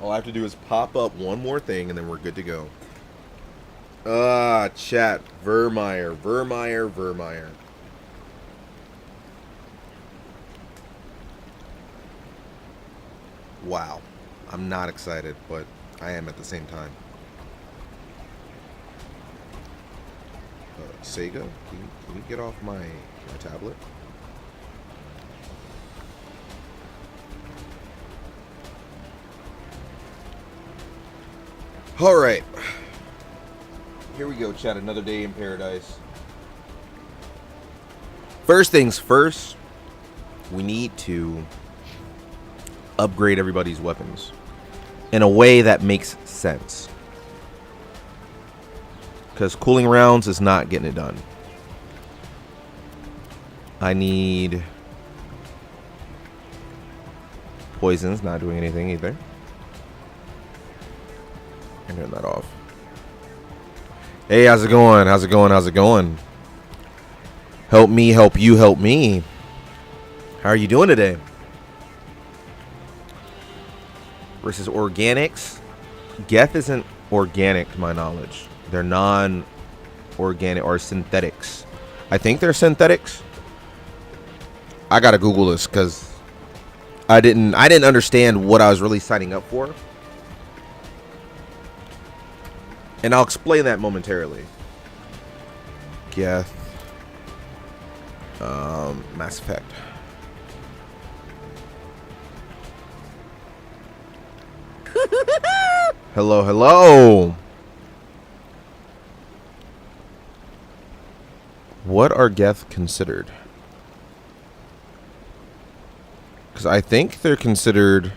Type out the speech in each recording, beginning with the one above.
All I have to do is pop up one more thing and then we're good to go. Chat. Virmire. Virmire. Virmire. Wow. I'm not excited, but I am at the same time. Sega, can you get off my tablet? All right. Here we go, chat. Another day in paradise. First things first, we need to upgrade everybody's weapons in a way that makes sense. Because cooling rounds is not getting it done. I need poisons, not doing anything either. And turn that off. Hey, how's it going? How's it going? How's it going? Help me, help you, help me. How are you doing today? Versus organics. Geth isn't organic to my knowledge. They're non-organic or synthetics. I think they're synthetics. I gotta Google this because I didn't understand what I was really signing up for. And I'll explain that momentarily. Geth. Mass Effect. Hello, hello. What are Geth considered? Because I think they're considered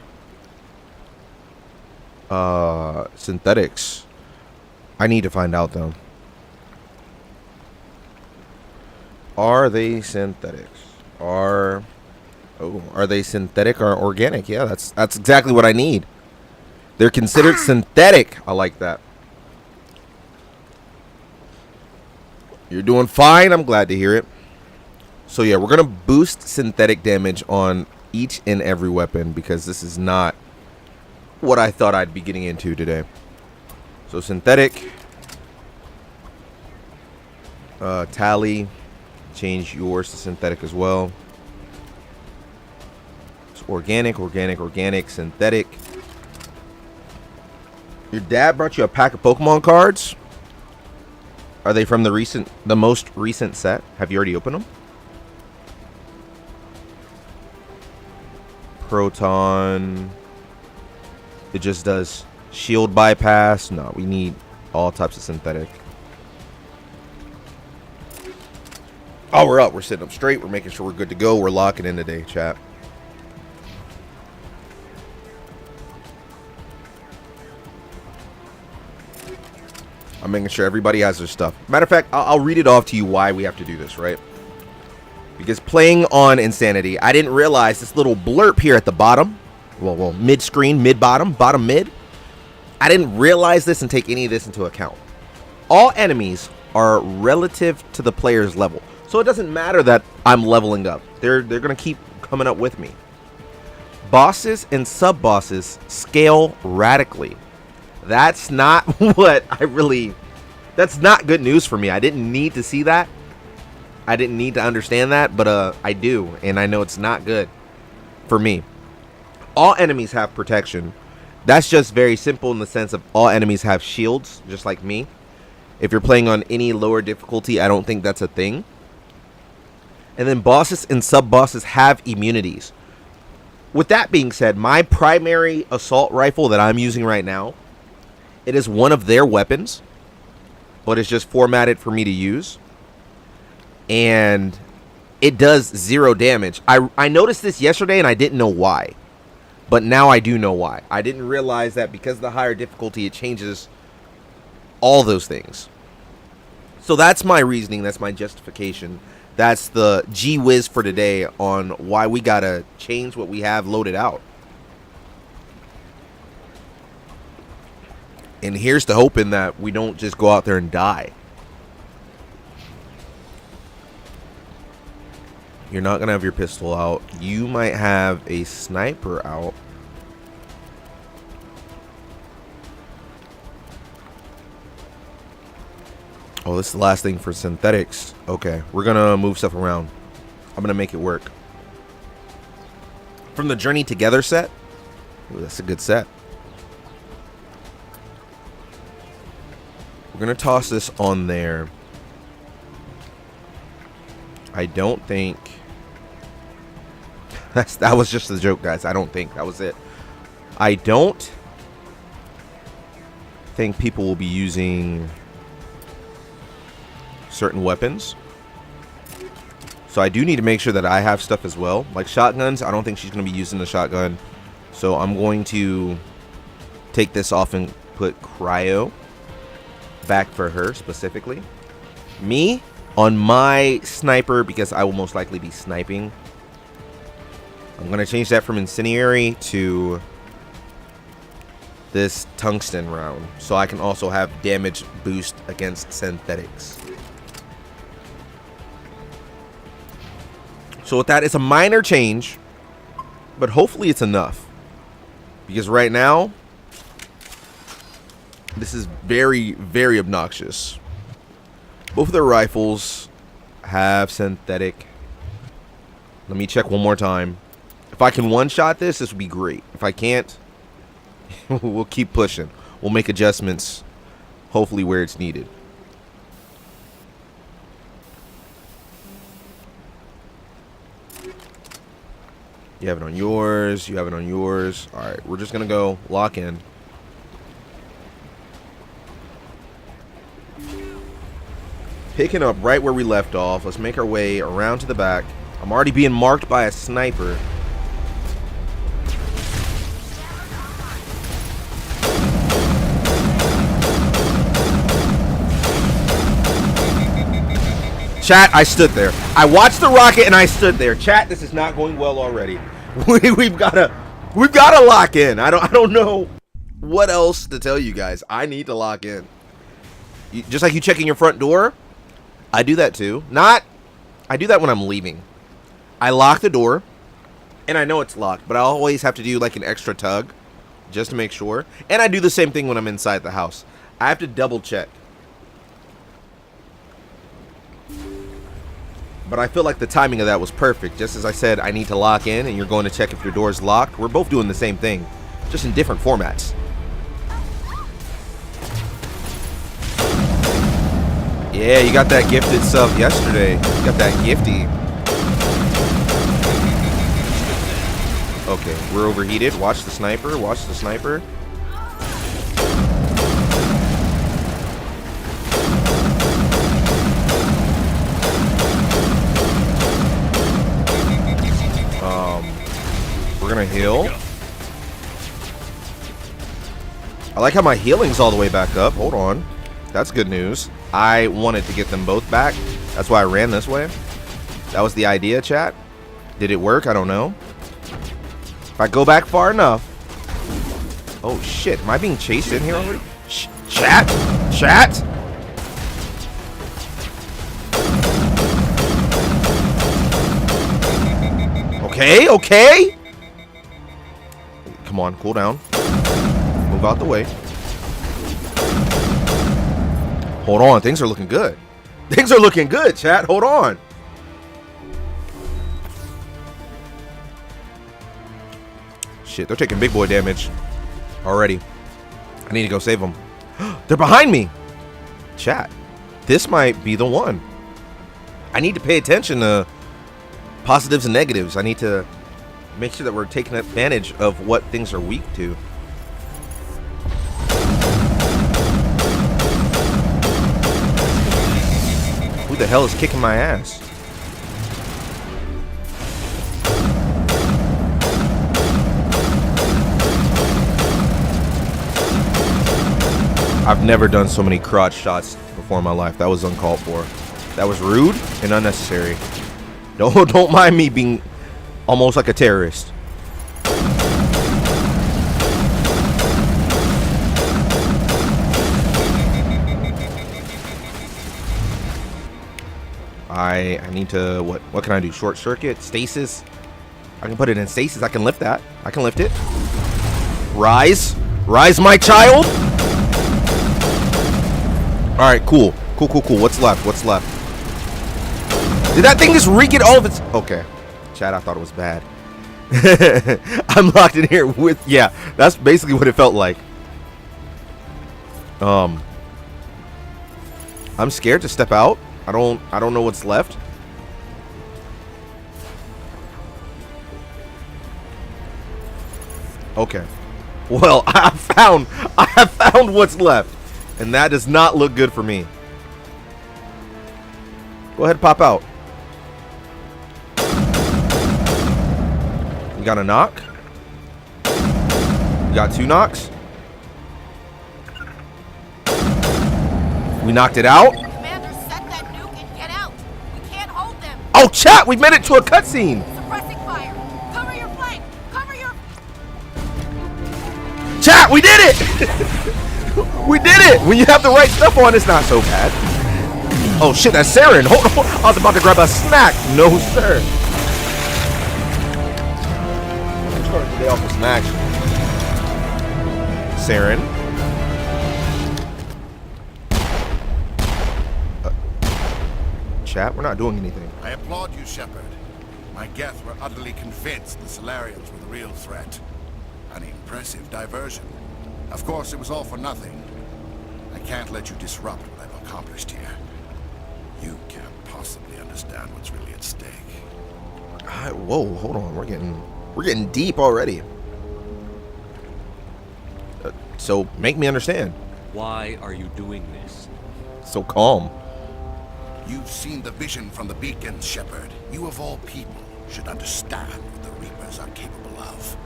synthetics. I need to find out though. Are they synthetics? Are they synthetic or organic? Yeah, that's exactly what I need. They're considered synthetic. I like that. You're doing fine. I'm glad to hear it. So yeah, we're gonna boost synthetic damage on each and every weapon because this is not what I thought I'd be getting into today. So synthetic. Tally. Change yours to synthetic as well. It's organic, organic, organic, synthetic. Your dad brought you a pack of Pokemon cards. Are they from the most recent set? Have you already opened them? Proton. It just does shield bypass. No, we need all types of synthetic. Oh, we're up. We're sitting up straight. We're making sure we're good to go. We're locking in today, chat. I'm making sure everybody has their stuff. Matter of fact, I'll read it off to you why we have to do this, right? Because playing on Insanity, I didn't realize this little blurb here at the bottom. Well, mid-screen, mid-bottom, bottom mid. I didn't realize this and take any of this into account. All enemies are relative to the player's level. So it doesn't matter that I'm leveling up. They're going to keep coming up with me. Bosses and sub-bosses scale radically. That's not what that's not good news for me. I didn't need to see that. I didn't need to understand that, but I do, and I know it's not good for me. All enemies have protection. That's just very simple in the sense of all enemies have shields, just like me. If you're playing on any lower difficulty, I don't think that's a thing. And then bosses and sub-bosses have immunities. With that being said, my primary assault rifle that I'm using right now, it is one of their weapons, but it's just formatted for me to use. And it does 0 damage. I noticed this yesterday and I didn't know why. But now I do know why. I didn't realize that because of the higher difficulty, it changes all those things. So that's my reasoning. That's my justification. That's the gee whiz for today on why we gotta change what we have loaded out. And here's to hoping that we don't just go out there and die. You're not gonna have your pistol out. You might have a sniper out. Oh, this is the last thing for synthetics. Okay, we're gonna move stuff around. I'm gonna make it work. From the Journey Together set. Ooh, that's a good set. We're gonna toss this on there. I don't think that was just the joke, guys. I don't think that was it. I don't think people will be using certain weapons. So I do need to make sure that I have stuff as well. Like shotguns, I don't think she's going to be using the shotgun. So I'm going to take this off and put cryo back for her specifically. Me, on my sniper, because I will most likely be sniping, I'm going to change that from incendiary to this tungsten round. So I can also have damage boost against synthetics. So with that, it's a minor change, but hopefully it's enough. Because right now, this is very, very obnoxious. Both of their rifles have synthetic. Let me check one more time. If I can one-shot this, this would be great. If I can't, we'll keep pushing. We'll make adjustments, hopefully where it's needed. You have it on yours. You have it on yours. All right, we're just going to go lock in. Picking up right where we left off. Let's make our way around to the back. I'm already being marked by a sniper. Chat, I stood there. I watched the rocket and I stood there. Chat, this is not going well already. We've gotta lock in. I don't know what else to tell you guys. I need to lock in. Just like you checking your front door, I do that too. I do that when I'm leaving. I lock the door and I know it's locked, but I always have to do like an extra tug just to make sure. And I do the same thing when I'm inside the house. I have to double check. But I feel like the timing of that was perfect. Just as I said, I need to lock in, and you're going to check if your door is locked. We're both doing the same thing, just in different formats. Yeah, you got that gifted sub yesterday. You got that gifty. Okay, we're overheated. Watch the sniper. Watch the sniper. We're gonna heal. I like how my healing's all the way back up. Hold on. That's good news. I wanted to get them both back. That's why I ran this way. That was the idea, chat. Did it work? I don't know. If I go back far enough. Oh shit, am I being chased in here already? Chat? Chat? Okay, okay. Come on, cool down. Move out the way. Hold on, things are looking good. Things are looking good, chat. Hold on. Shit, they're taking big boy damage already. I need to go save them. They're behind me. Chat, this might be the one. I need to pay attention to positives and negatives. I need to make sure that we're taking advantage of what things are weak to. Who the hell is kicking my ass? I've never done so many crotch shots before in my life. That was uncalled for. That was rude and unnecessary. Don't mind me being almost like a terrorist. I need to, what can I do? Short circuit, stasis. I can put it in stasis. I can lift that. I can lift it. Rise, my child. All right, cool. Cool. What's left? Did that thing just re-get all of its... Okay. Chad, I thought it was bad. I'm locked in here with... Yeah, that's basically what it felt like. I'm scared to step out. I don't know what's left. Okay. Well, I found what's left. And that does not look good for me. Go ahead, pop out. You got a knock? You got 2 knocks? We knocked it out? Commander, set that nuke and get out. We can't hold them. Oh, chat! We made it to a cutscene. Suppressing fire. Cover your flank. Cover your... Chat, we did it! We did it! When you have the right stuff on, it's not so bad. Oh shit, that's Saren. Hold on. I was about to grab a snack. No, sir. I'm starting the day off with some action. Saren. Chat, we're not doing anything. I applaud you, Shepard. My Geth were utterly convinced the Solarians were the real threat. An impressive diversion. Of course, it was all for nothing. I can't let you disrupt what I've accomplished here. You can't possibly understand what's really at stake. Whoa, hold on. We're getting deep already. So make me understand. Why are you doing this? So calm. You've seen the vision from the beacon, Shepard. You of all people should understand what the Reapers are capable of.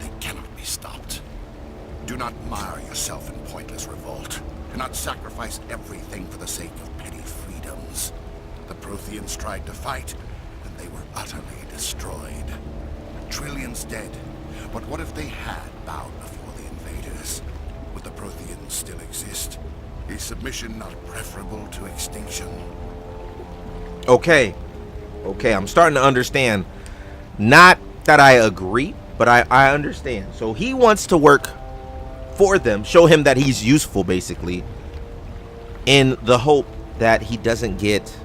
They cannot be stopped. Do not mire yourself in pointless revolt. Do not sacrifice everything for the sake of petty freedoms. The Protheans tried to fight, and they were utterly destroyed. Trillions dead. But what if they had bowed before the invaders? Would the Protheans still exist? Is submission not preferable to extinction? Okay, I'm starting to understand. Not that I agree, but I understand. So he wants to work for them, show him that he's useful, basically, in the hope that he doesn't get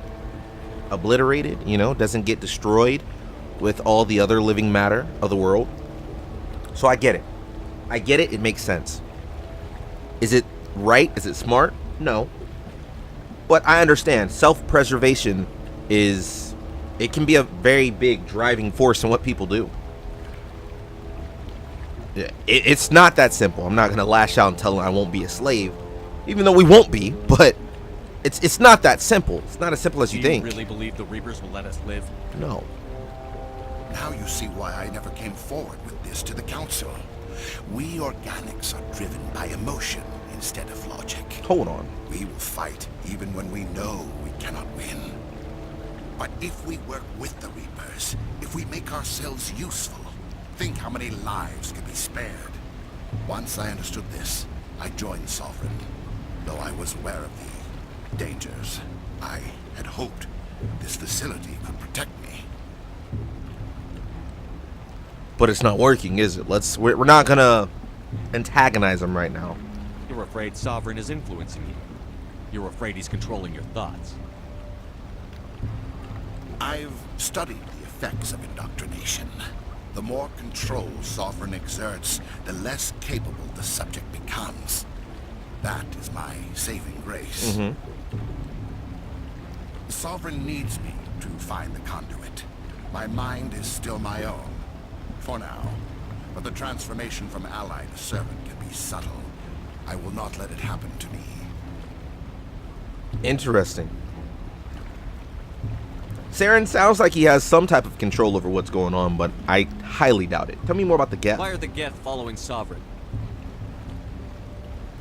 obliterated, doesn't get destroyed with all the other living matter of the world. So I get it. It makes sense. Is it right? Is it smart? No. But I understand. Self-preservation it can be a very big driving force in what people do. It's not that simple. I'm not going to lash out and tell them I won't be a slave, even though we won't be, but it's not that simple. It's not as simple as you think. Do you really believe the Reapers will let us live? No. Now you see why I never came forward with this to the Council. We organics are driven by emotion instead of logic. Hold on. We will fight even when we know we cannot win. But if we work with the Reapers, if we make ourselves useful, think how many lives could be spared. Once I understood this, I joined Sovereign. Though I was aware of the dangers, I had hoped this facility could protect me. But it's not working, is it? We're not gonna antagonize him right now. You're afraid Sovereign is influencing you. You're afraid he's controlling your thoughts. I've studied the effects of indoctrination. The more control Sovereign exerts, the less capable the subject becomes. That is my saving grace. Sovereign needs me to find the conduit. My mind is still my own, for now. But the transformation from ally to servant can be subtle. I will not let it happen to me. Interesting. Saren sounds like he has some type of control over what's going on, but I highly doubt it. Tell me more about the Geth. Why are the Geth following Sovereign?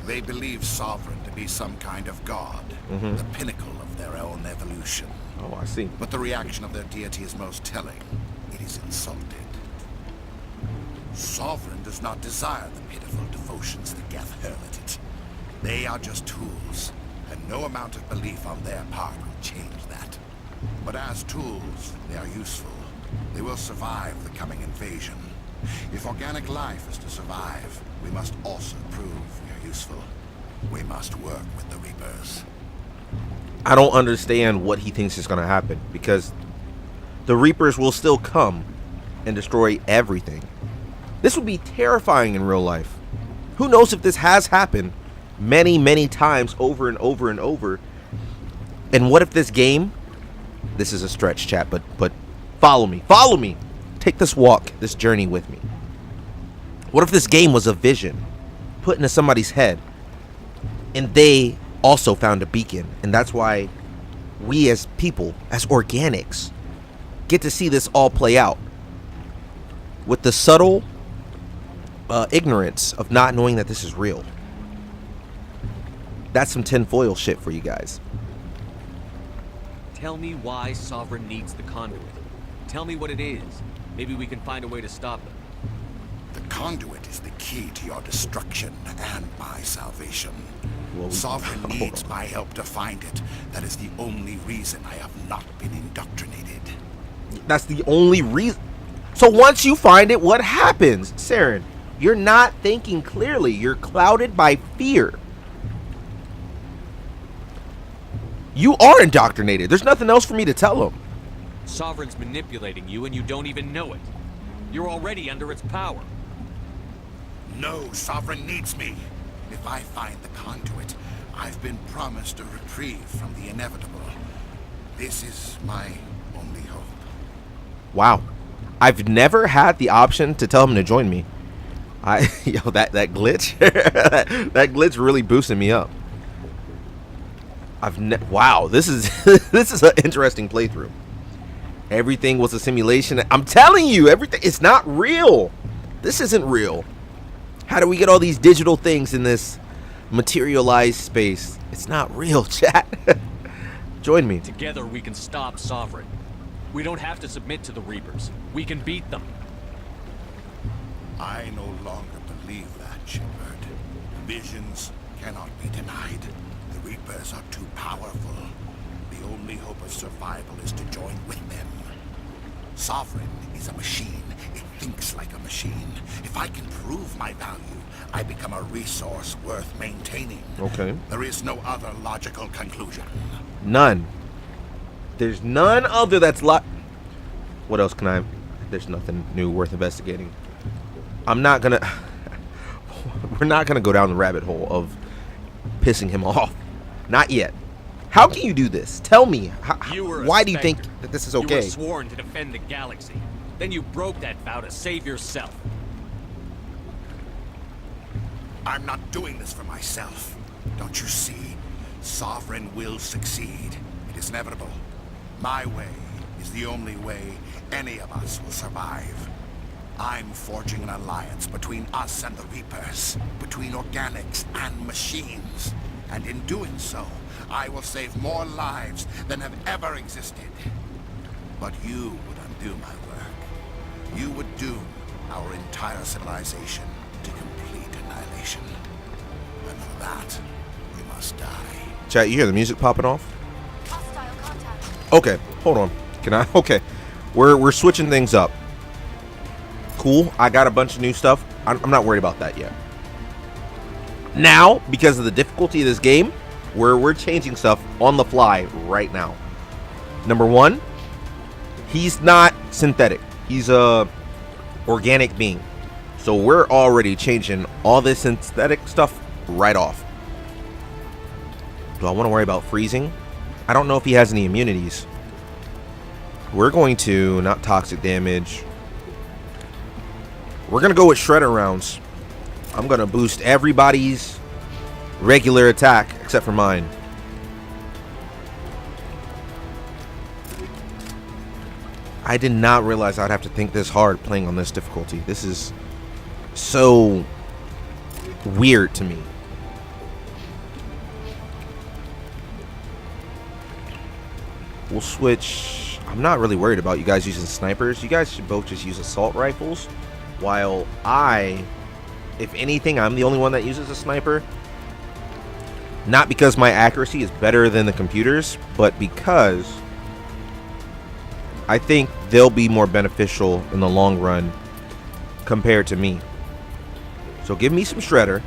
They believe Sovereign to be some kind of god, the pinnacle of their own evolution. Oh, I see. But the reaction of their deity is most telling. It is insulted. Sovereign does not desire the pitiful devotions the Geth hurl at it. They are just tools, and no amount of belief on their part will change that. But as tools, they are useful. They will survive the coming invasion. If organic life is to survive, we must also prove we are useful. We must work with the Reapers. I don't understand what he thinks is going to happen, because the Reapers will still come and destroy everything. This would be terrifying in real life. Who knows if this has happened many, many times over and over and over. And what if this game, this is a stretch, chat, but follow me. Take this walk, this journey with me. What if this game was a vision put into somebody's head, and they also found a beacon, and that's why we as people, as organics, get to see this all play out with the subtle ignorance of not knowing that this is real. That's some tinfoil shit for you guys. Tell me why Sovereign needs the conduit. Tell me what it is. Maybe we can find a way to stop them. The conduit is the key to your destruction and my salvation. Well, Sovereign needs my help to find it. That is the only reason I have not been indoctrinated. That's the only reason. So once you find it, what happens? Saren, you're not thinking clearly. You're clouded by fear. You are indoctrinated. There's nothing else for me to tell him. Sovereign's manipulating you and you don't even know it. You're already under its power. No, Sovereign needs me. If I find the conduit, I've been promised a reprieve from the inevitable. This is my only hope. Wow. I've never had the option to tell him to join me. That glitch, that glitch really boosted me up. Wow, this is this is an interesting playthrough. Everything was a simulation. I'm telling you, everything, it's not real. This isn't real. How do we get all these digital things in this materialized space? It's not real, chat. Join me. Together we can stop Sovereign. We don't have to submit to the Reapers. We can beat them. I no longer believe that, Shepard. Visions cannot be denied. The Reapers are too powerful. The only hope of survival is to join with them. Sovereign is a machine. It thinks like a machine. If I can prove my value, I become a resource worth maintaining. Okay. There is no other logical conclusion. None. There's none other that's What else can I... There's nothing new worth investigating. I'm not gonna... We're not gonna go down the rabbit hole of pissing him off. Not yet. How can you do this? Tell me. Why do you think that this is okay? You were sworn to defend the galaxy. Then you broke that vow to save yourself. I'm not doing this for myself. Don't you see? Sovereign will succeed. It is inevitable. My way is the only way any of us will survive. I'm forging an alliance between us and the Reapers, between organics and machines. And in doing so, I will save more lives than have ever existed. But you would undo my work. You would doom our entire civilization to complete annihilation. And for that, we must die. Chat, you hear the music popping off? Hostile contact. Okay, hold on. Can I? Okay. We're switching things up. Cool. I got a bunch of new stuff. I'm not worried about that yet. Now, because of the difficulty of this game, we're changing stuff on the fly right now. Number one, he's not synthetic. He's a organic being. So we're already changing all this synthetic stuff right off. Do I want to worry about freezing? I don't know if he has any immunities. We're going to, not toxic damage. We're going to go with shredder rounds. I'm going to boost everybody's regular attack except for mine. I did not realize I'd have to think this hard playing on this difficulty. This is so weird to me. We'll switch. I'm not really worried about you guys using snipers. You guys should both just use assault rifles. While if anything, I'm the only one that uses a sniper. Not because my accuracy is better than the computers, but because I think they'll be more beneficial in the long run compared to me. So give me some shredder.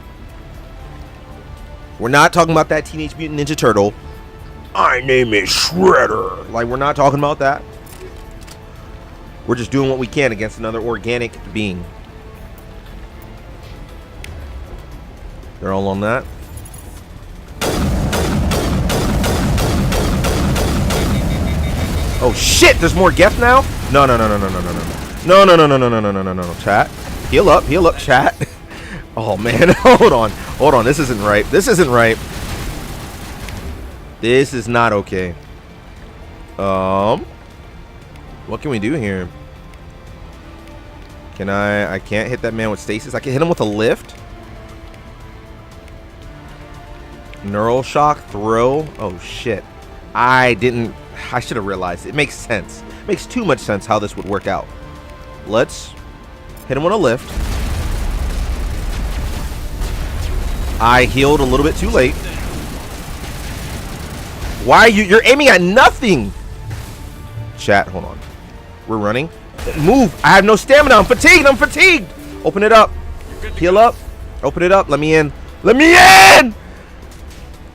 We're not talking about that Teenage Mutant Ninja Turtle. My name is Shredder. Like, we're not talking about that. We're just doing what we can against another organic being. They're all on that. Oh shit, there's more Geth now? No. No. Chat. Heal up, chat. Oh man, hold on. This isn't right. This is not okay. What can we do here? I can't hit that man with stasis. I can hit him with a lift. Neural shock, throw. Oh shit. I should have realized. It makes sense. It makes too much sense how this would work out. Let's hit him with a lift. I healed a little bit too late. Why are you're aiming at nothing? Chat, hold on. We're running. Move. I have no stamina. I'm fatigued. Open it up. Heal up. Open it up. Let me in.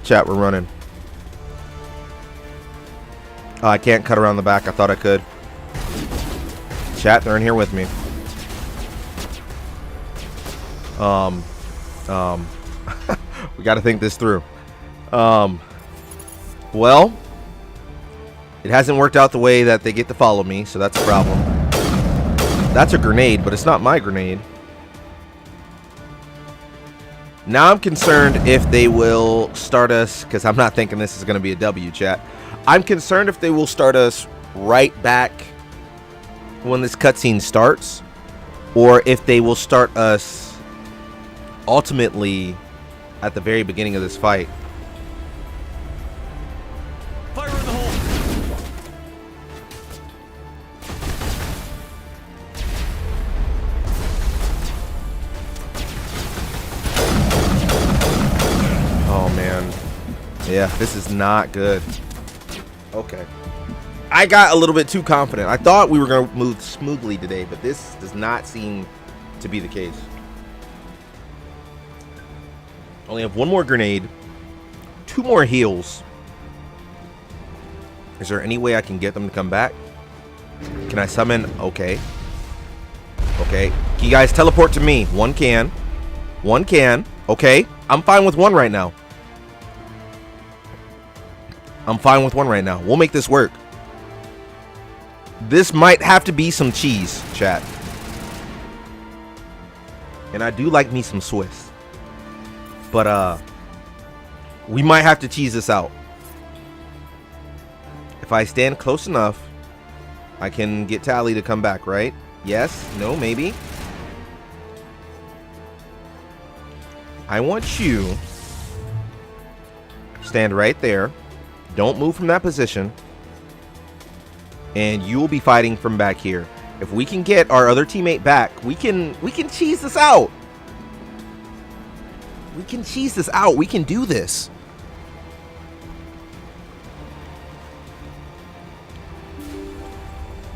Chat, we're running. Oh, I can't cut around the back. I thought I could. Chat, they're in here with me. We got to think this through. Well, it hasn't worked out the way that they get to follow me, so that's a problem. That's a grenade, but it's not my grenade. Now I'm concerned if they will start us, because I'm not thinking this is going to be a W, chat. I'm concerned if they will start us right back when this cutscene starts, or if they will start us ultimately at the very beginning of this fight. Fire in the hole. Oh man. Yeah, this is not good. Okay. I got a little bit too confident. I thought we were going to move smoothly today, but this does not seem to be the case. Only have one more grenade, 2 more heals. Is there any way I can get them to come back? Can I summon? Okay. Okay. Can you guys teleport to me? One can. Okay. I'm fine with one right now. We'll make this work. This might have to be some cheese, chat. And I do like me some Swiss. But, we might have to cheese this out. If I stand close enough, I can get Tally to come back, right? Yes? No? Maybe? I want you stand right there. Don't move from that position. And you will be fighting from back here. If we can get our other teammate back, we can cheese this out. We can cheese this out. We can do this.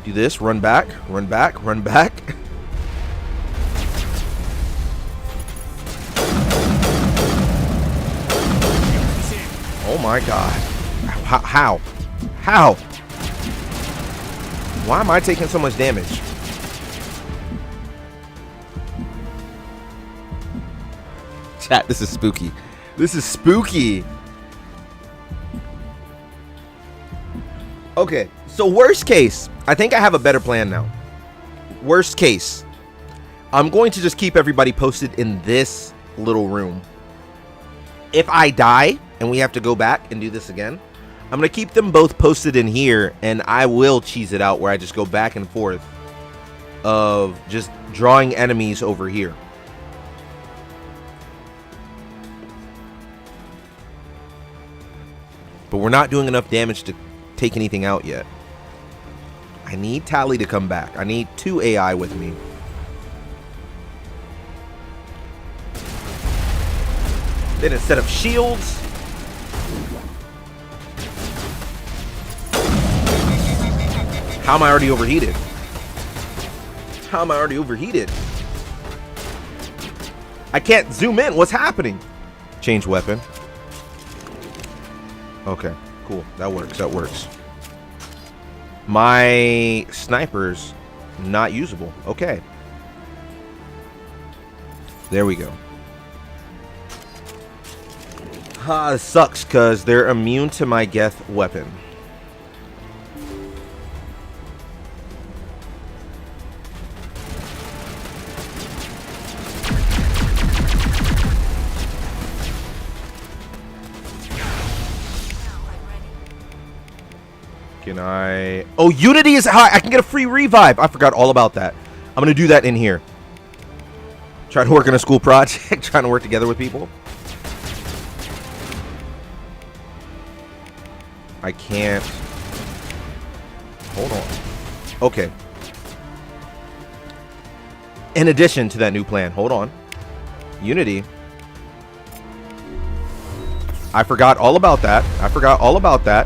Do this. Run back. Run back. Run back. Oh my god. How? How? Why am I taking so much damage? Chat, this is spooky. This is spooky. Okay, so worst case, I think I have a better plan now. Worst case, I'm going to just keep everybody posted in this little room. If I die and we have to go back and do this again, I'm going to keep them both posted in here, and I will cheese it out where I just go back and forth of just drawing enemies over here. But we're not doing enough damage to take anything out yet. I need Tally to come back. I need 2 AI with me. Then instead of shields, how am I already overheated? How am I already overheated? I can't zoom in. What's happening? Change weapon. Okay. Cool. That works. That works. My sniper's not usable. Okay. There we go. It sucks because they're immune to my Geth weapon. Can I... Oh, Unity is high. I can get a free revive. I forgot all about that. I'm going to do that in here. Trying to work on a school project. Trying to work together with people. I can't... Hold on. Okay. In addition to that new plan. Hold on. Unity. I forgot all about that. I forgot all about that.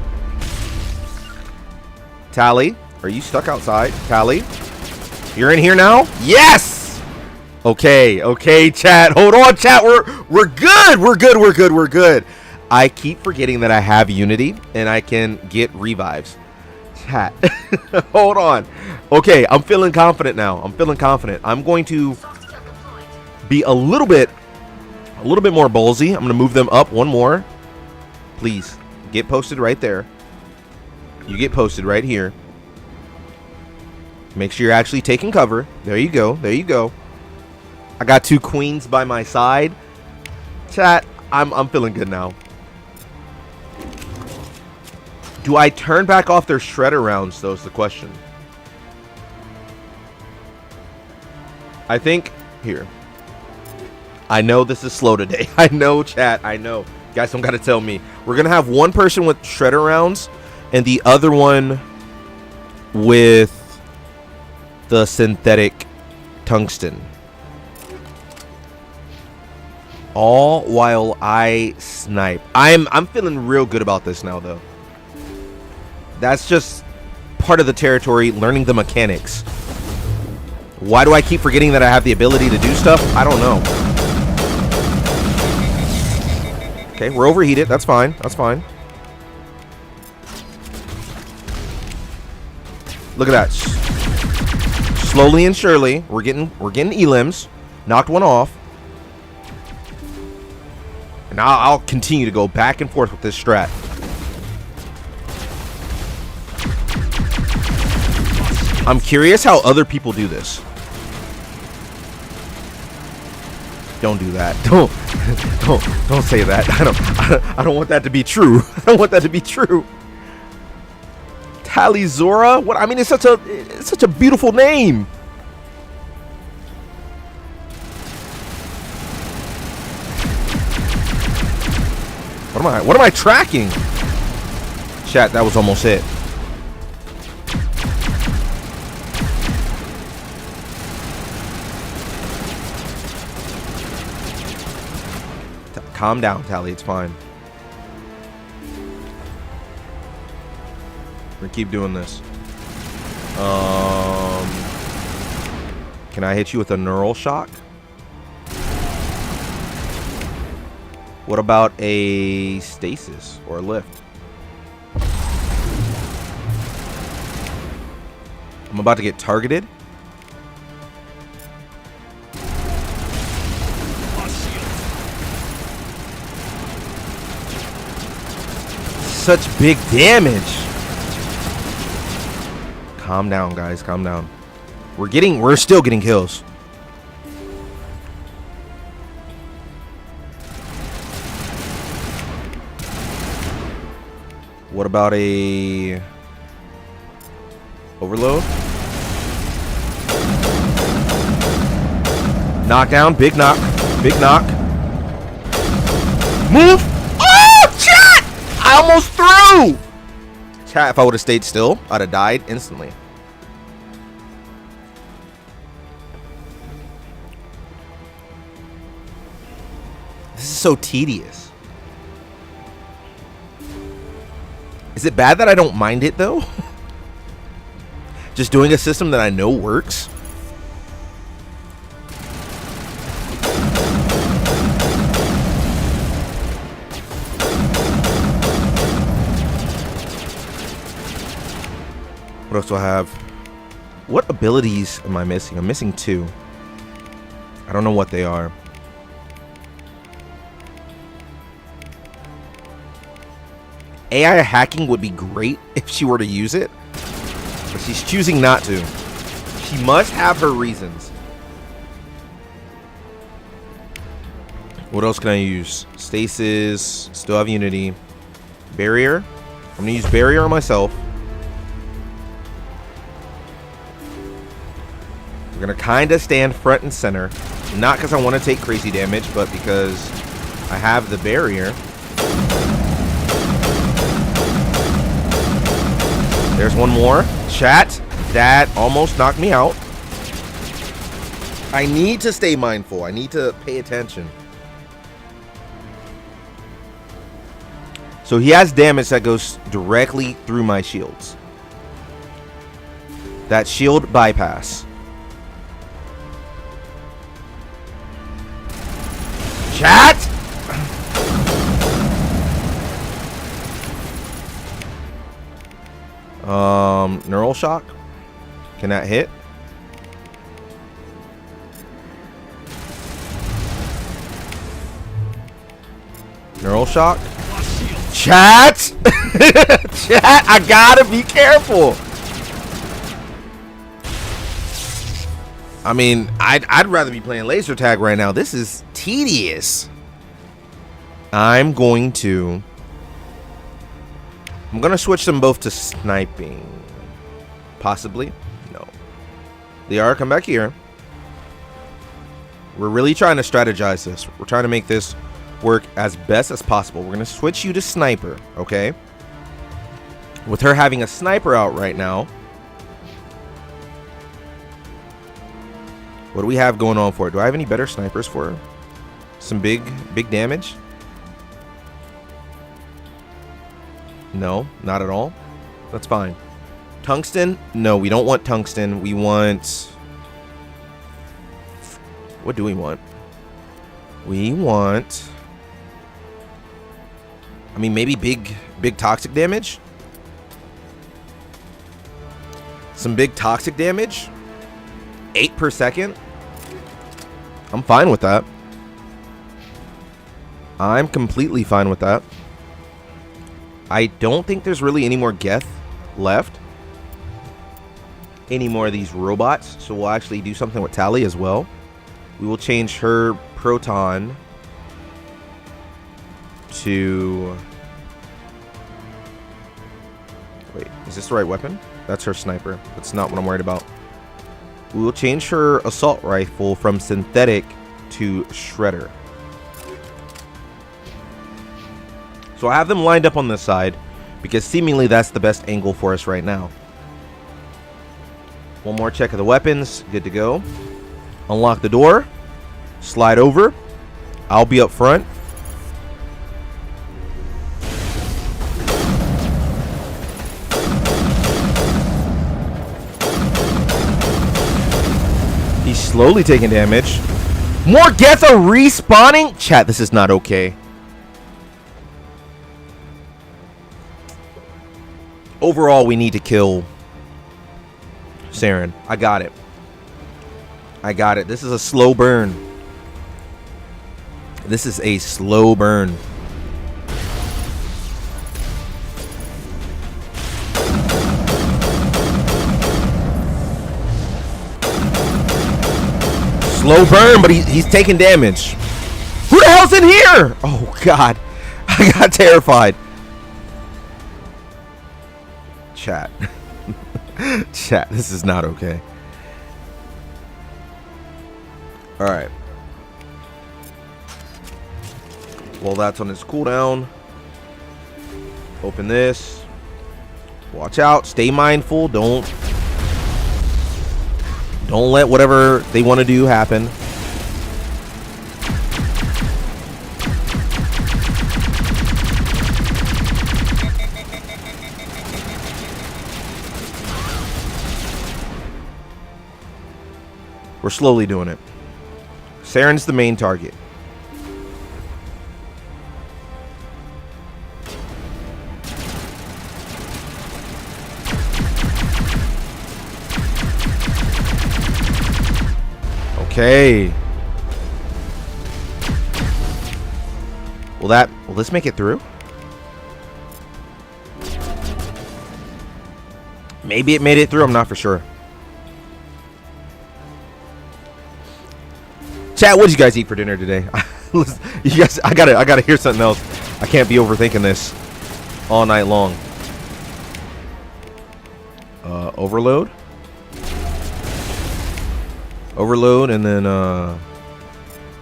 Tally, are you stuck outside? Tally, you're in here now? Yes! Okay, okay, chat. Hold on, chat. We're good. We're good. We're good. We're good. I keep forgetting that I have Unity and I can get revives. Chat. Hold on. Okay, I'm feeling confident now. I'm feeling confident. I'm going to be a little bit more ballsy. I'm going to move them up one more. Please get posted right there. You get posted right here. Make sure you're actually taking cover. There you go. There you go. I got 2 queens by my side. Chat, I'm feeling good now. Do I turn back off their shredder rounds, though, is the question. I think... Here. I know this is slow today. I know, chat. I know. You guys don't got to tell me. We're going to have one person with shredder rounds and the other one with the synthetic tungsten. All while I snipe. I'm feeling real good about this now, though. That's just part of the territory, learning the mechanics. Why do I keep forgetting that I have the ability to do stuff? I don't know. Okay, we're overheated. That's fine. That's fine. Look at that. Slowly and surely, we're getting elims. Knocked one off. And I'll continue to go back and forth with this strat. I'm curious how other people do this. Don't do that. Don't say that. I don't want that to be true. I don't want that to be true. Talizora? What? I mean, it's such a beautiful name. What am I tracking? Chat, that was almost it. Calm down, Tally. It's fine. We're gonna keep doing this. Can I hit you with a neural shock? What about a stasis or a lift? I'm about to get targeted. Such big damage. Calm down, guys. Calm down. We're still getting kills. What about a overload? Knockdown, big knock, big knock. Move! Oh, chat! I almost threw! Chat, if I would have stayed still, I'd have died instantly. This is so tedious. Is it bad that I don't mind it, though? Just doing a system that I know works. else do I have? What abilities am I missing? I'm missing 2. I don't know what they are. AI hacking would be great if she were to use it, but she's choosing not to. She must have her reasons. What else can I use? Stasis. Still have Unity. Barrier. I'm gonna use Barrier on myself. We're gonna kind of stand front and center. Not because I want to take crazy damage, but because I have the Barrier. There's one more. Chat. That almost knocked me out. I need to stay mindful. I need to pay attention. So he has damage that goes directly through my shields. That shield bypass. Chat! Neural shock. Can that hit? Neural shock. Chat! Chat, I gotta be careful. I mean, I'd rather be playing laser tag right now. This is tedious. I'm gonna switch them both to sniping. Possibly. No. Liara, come back here. We're really trying to strategize this. We're trying to make this work as best as possible. We're going to switch you to sniper, okay? With her having a sniper out right now. What do we have going on for her? Do I have any better snipers for her? Some big damage? No, not at all. That's fine. Tungsten? No, we don't want tungsten. We want... What do we want? We want... I mean, maybe big toxic damage? Some big toxic damage? 8 per second? I'm fine with that. I'm completely fine with that. I don't think there's really any more Geth left. Any more of these robots. So we'll actually do something with Tali as well. We will change her proton to... Wait, is this the right weapon? That's her sniper. That's not what I'm worried about. We will change her assault rifle from synthetic to shredder. So I have them lined up on this side because seemingly that's the best angle for us right now. One more check of the weapons. Good to go. Unlock the door. Slide over. I'll be up front. He's slowly taking damage. More Geth are respawning? Chat, this is not okay. Overall, we need to kill Saren. I got it. I got it. This is a slow burn. This is a slow burn. Slow burn, but he's taking damage. Who the hell's in here? Oh, God. I got terrified. Chat. Chat, this is not okay. Alright. Well, that's on its cooldown. Open this. Watch out. Stay mindful. Don't let whatever they want to do happen. We're slowly doing it. Saren's the main target. Okay. Will this make it through? Maybe it made it through. I'm not for sure. Chat, what did you guys eat for dinner today? You guys, I gotta hear something else. I can't be overthinking this all night long. Overload. Overload and then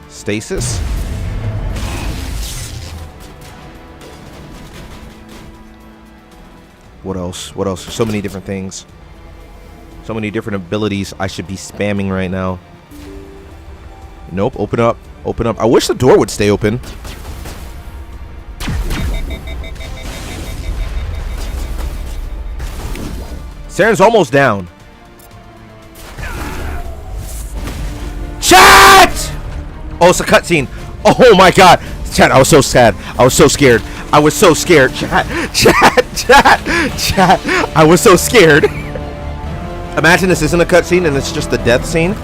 stasis. What else? What else? There's so many different things. So many different abilities I should be spamming right now. Nope. Open up. Open up. I wish the door would stay open. Saren's almost down. Chat! Oh, it's a cutscene. Oh my god. Chat, I was so sad. I was so scared. I was so scared. Chat. I was so scared. Imagine this isn't a cutscene and it's just the death scene.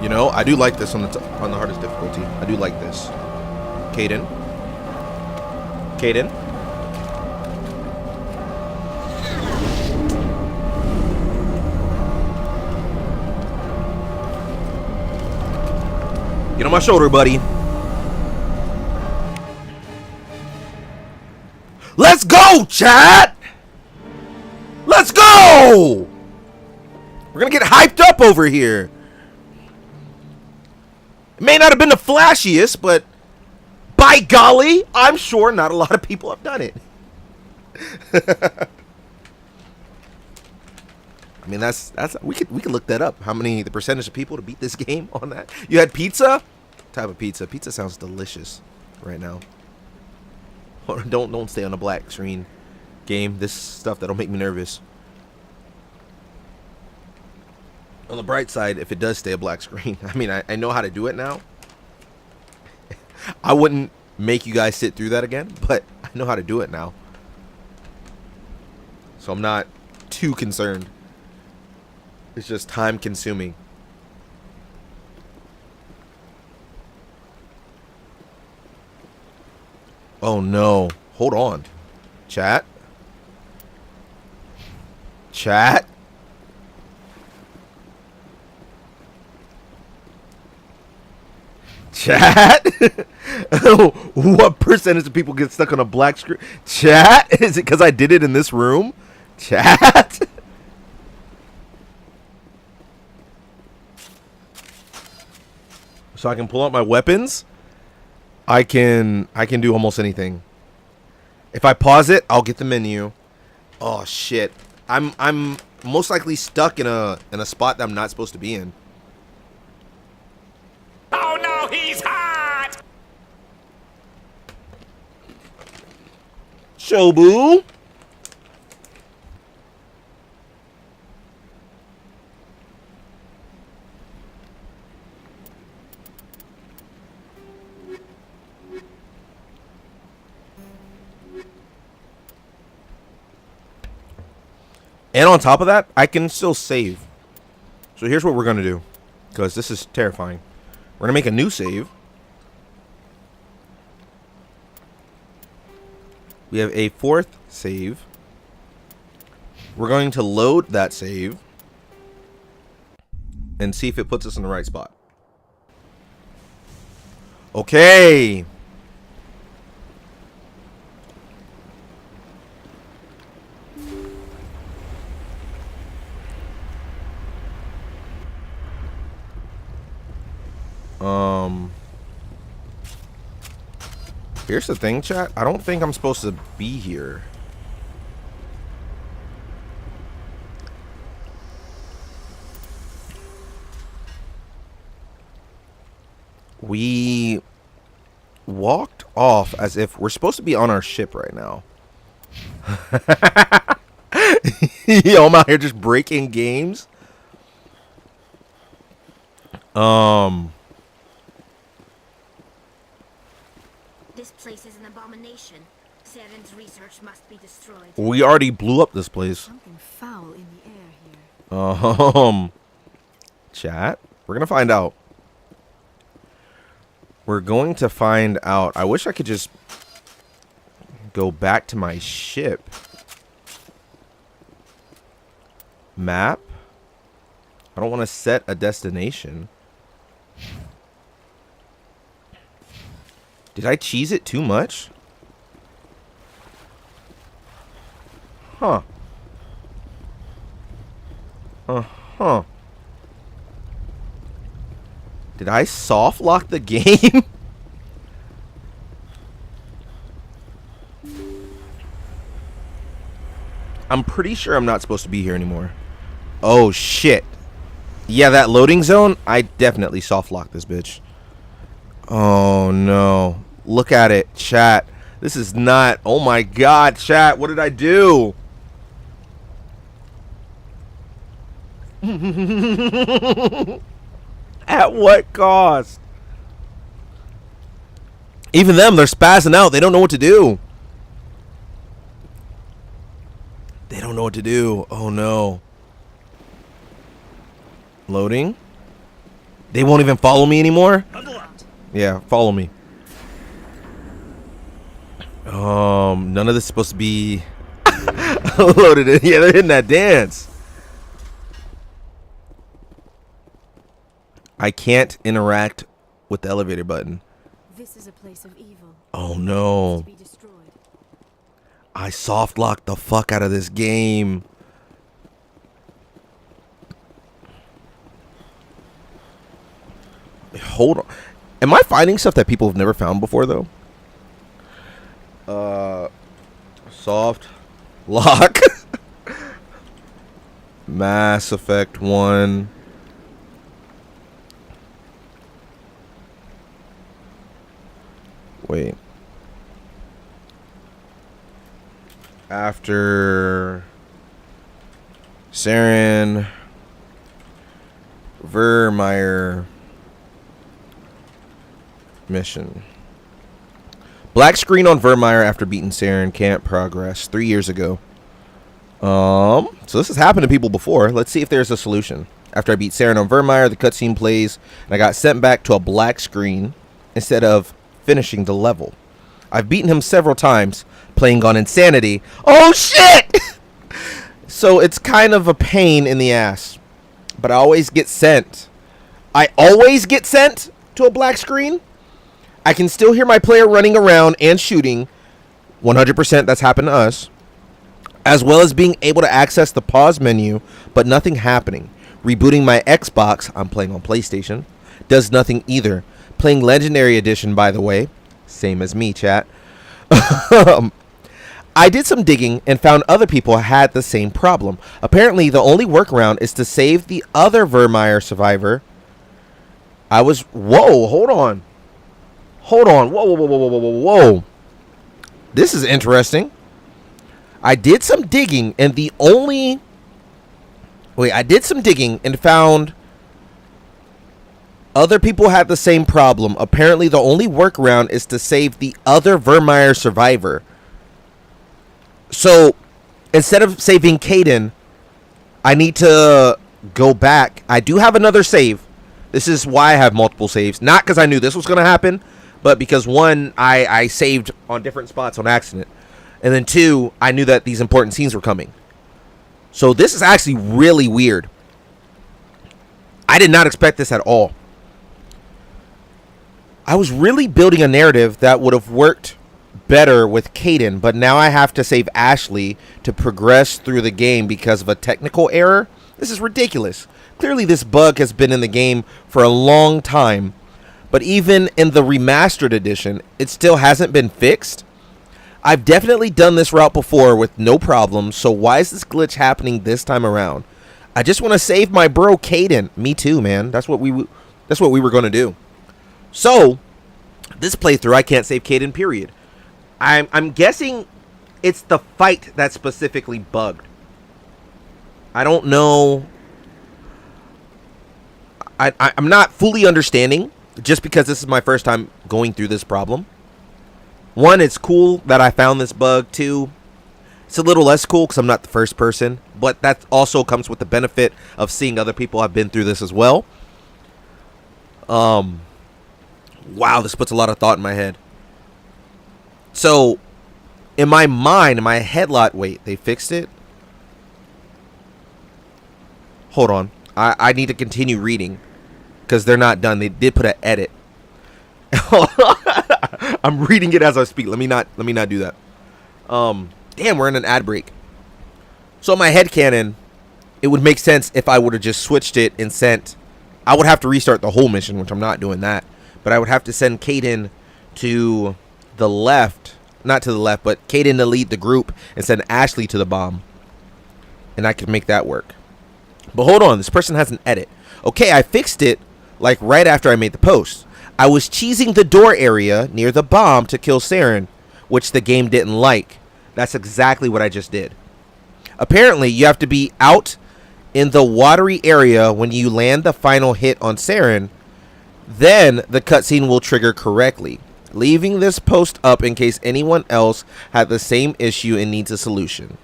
You know, I do like this on the hardest difficulty. I do like this. Caden. Get on my shoulder, buddy. Let's go, chat! Let's go! We're gonna get hyped up over here. It may not have been the flashiest, but by golly, I'm sure not a lot of people have done it. I mean, that's we could look that up. How many the percentage of people to beat this game on that? You had pizza? What type of pizza? Pizza sounds delicious right now. Don't stay on the black screen game. This stuff that'll make me nervous. On the bright side, if it does stay a black screen, I mean, I know how to do it now. I wouldn't make you guys sit through that again, but I know how to do it now. So I'm not too concerned. It's just time consuming. Oh no. Hold on. Chat. Chat. Chat. What percentage of people get stuck on a black screen? Chat. Is it because I did it in this room? Chat. So I can pull out my weapons. I can do almost anything. If I pause it, I'll get the menu. Oh shit. I'm most likely stuck in a spot that I'm not supposed to be in. Oh no, he's hot! Shobu. And on top of that, I can still save. So here's what we're going to do. Because this is terrifying. We're going to make a new save. We have a fourth save. We're going to load that save. And see if it puts us in the right spot. Okay. Here's the thing, chat. I don't think I'm supposed to be here. We walked off as if we're supposed to be on our ship right now. Yo, I'm out here just breaking games. This place is an abomination. Saren's research must be destroyed. We already blew up this place. Something foul in the air here. Chat. We're gonna find out. We're going to find out. I wish I could just go back to my ship. Map. I don't want to set a destination. Did I cheese it too much? Huh. Huh. Did I soft lock the game? I'm pretty sure I'm not supposed to be here anymore. Oh, shit. Yeah, that loading zone, I definitely soft locked this bitch. Oh, no. Look at it, chat. This is not... Oh, my God, chat. What did I do? At what cost? Even them, they're spazzing out. They don't know what to do. They don't know what to do. Oh, no. Loading. They won't even follow me anymore? Yeah, follow me. None of this is supposed to be loaded in. Yeah, they're hitting that dance. I can't interact with the elevator button. This is a place of evil. Oh no. To be destroyed. I soft locked the fuck out of this game. Hold on. Am I finding stuff that people have never found before though? Soft lock. Mass Effect 1. Wait. After Saren, Virmire mission. Black screen on Virmire after beating Saren. Can't progress. 3 years ago. So this has happened to people before. Let's see if there's a solution. After I beat Saren on Virmire, the cutscene plays, and I got sent back to a black screen instead of finishing the level. I've beaten him several times, playing on Insanity. Oh shit! So it's kind of a pain in the ass. But I always get sent. I always get sent to a black screen. I can still hear my player running around and shooting. 100% that's happened to us. As well as being able to access the pause menu, but nothing happening. Rebooting my Xbox, I'm playing on PlayStation, does nothing either. Playing Legendary Edition, by the way. Same as me, chat. I did some digging and found other people had the same problem. Apparently, the only workaround is to save the other Virmire survivor. Whoa, hold on. Hold on. Whoa, whoa, whoa, whoa, whoa, whoa, whoa. This is interesting. I did some digging and I did some digging and found other people had the same problem. Apparently, the only workaround is to save the other Virmire survivor. So, instead of saving Caden, I need to go back. I do have another save. This is why I have multiple saves. Not because I knew this was going to happen, but because one, I saved on different spots on accident. And then two, I knew that these important scenes were coming. So this is actually really weird. I did not expect this at all. I was really building a narrative that would have worked better with Caden, but now I have to save Ashley to progress through the game because of a technical error. This is ridiculous. Clearly this bug has been in the game for a long time, but even in the remastered edition, it still hasn't been fixed. I've definitely done this route before with no problem, so why is this glitch happening this time around? I just want to save my bro Caden. Me too, man. That's what we were going to do. So, this playthrough, I can't save Caden, period. I'm guessing it's the fight that's specifically bugged. I don't know. I'm not fully understanding, just because this is my first time going through this problem. One, it's cool that I found this bug. Two, it's a little less cool because I'm not the first person, but that also comes with the benefit of seeing other people have been through this as well. Wow, this puts a lot of thought in my head. So, in my mind, in my headlight, wait, they fixed it? Hold on. I need to continue reading because they're not done. They did put an edit. I'm reading it as I speak. Let me not do that. Damn, we're in an ad break. So in my headcanon, it would make sense if I would have just switched it and sent. I would have to restart the whole mission, which I'm not doing that. But I would have to send Caden to the left. Not to the left, but Caden to lead the group and send Ashley to the bomb. And I could make that work. But hold on, this person has an edit. Okay, I fixed it like right after I made the post. I was cheesing the door area near the bomb to kill Saren, which the game didn't like. That's exactly what I just did. Apparently, you have to be out in the watery area when you land the final hit on Saren. Then the cutscene will trigger correctly, leaving this post up in case anyone else had the same issue and needs a solution.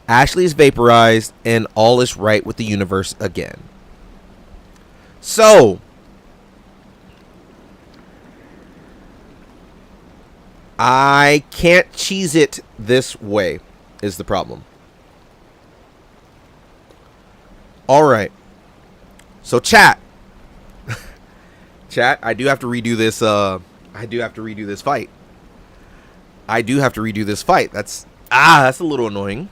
Ashley is vaporized and all is right with the universe again. So, I can't cheese it this way is the problem. Alright. So chat. Chat, I do have to redo this fight. That's a little annoying.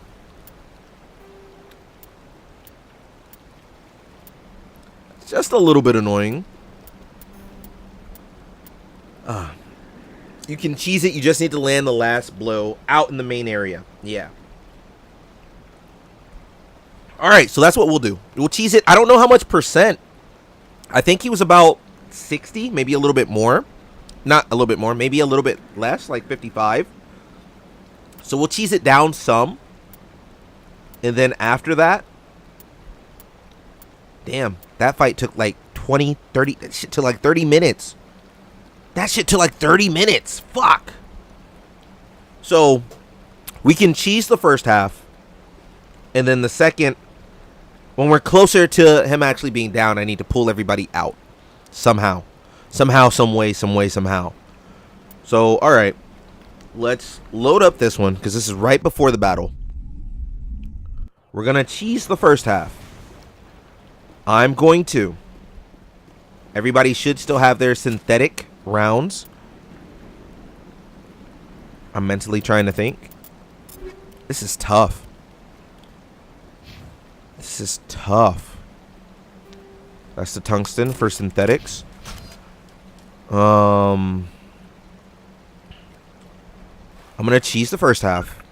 Just a little bit annoying. You can cheese it. You just need to land the last blow out in the main area. Yeah. All right, so that's what we'll do. We'll cheese it. I don't know how much percent. I think he was about 60, maybe a little bit more. Not a little bit more, maybe a little bit less, like 55. So we'll cheese it down some. And then after that, damn, that fight took like 20, 30, that shit took like 30 minutes. That shit took like 30 minutes. Fuck. So we can cheese the first half. And then the second, when we're closer to him actually being down, I need to pull everybody out. Somehow. Somehow, some way, somehow. So, alright. Let's load up this one, because this is right before the battle. We're going to cheese the first half. I'm going to. Everybody should still have their synthetic rounds. I'm mentally trying to think. This is tough. This is tough. That's the tungsten for synthetics. I'm gonna cheese the first half.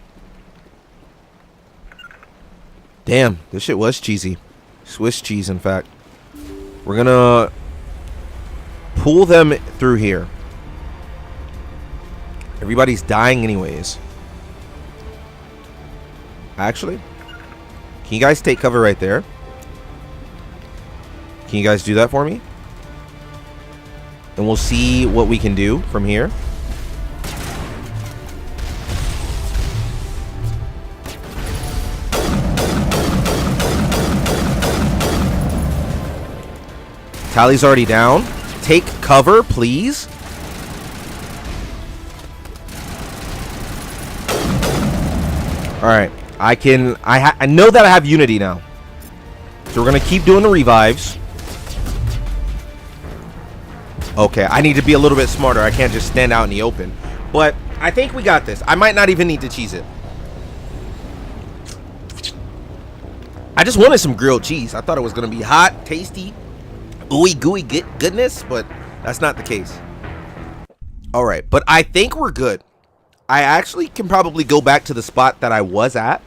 Damn, this shit was cheesy. Swiss cheese, in fact. We're gonna pull them through here. Everybody's dying anyways. Actually, can you guys take cover right there? Can you guys do that for me? And we'll see what we can do from here. Tally's already down. Take cover, please. Alright. I know that I have Unity now. So we're going to keep doing the revives. Okay, I need to be a little bit smarter. I can't just stand out in the open. But I think we got this. I might not even need to cheese it. I just wanted some grilled cheese. I thought it was going to be hot, tasty, ooey gooey goodness, but that's not the case. Alright, but I think we're good. I actually can probably go back to the spot that I was at.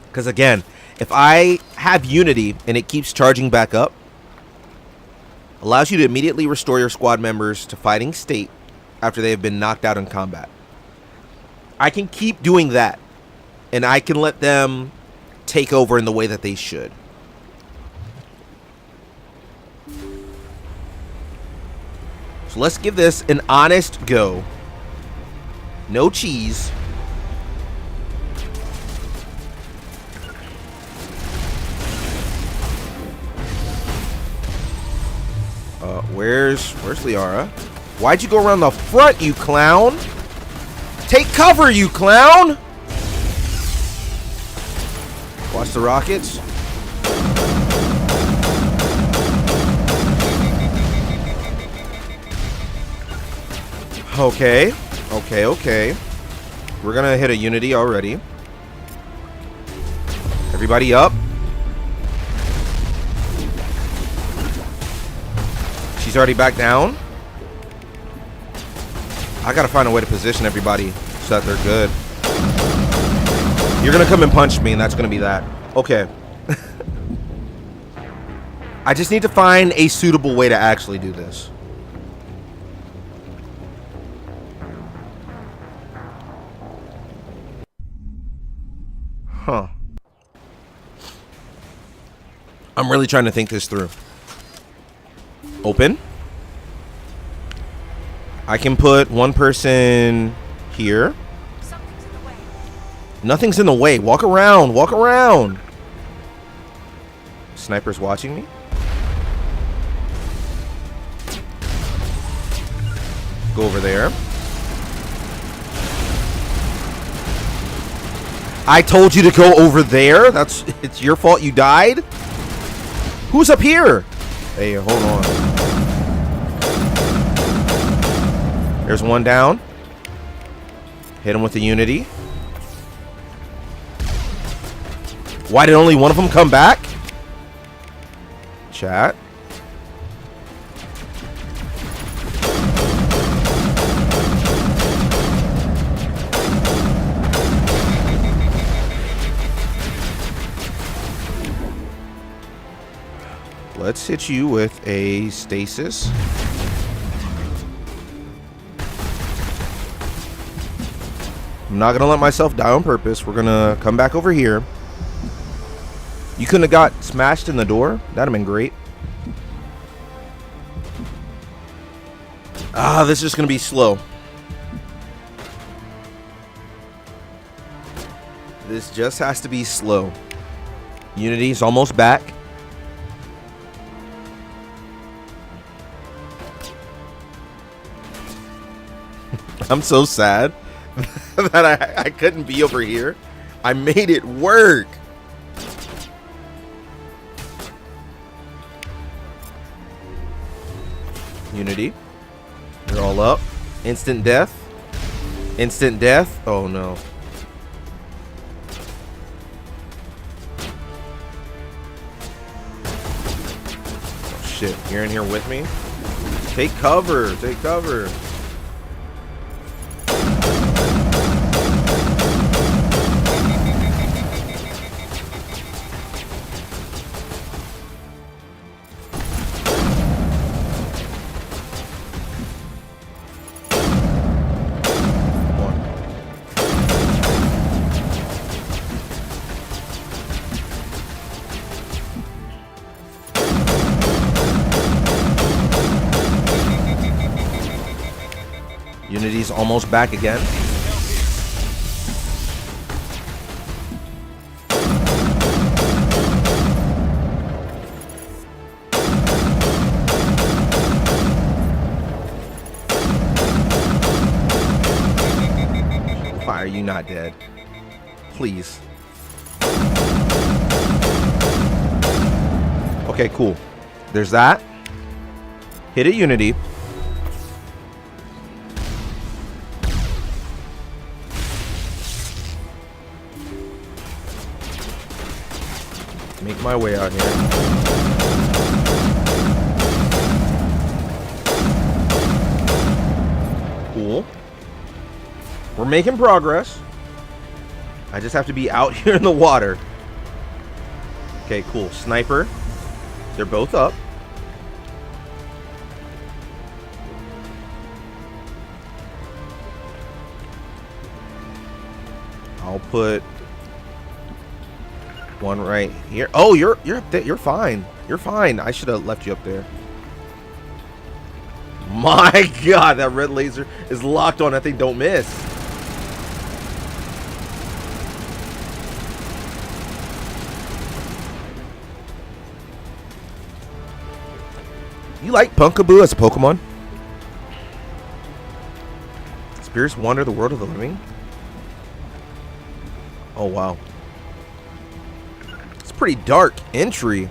Because again, if I have Unity and it keeps charging back up, allows you to immediately restore your squad members to fighting state after they have been knocked out in combat. I can keep doing that, and I can let them take over in the way that they should. So let's give this an honest go. No cheese. Where's Liara? Why'd you go around the front, you clown? Take cover, you clown! Watch the rockets. Okay. Okay. We're gonna hit a unity already. Everybody up. She's already back down. I gotta find a way to position everybody so that they're good. You're gonna come and punch me, and that's gonna be that. Okay. I just need to find a suitable way to actually do this. Huh. I'm really trying to think this through. Open. I can put one person here. Something's in the way. Nothing's in the way. Walk around. Walk around. Sniper's watching me. Go over there. I told you to go over there. It's your fault you died. Who's up here? Hey, hold on. There's one down. Hit him with the unity. Why did only one of them come back? Chat. Let's hit you with a stasis. I'm not gonna let myself die on purpose. We're gonna come back over here. You couldn't have got smashed in the door. That'd have been great. Ah, this is just gonna be slow. This just has to be slow. Unity's almost back. I'm so sad that I couldn't be over here. I made it work. Unity. They're all up. Instant death. Instant death. Oh no. Oh shit. You're in here with me? Take cover. Take cover. Unity's almost back again. Why are you not dead? Please. Okay, cool. There's that. Hit a Unity. Make my way out here. Cool. We're making progress. I just have to be out here in the water. Okay, cool. Sniper. They're both up. I'll put one right here. Oh, you're up there. You're fine. You're fine. I should have left you up there. My God, that red laser is locked on. That thing don't miss. like Pumpkaboo as a Pokemon? Spirits wander the world of the living? Oh, wow. It's a pretty dark entry.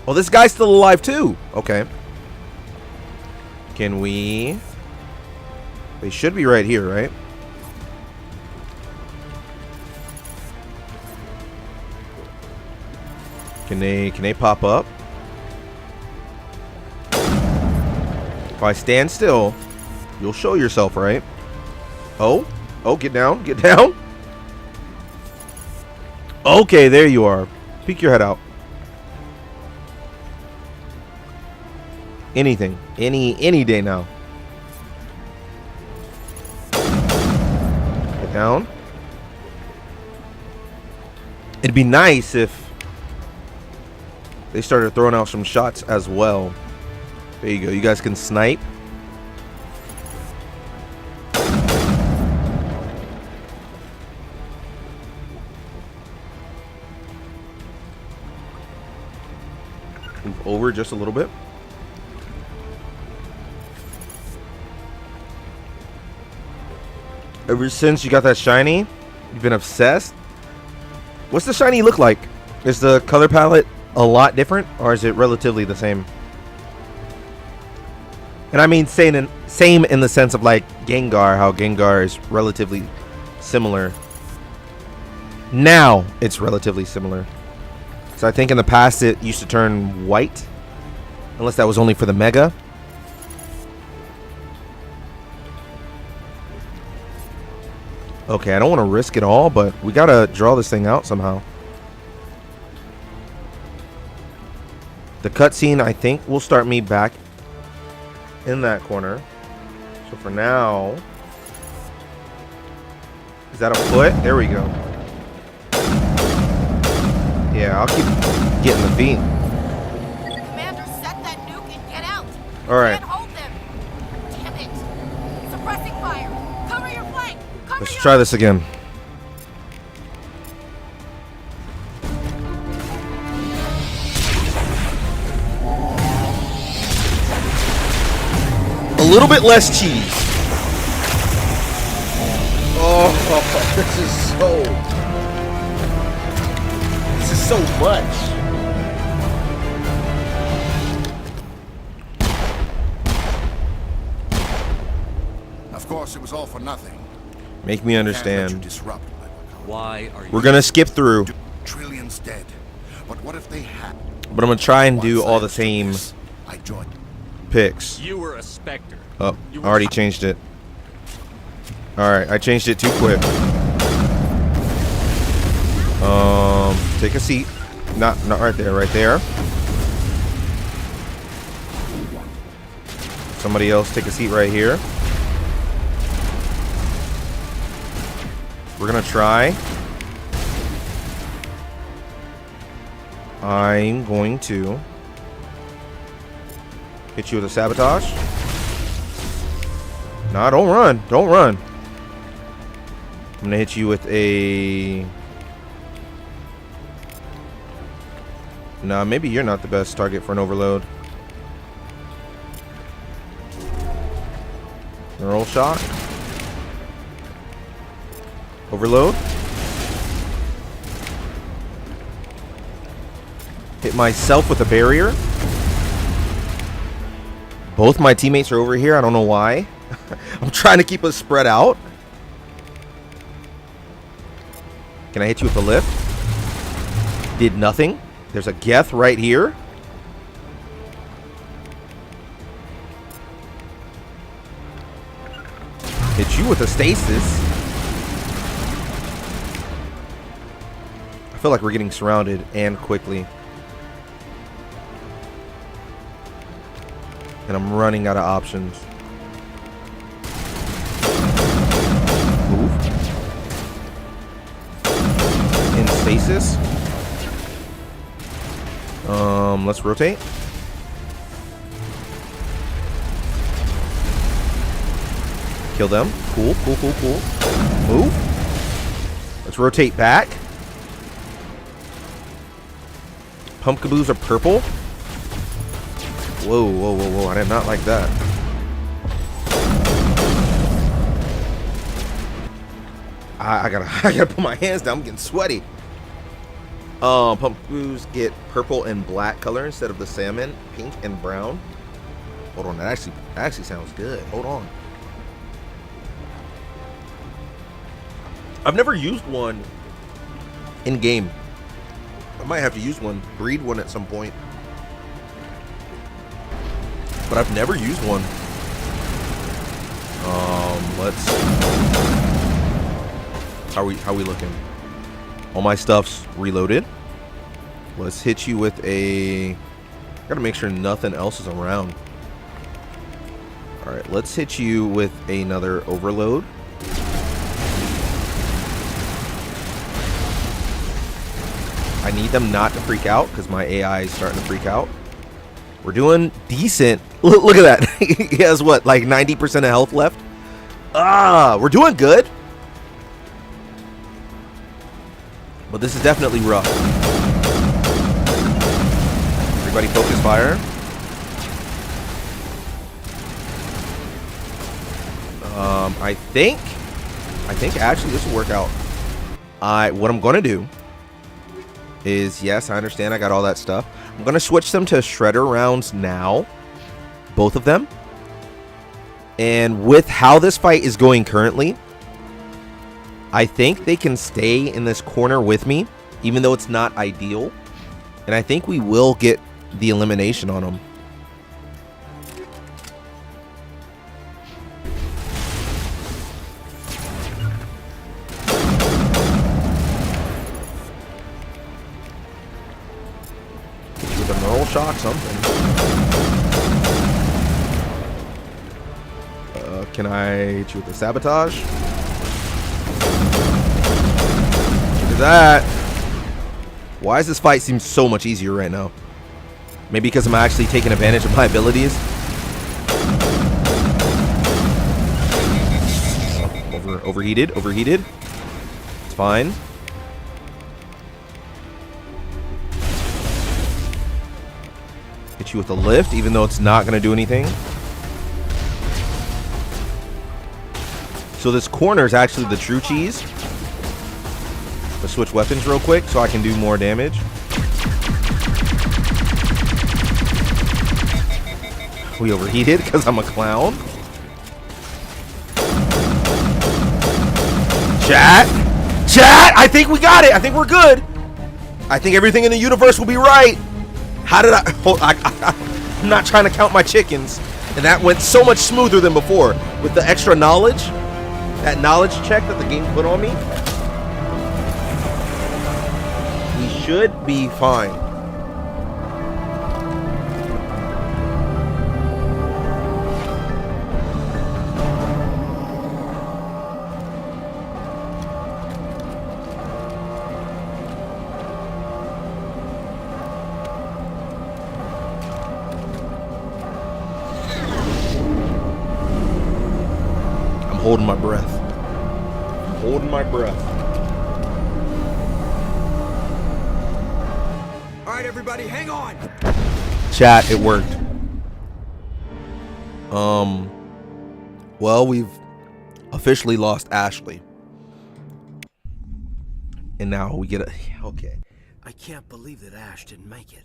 Oh, this guy's still alive too. Okay. Can we... They should be right here, right? Can they pop up? If I stand still, you'll show yourself, right? Oh, get down, get down. Okay, there you are. Peek your head out. Anything, any day now. Get down. It'd be nice if they started throwing out some shots as well. There you go. You guys can snipe. Move over just a little bit. Ever since you got that shiny, you've been obsessed. What's the shiny look like? Is the color palette a lot different, or is it relatively the same? And I mean same in the sense of like Gengar, how Gengar is relatively similar. Now it's relatively similar. So I think in the past it used to turn white, unless that was only for the Mega. Okay, I don't want to risk it all, but we gotta draw this thing out somehow. The cutscene, I think, will start me back in that corner. So for now, is that a foot? There we go. Yeah, I'll keep getting the feet. Commander, set that nuke and get out. All right. Can't hold them. Damn it. Suppressing fire. Cover your flank. Cover Let's your try this again. A little bit less cheese. Oh, this is so much. Of course, it was all for nothing. Make me Can't let you understand. disrupt my work. Why are you... We're gonna skip through, Trillions dead. But what if they had? but I'm gonna try and do Once all I the understood same this, I joined. picks. You were a Spectre. Oh, You I already changed it. Alright, I changed it too quick. Take a seat. Not right there, right there. Somebody else take a seat right here. We're gonna try. I'm going to hit you with a sabotage. Nah, don't run. Don't run. I'm gonna hit you with a... Nah, maybe you're not the best target for an overload. Neural shock. Overload. Hit myself with a barrier. Both my teammates are over here. I don't know why. I'm trying to keep us spread out. Can I hit you with the lift? Did nothing. There's a Geth right here. Hit you with a stasis. I feel like we're getting surrounded and quickly. And I'm running out of options. Move. In stasis. Let's rotate. Kill them. Cool, cool, cool, cool. Move. Let's rotate back. Pumpkaboos are purple. Whoa, whoa, whoa, whoa. I did not like that. I gotta put my hands down. I'm getting sweaty. Pumpkins get purple and black color instead of the salmon, pink and brown. Hold on, that actually sounds good. Hold on. I've never used one in game. I might have to use one, breed one at some point. But I've never used one. How we looking? All my stuff's reloaded. Let's hit you with a... Gotta make sure nothing else is around. Alright, let's hit you with another overload. I need them not to freak out because my AI is starting to freak out. We're doing decent. Look at that. He has what, like 90% of health left? We're doing good. But this is definitely rough. Everybody focus fire. I think actually this will work out. What I'm gonna do is, yes, I understand I got all that stuff. I'm gonna switch them to shredder rounds now. Both of them. And with how this fight is going currently, I think they can stay in this corner with me, even though it's not ideal. And I think we will get the elimination on them. With a neural shock, something. Can I hit you with the sabotage? Look at that. Why does this fight seem so much easier right now? Maybe because I'm actually taking advantage of my abilities. Overheated. It's fine. Hit you with a lift, even though it's not going to do anything. So this corner is actually the true cheese. Let's switch weapons real quick so I can do more damage. We overheated because I'm a clown. Chat, I think we got it. I think we're good. I think everything in the universe will be right. How did I'm not trying to count my chickens. And that went so much smoother than before. With the extra knowledge, that knowledge check that the game put on me, we should be fine. Holding my breath. Holding my breath. All right, everybody, hang on. Chat, it worked. Well, we've officially lost Ashley. And now we get a... Okay. I can't believe that Ash didn't make it.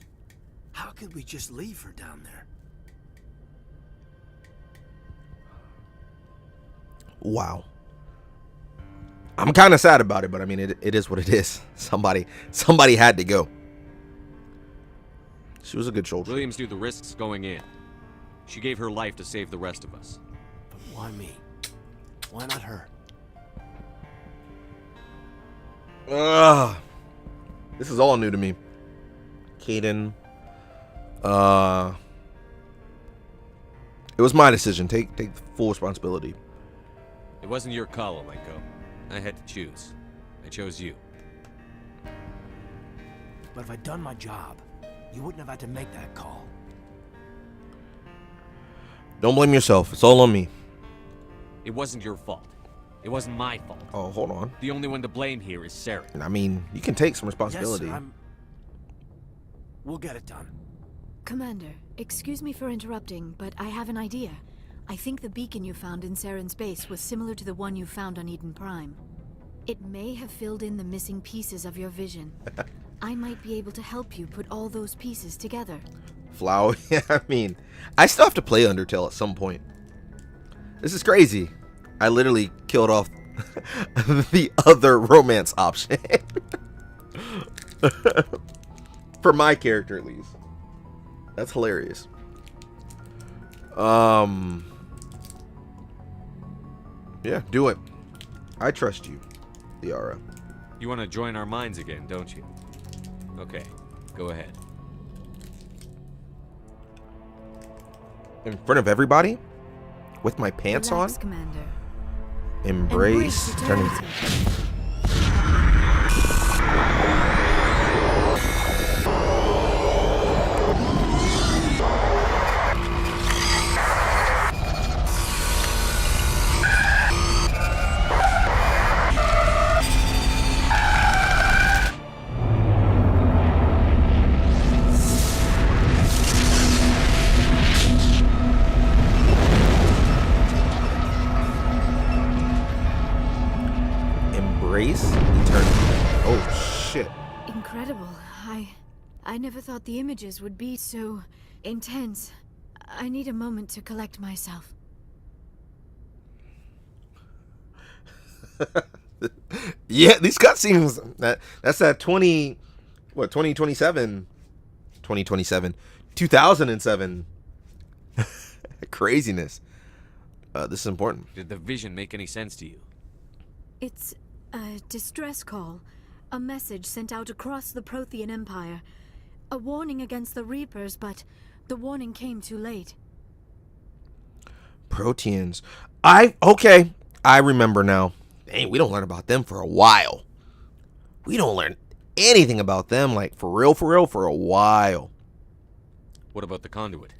How could we just leave her down there? Wow. I'm kind of sad about it, but I mean, it is what it is. Somebody had to go. She was a good soldier. Williams knew the risks going in. She gave her life to save the rest of us. But why me? Why not her? This is all new to me. Kaden. It was my decision. Take full responsibility. It wasn't your call, Alenko. I had to choose. I chose you. But if I'd done my job, you wouldn't have had to make that call. Don't blame yourself. It's all on me. It wasn't your fault. It wasn't my fault. Oh, hold on. The only one to blame here is Saren. I mean, you can take some responsibility. Yes, we'll get it done. Commander, excuse me for interrupting, but I have an idea. I think the beacon you found in Saren's base was similar to the one you found on Eden Prime. It may have filled in the missing pieces of your vision. I might be able to help you put all those pieces together. Flower. I mean, I still have to play Undertale at some point. This is crazy. I literally killed off the other romance option. For my character, at least. That's hilarious. Yeah, do it. I trust you, Liara. You want to join our minds again, don't you? Okay, go ahead. In front of everybody? With my pants Relax, on? Commander. Embrace turning. eternity. Oh shit. Incredible. I never thought the images would be so intense. I need a moment to collect myself. Yeah, these cutscenes, that's that 2027 2007 craziness. This is important. Did the vision make any sense to you? It's a distress call. A message sent out across the Prothean Empire. A warning against the Reapers, but the warning came too late. Proteans. Okay, I remember now. Dang, we don't learn about them for a while. We don't learn anything about them, like, for real, for a while. What about the conduit?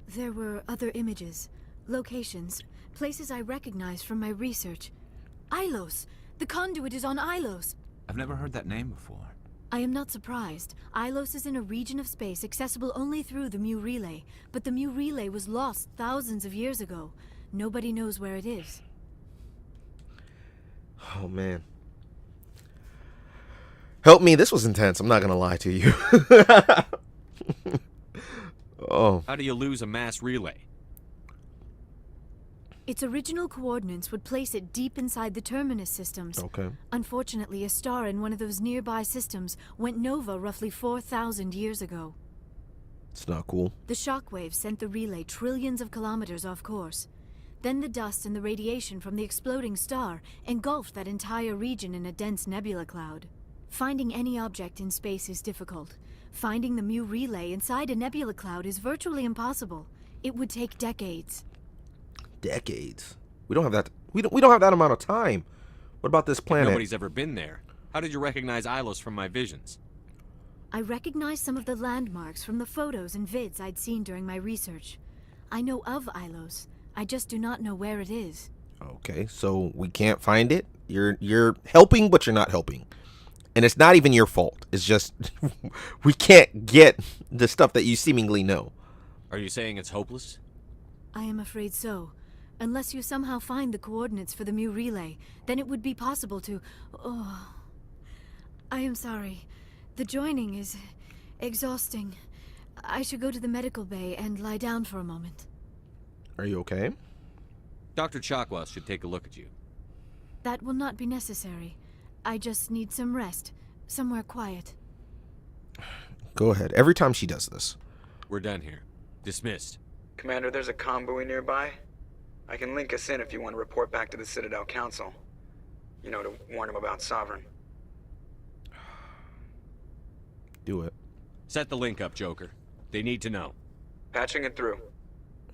There were other images, locations, places I recognized from my research. Ilos! The conduit is on Ilos! I've never heard that name before. I am not surprised. Ilos is in a region of space accessible only through the Mu Relay, but the Mu Relay was lost thousands of years ago. Nobody knows where it is. Oh, man. Help me, this was intense. I'm not gonna lie to you. Oh. How do you lose a mass relay? Its original coordinates would place it deep inside the terminus systems. Okay. Unfortunately, a star in one of those nearby systems went nova roughly 4,000 years ago. It's not cool. The shockwaves sent the relay trillions of kilometers off course. Then the dust and the radiation from the exploding star engulfed that entire region in a dense nebula cloud. Finding any object in space is difficult. Finding the Mu Relay inside a nebula cloud is virtually impossible. It would take decades. Decades. We don't have that. We don't have that amount of time. What about this planet? Nobody's ever been there. How did you recognize Ilos from my visions? I recognized some of the landmarks from the photos and vids I'd seen during my research. I know of Ilos. I just do not know where it is. Okay, so we can't find it. You're helping, but you're not helping. And it's not even your fault. It's just we can't get the stuff that you seemingly know. Are you saying it's hopeless? I am afraid so. Unless you somehow find the coordinates for the Mu Relay, then it would be possible to... Oh... I am sorry. The joining is exhausting. I should go to the medical bay and lie down for a moment. Are you okay? Dr. Chakwas should take a look at you. That will not be necessary. I just need some rest. Somewhere quiet. Go ahead. Every time she does this. We're done here. Dismissed. Commander, there's a convoy nearby. I can link us in if you want to report back to the Citadel Council. You know, to warn them about Sovereign. Do it. Set the link up, Joker. They need to know. Patching it through.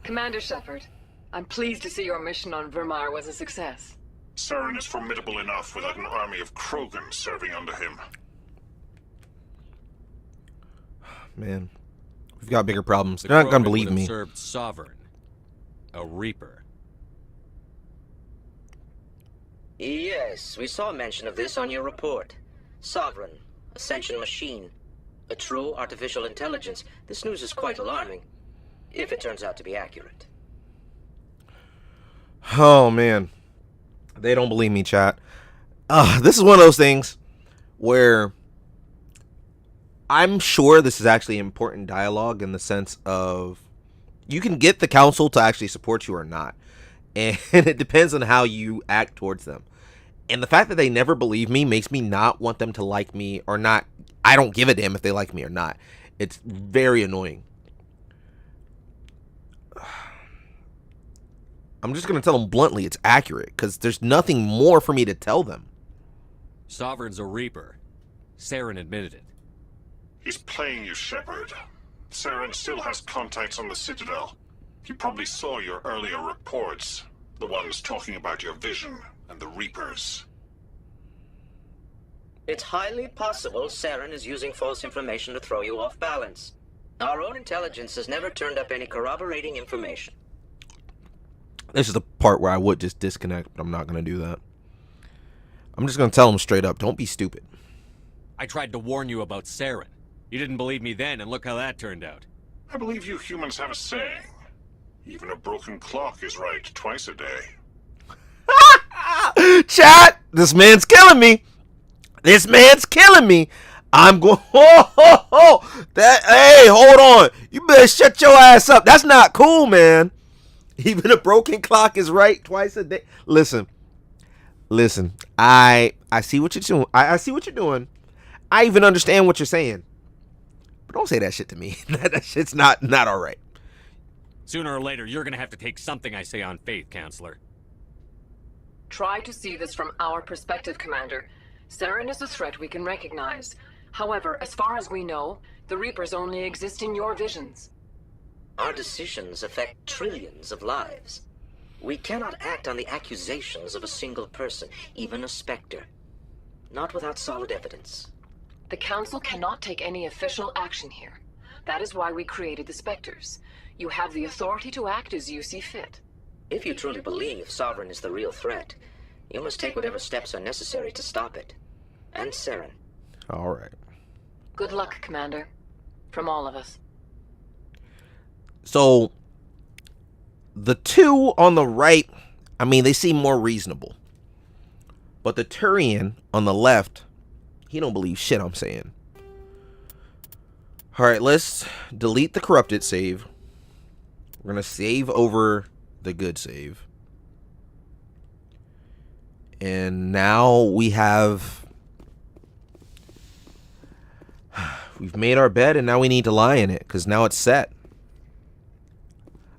Commander Shepard, I'm pleased to see your mission on Virmire was a success. Saren is formidable enough without an army of Krogan serving under him. Man, we've got bigger problems. The They're not gonna Krogan believe would have me. served Sovereign. A Reaper. Yes, we saw mention of this on your report. Sovereign, Ascension machine. A true artificial intelligence. This news is quite alarming, if it turns out to be accurate. Oh, man. They don't believe me, chat. This is one of those things where I'm sure this is actually important dialogue in the sense of you can get the council to actually support you or not. And it depends on how you act towards them. And the fact that they never believe me makes me not want them to like me or not. I don't give a damn if they like me or not. It's very annoying. I'm just going to tell them bluntly it's accurate because there's nothing more for me to tell them. Sovereign's a Reaper. Saren admitted it. He's playing you, Shepard. Saren still has contacts on the Citadel. He probably saw your earlier reports. The ones talking about your vision and the Reapers. It's highly possible Saren is using false information to throw you off balance. Our own intelligence has never turned up any corroborating information. This is the part where I would just disconnect, but I'm not going to do that. I'm just going to tell them straight up, don't be stupid. I tried to warn you about Saren. You didn't believe me then, and look how that turned out. I believe you humans have a saying. Even a broken clock is right twice a day. Chat, this man's killing me. This man's killing me. I'm going, hey, hold on. You better shut your ass up. That's not cool, man. Even a broken clock is right twice a day. Listen. I see what you're doing. I see what you're doing. I even understand what you're saying. But don't say that shit to me. That shit's not all right. Sooner or later, you're gonna have to take something I say on faith, Counselor. Try to see this from our perspective, Commander. Saren is a threat we can recognize. However, as far as we know, the Reapers only exist in your visions. Our decisions affect trillions of lives. We cannot act on the accusations of a single person, even a Spectre. Not without solid evidence. The Council cannot take any official action here. That is why we created the Spectres. You have the authority to act as you see fit. If you truly believe Sovereign is the real threat, you must take whatever steps are necessary to stop it. And Saren. All right. Good luck, Commander. From all of us. So, the two on the right, I mean, they seem more reasonable. But the Turian on the left, he don't believe shit I'm saying. All right, let's delete the corrupted save. We're going to save over the good save. And now we have... We've made our bed and now we need to lie in it because now it's set.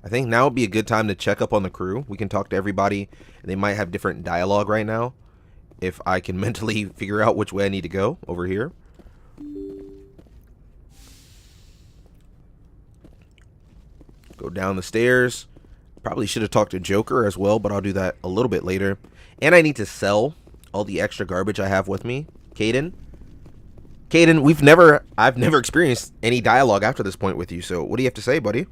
I think now would be a good time to check up on the crew. We can talk to everybody. They might have different dialogue right now. If I can mentally figure out which way I need to go over here. Go down the stairs. Probably should have talked to Joker as well, but I'll do that a little bit later. And I need to sell all the extra garbage I have with me. Caden, I've never experienced any dialogue after this point with you. So what do you have to say, buddy?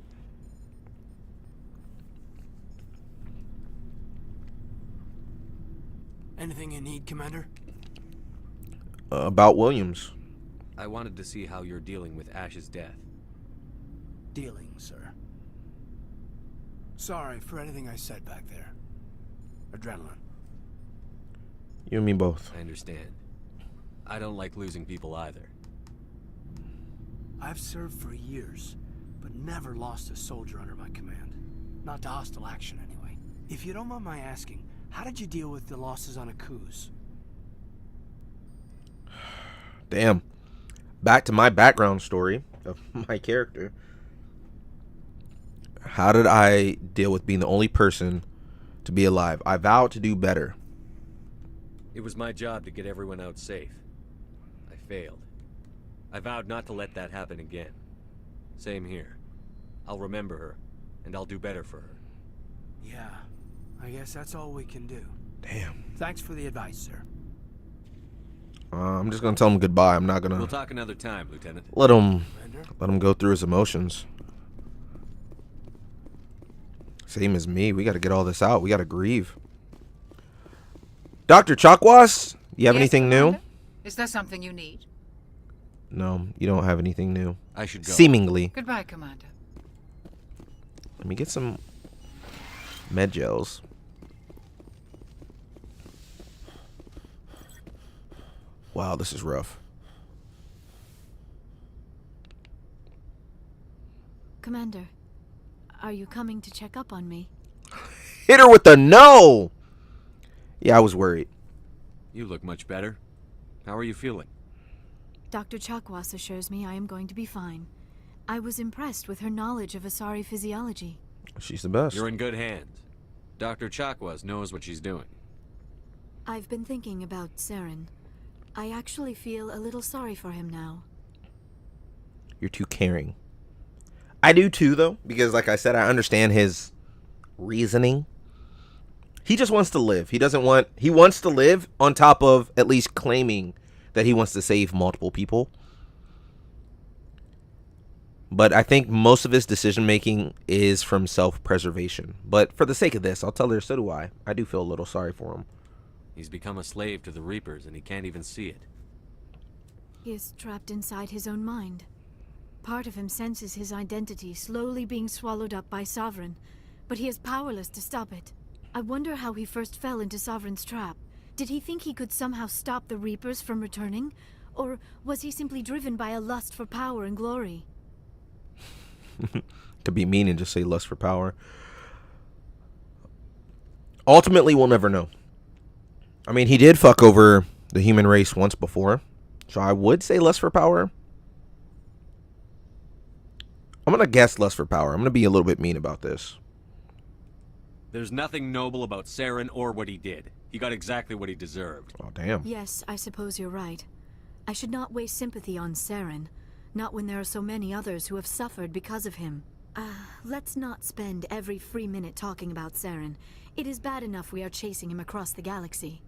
Anything you need, Commander? About Williams. I wanted to see how you're dealing with Ash's death. Dealing, sir. Sorry for anything I said back there. Adrenaline. You and me both. I understand. I don't like losing people either. I've served for years, but never lost a soldier under my command. Not to hostile action, anyway. If you don't mind my asking, how did you deal with the losses on Akuz? Damn. Back to my background story of my character. How did I deal with being the only person to be alive? I vowed to do better. It was my job to get everyone out safe. I failed. I vowed not to let that happen again. Same here. I'll remember her, and I'll do better for her. Yeah, I guess that's all we can do. Damn. Thanks for the advice, sir. I'm just gonna tell him goodbye. I'm not gonna. We'll talk another time, Lieutenant. Let him go through his emotions. Same as me. We got to get all this out. We got to grieve. Dr. Chakwas, you have anything new? Is there something you need? No, you don't have anything new. I should go. Seemingly. Goodbye, Commander. Let me get some med gels. Wow, this is rough. Commander, are you coming to check up on me? Hit her with the no! Yeah, I was worried. You look much better. How are you feeling? Dr. Chakwas assures me I am going to be fine. I was impressed with her knowledge of Asari physiology. She's the best. You're in good hands. Dr. Chakwas knows what she's doing. I've been thinking about Saren. I actually feel a little sorry for him now. You're too caring. I do too, though, because like I said, I understand his reasoning. He just wants to live. He wants to live on top of at least claiming that he wants to save multiple people. But I think most of his decision making is from self-preservation. But for the sake of this, I'll tell her, so do I. I do feel a little sorry for him. He's become a slave to the Reapers, and he can't even see it. He is trapped inside his own mind. Part of him senses his identity slowly being swallowed up by Sovereign, but he is powerless to stop it. I wonder how he first fell into Sovereign's trap. Did he think he could somehow stop the Reapers from returning? Or was he simply driven by a lust for power and glory? To be mean and just say lust for power. Ultimately, we'll never know. I mean, he did fuck over the human race once before, so I would say lust for power. I'm going to guess lust for power. I'm going to be a little bit mean about this. There's nothing noble about Saren or what he did. He got exactly what he deserved. Oh, damn. Yes, I suppose you're right. I should not waste sympathy on Saren, not when there are so many others who have suffered because of him. Let's not spend every free minute talking about Saren. It is bad enough we are chasing him across the galaxy.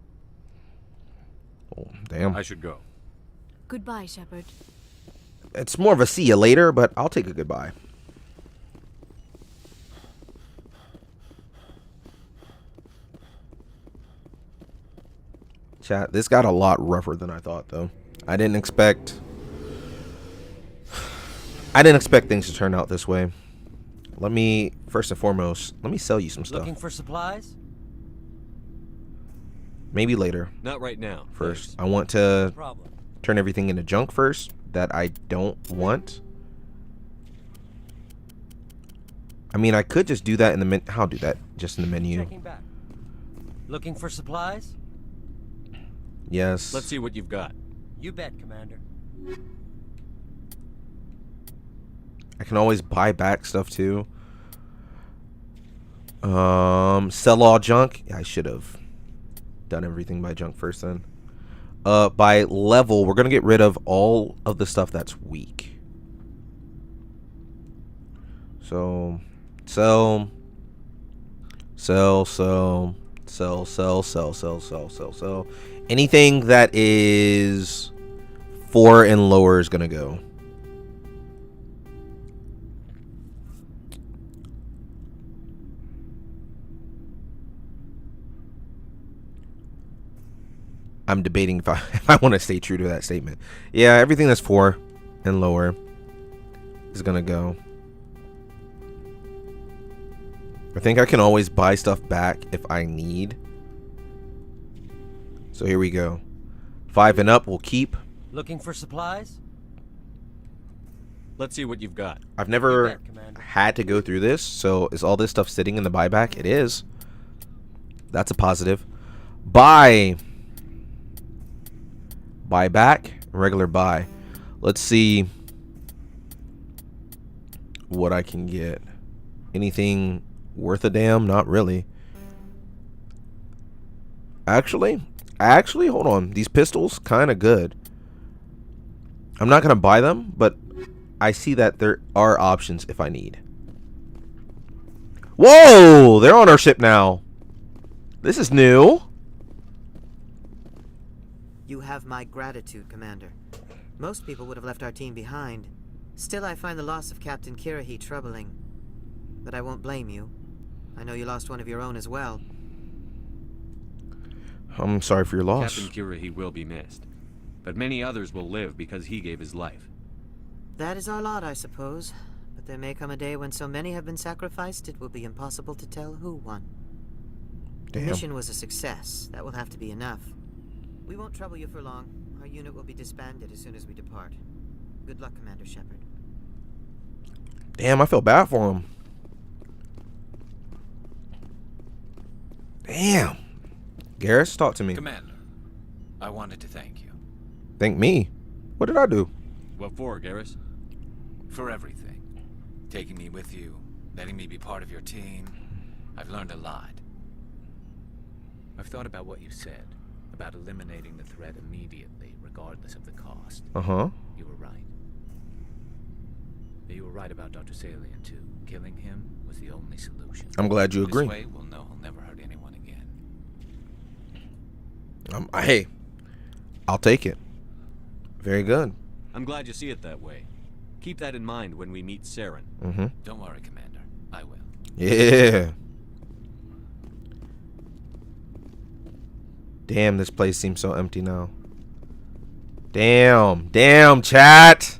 Oh, damn. I should go. Goodbye, Shepard. It's more of a see you later, but I'll take a goodbye. Chat, this got a lot rougher than I thought, though. I didn't expect things to turn out this way. Let me, first and foremost, let me sell you some stuff. Looking for supplies? Maybe later. Not right now. First, I want to turn everything into junk first that I don't want. I mean, I could just do that in the menu. I'll do that just in the menu. Checking back. Looking for supplies? Yes. Let's see what you've got. You bet, Commander. I can always buy back stuff too. Sell all junk. Yeah, I should have done everything by junk first then. By level, we're gonna get rid of all of the stuff that's weak. So sell. Anything that is 4 and lower is gonna go. I'm debating if I want to stay true to that statement. Yeah, everything that's 4 and lower is gonna go. I think I can always buy stuff back if I need. So here we go. 5 and up we'll keep. Looking for supplies? Let's see what you've got. I've never had to go through this, so is all this stuff sitting in the buyback? It is. That's a positive. Buy back, regular buy. Let's see what I can get. Anything worth a damn? Not really. Actually, hold on. These pistols, kind of good. I'm not going to buy them, but I see that there are options if I need. Whoa! They're on our ship now. This is new. You have my gratitude, Commander. Most people would have left our team behind. Still, I find the loss of Captain Kirahi troubling. But I won't blame you. I know you lost one of your own as well. I'm sorry for your loss. Captain Kirahi will be missed. But many others will live because he gave his life. That is our lot, I suppose. But there may come a day when so many have been sacrificed, it will be impossible to tell who won. The mission was a success. That will have to be enough. We won't trouble you for long. Our unit will be disbanded as soon as we depart. Good luck, Commander Shepard. Damn, I feel bad for him. Damn. Garrus, talk to me. Commander, I wanted to thank you. Thank me? What did I do? What for, Garrus? For everything. Taking me with you, letting me be part of your team. I've learned a lot. I've thought about what you said, about eliminating the threat immediately, regardless of the cost. Uh-huh. You were right. You were right about Dr. Salian, too. Killing him was the only solution. I'm glad you agree. This way, we'll know he'll never hurt anyone again. Hey, I'll take it. Very good. I'm glad you see it that way. Keep that in mind when we meet Saren. Mm-hmm. Don't worry, Commander. I will. Yeah. Damn, this place seems so empty now. Damn. Damn, chat.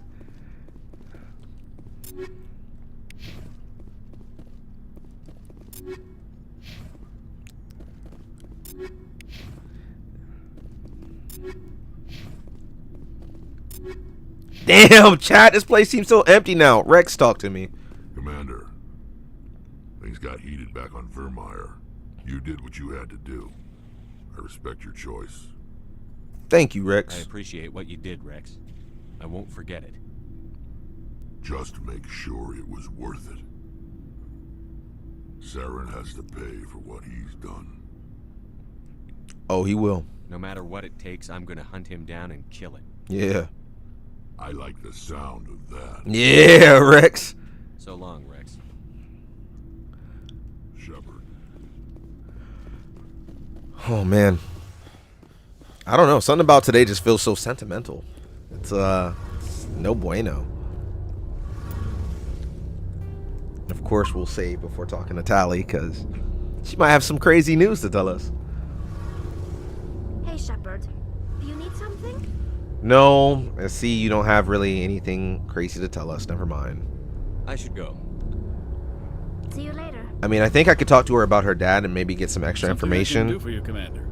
Damn, chat, this place seems so empty now. Rex, talk to me. Commander, things got heated back on Virmire. You did what you had to do. I respect your choice. Thank you, Rex. I appreciate what you did, Rex. I won't forget it. Just make sure it was worth it. Saren has to pay for what he's done. Oh, he will. No matter what it takes, I'm gonna hunt him down and kill him. Yeah. I like the sound of that. Yeah, Rex. So long, Rex. Shepard. Oh, man. I don't know. Something about today just feels so sentimental. It's, no bueno. Of course, we'll save before talking to Tally, because she might have some crazy news to tell us. Hey, Shepard. Do you need something? No, I see you don't have really anything crazy to tell us. Never mind. I should go. See you later. I mean, I think I could talk to her about her dad and maybe get some extra information. I can do for you, Commander.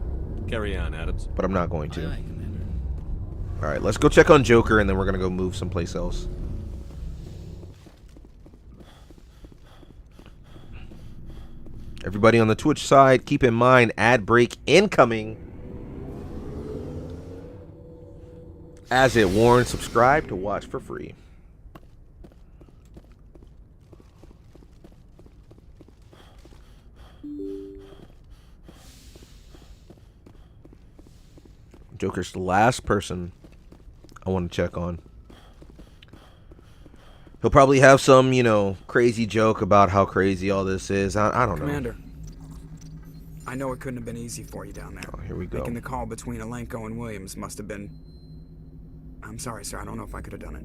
Carry on, Adams. But I'm not going to. Aye, aye, Commander. All right, let's go check on Joker, and then we're gonna go move someplace else. Everybody on the Twitch side, keep in mind, ad break incoming. As it warns, subscribe to watch for free. Joker's the last person I want to check on. He'll probably have some, you know, crazy joke about how crazy all this is. I don't know. Commander, I know it couldn't have been easy for you down there. Oh, here we go. Making the call between Alenko and Williams must have been... I'm sorry, sir. I don't know if I could have done it.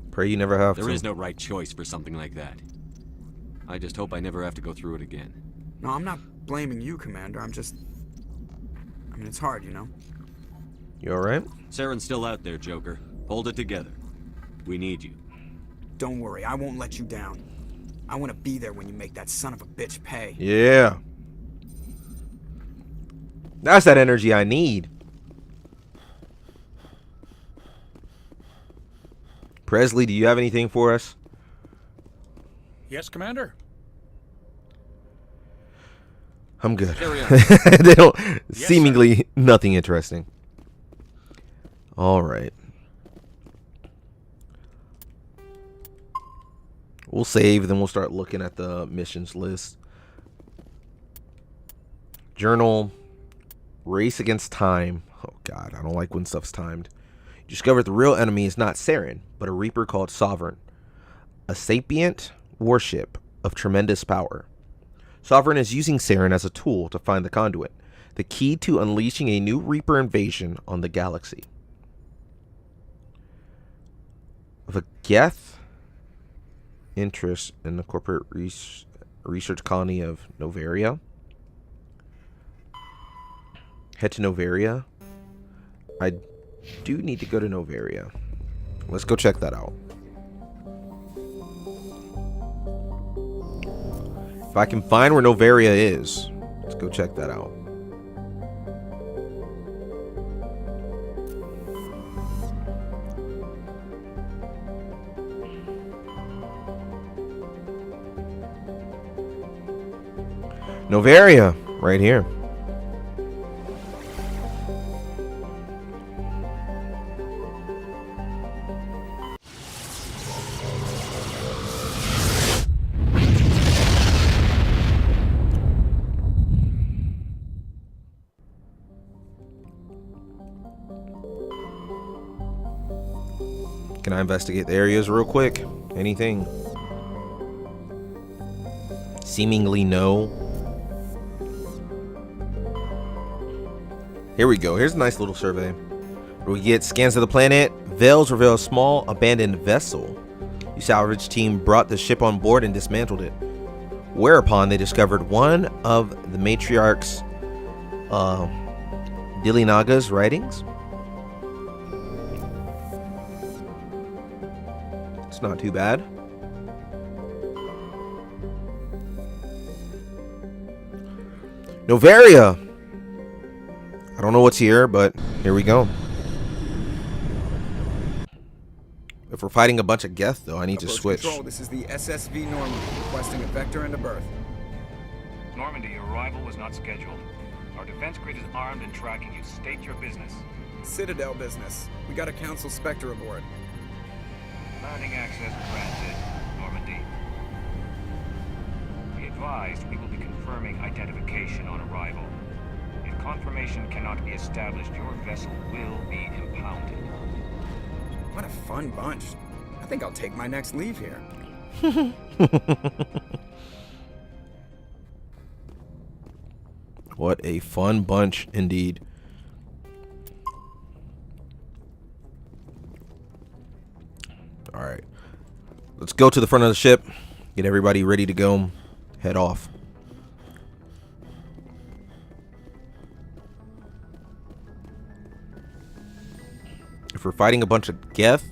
Pray you never have to. There is no right choice for something like that. I just hope I never have to go through it again. No, I'm not blaming you, Commander. I'm just... I mean, it's hard, you know? You alright? Saren's still out there, Joker. Hold it together. We need you. Don't worry. I won't let you down. I want to be there when you make that son of a bitch pay. Yeah. That's that energy I need. Presley, do you have anything for us? Yes, Commander. I'm good. Carry on. They don't Yes, seemingly nothing interesting. All right. We'll save, then we'll start looking at the missions list. Journal. Race against time. Oh god, I don't like when stuff's timed. You discovered the real enemy is not Saren, but a Reaper called Sovereign. A sapient warship of tremendous power. Sovereign is using Saren as a tool to find the conduit, the key to unleashing a new Reaper invasion on the galaxy. Of a Geth interest in the corporate research colony of Novaria. Head to Novaria. I do need to go to Novaria. Let's go check that out. If I can find where Novaria is, let's go check that out. Novaria, right here. Can I investigate the areas real quick? Anything? Seemingly no. Here we go. Here's a nice little survey. We get scans of the planet. Veils reveal a small abandoned vessel. The salvage team brought the ship on board and dismantled it. Whereupon they discovered one of the matriarch's Dilinaga's writings. It's not too bad. Novaria. I don't know what's here, but here we go. If we're fighting a bunch of Geth, though, I need to switch. Control, this is the SSV Normandy, requesting a vector and a berth. Normandy, your arrival was not scheduled. Our defense grid is armed and tracking you. State your business. Citadel business. We got a Council Spectre aboard. Landing access granted, Normandy. Be advised, we will be confirming identification on arrival. If confirmation cannot be established, your vessel will be impounded. What a fun bunch. I think I'll take my next leave here. What a fun bunch indeed. All right. Let's go to the front of the ship. Get everybody ready to go. Head off. If we're fighting a bunch of Geth,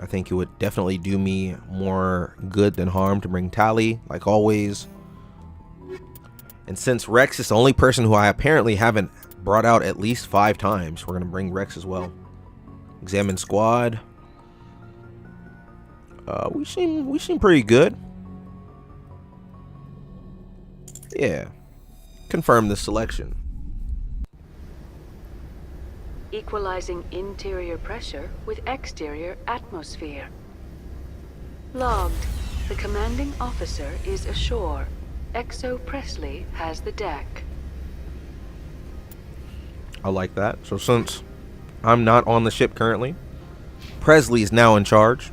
I think it would definitely do me more good than harm to bring Tali, like always. And since Rex is the only person who I apparently haven't brought out at least 5 times, we're going to bring Rex as well. Examine squad. We seem pretty good. Yeah. Confirm the selection. Equalizing interior pressure with exterior atmosphere. Logged. The commanding officer is ashore. Exo Presley has the deck. I like that. So since I'm not on the ship currently, Presley is now in charge.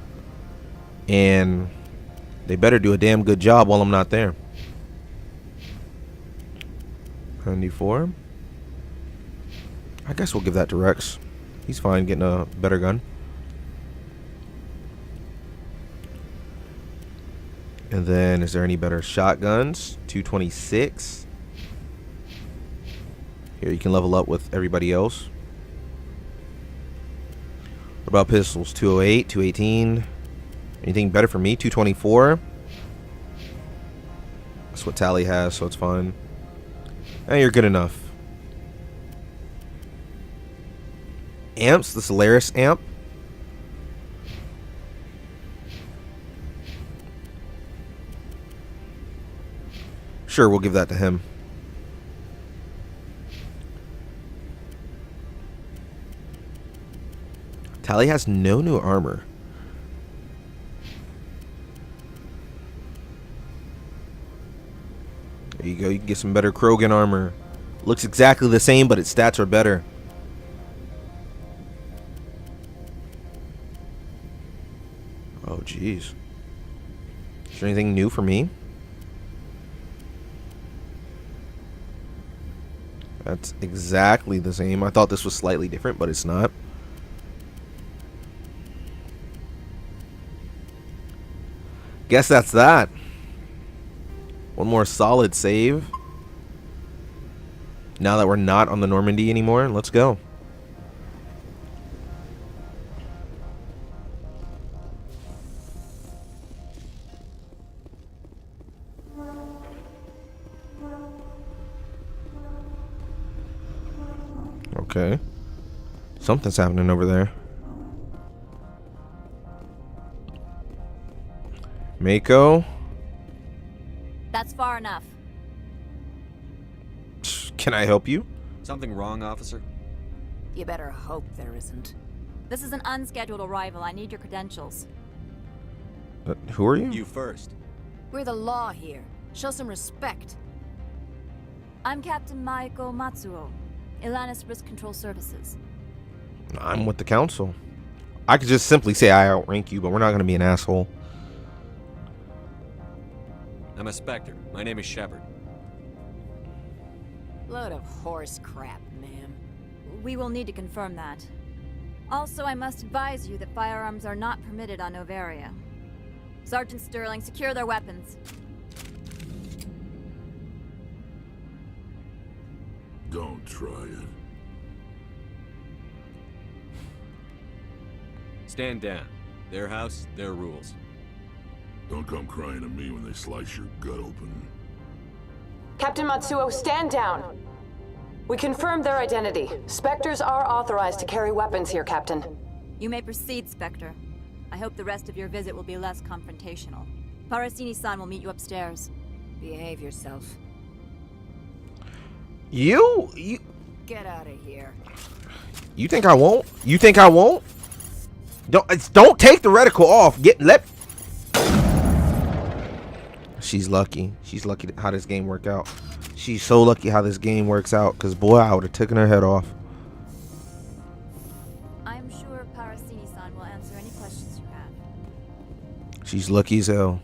And they better do a damn good job while I'm not there. 94. I guess we'll give that to Rex. He's fine getting a better gun. And then, is there any better shotguns? 226. Here, you can level up with everybody else. What about pistols? 208, 218. Anything better for me? 224. That's what Tali has, so it's fine. And you're good enough. Amps, the Solaris amp. Sure, we'll give that to him. Tali has no new armor. There you go, you can get some better Krogan armor. Looks exactly the same, but its stats are better. Oh, jeez. Is there anything new for me? That's exactly the same. I thought this was slightly different, but it's not. Guess that's that. One more solid save. Now that we're not on the Normandy anymore, let's go. Okay. Something's happening over there. Mako? That's far enough. Can I help you? Something wrong, officer? You better hope there isn't. This is an unscheduled arrival. I need your credentials. Who are you? You first. We're the law here. Show some respect. I'm Captain Maiko Matsuo, Ilanis Risk Control Services. I'm with the council. I could just simply say I outrank you, but we're not going to be an asshole. I'm a Spectre. My name is Shepard. Load of horse crap, ma'am. We will need to confirm that. Also, I must advise you that firearms are not permitted on Novaria. Sergeant Sterling, secure their weapons. Don't try it. Stand down. Their house, their rules. Don't come crying at me when they slice your gut open. Captain Matsuo, stand down. We confirmed their identity. Spectres are authorized to carry weapons here, Captain. You may proceed, Spectre. I hope the rest of your visit will be less confrontational. Parasini-san will meet you upstairs. Behave yourself. You Get out of here. You think I won't? You think I won't? Don't take the reticle off. She's lucky. She's lucky how this game worked out. She's so lucky how this game works out, because boy, I would have taken her head off. I'm sure Parasini-san will answer any questions you have. She's lucky as hell.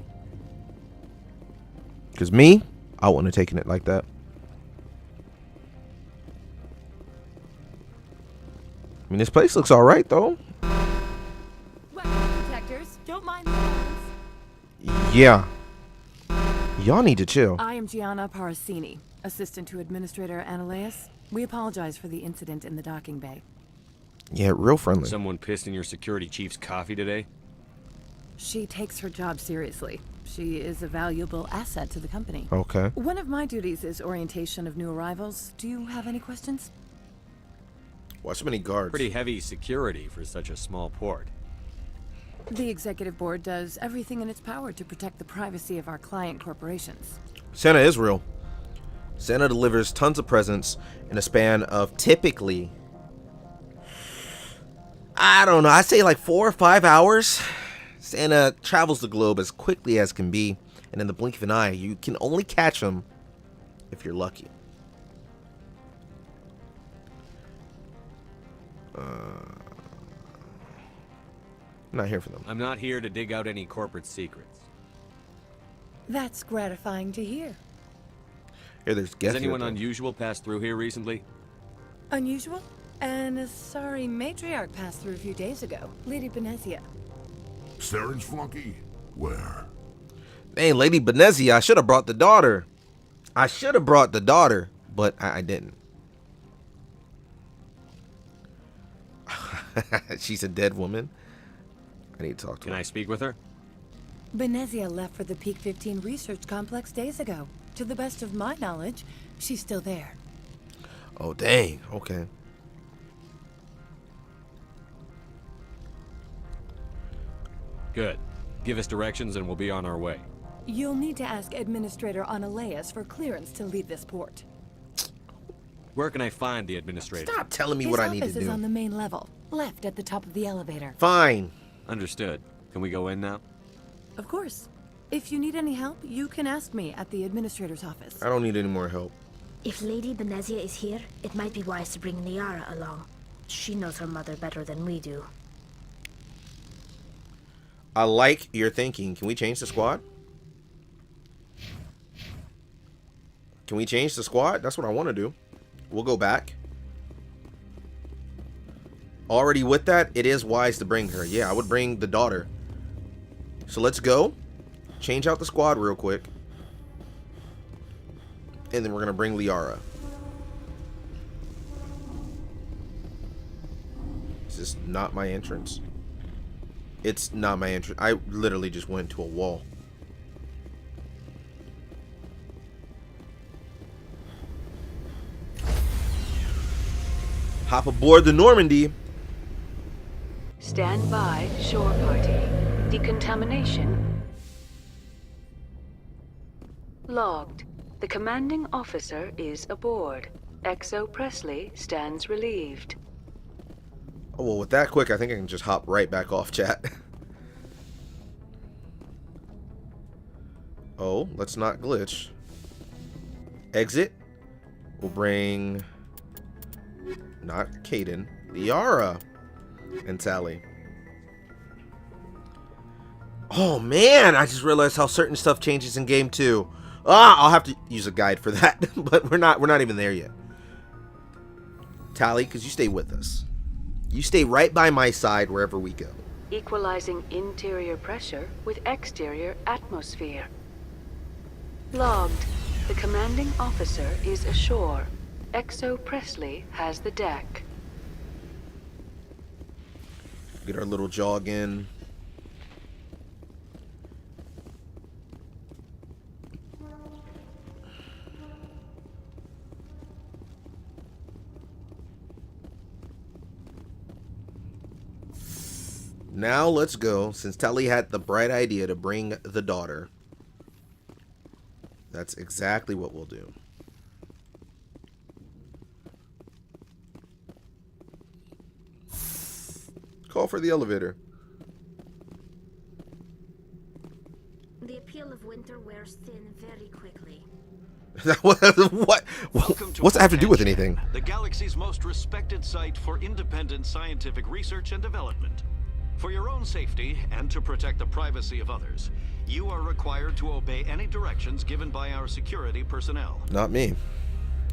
Because me, I wouldn't have taken it like that. I mean, this place looks alright, though. Weapon protectors, don't mind the noise. Yeah. Y'all need to chill. I am Gianna Parasini, assistant to Administrator Analeas. We apologize for the incident in the docking bay. Yeah, real friendly. Someone pissed in your security chief's coffee today? She takes her job seriously. She is a valuable asset to the company. Okay. One of my duties is orientation of new arrivals. Do you have any questions? Why so many guards? Pretty heavy security for such a small port. The executive board does everything in its power to protect the privacy of our client corporations. Santa is real. Santa delivers tons of presents in a span of typically, I don't know, I say like 4 or 5 hours. Santa travels the globe as quickly as can be, and in the blink of an eye, you can only catch him if you're lucky. I'm not here for them. I'm not here to dig out any corporate secrets. That's gratifying to hear. Here, there's Has anyone unusual passed through here recently? Unusual? And a sorry matriarch passed through a few days ago. Lady Benezia. Saren's flunky? Where? Hey, Lady Benezia, I should have brought the daughter. But I didn't. She's a dead woman. I need to talk to her. Can I speak with her? Benezia left for the Peak 15 research complex days ago. To the best of my knowledge, she's still there. Oh, dang. Okay. Good. Give us directions and we'll be on our way. You'll need to ask Administrator Analeas for clearance to leave this port. Where can I find the administrator? Stop telling me what I need to His office do. is on the main level, left at the top of the elevator. Fine. Understood. Can we go in now? Of course. If you need any help, you can ask me at the Administrator's office. I don't need any more help. If Lady Benezia is here, it might be wise to bring Liara along. She knows her mother better than we do. I like your thinking. Can we change the squad? Can we change the squad? That's what I want to do. We'll go back. Already with that, it is wise to bring her. Yeah, I would bring the daughter. So let's go. Change out the squad real quick. And then we're going to bring Liara. this not my entrance? It's not my entrance. I literally just went to a wall. Hop aboard the Normandy. Stand by, shore party. Decontamination logged. The commanding officer is aboard. XO Presley stands relieved. Oh, well, with that quick, I think I can just hop right back off, chat. Oh, let's not glitch. Exit. We'll bring... not Caden. Liara. And Tally. Oh, man. I just realized how certain stuff changes in game 2. I'll have to use a guide for that. But we're not even there yet. Tally, because you stay with us. You stay right by my side wherever we go. Equalizing interior pressure with exterior atmosphere. Logged. The commanding officer is ashore. XO Presley has the deck. Get our little jog in. Now let's go, since Tally had the bright idea to bring the daughter. That's exactly what we'll do. Call for the elevator. The appeal of winter wears thin very quickly. What? What's that have to do with anything? The galaxy's most respected site for independent scientific research and development. For your own safety and to protect the privacy of others, you are required to obey any directions given by our security personnel. Not me.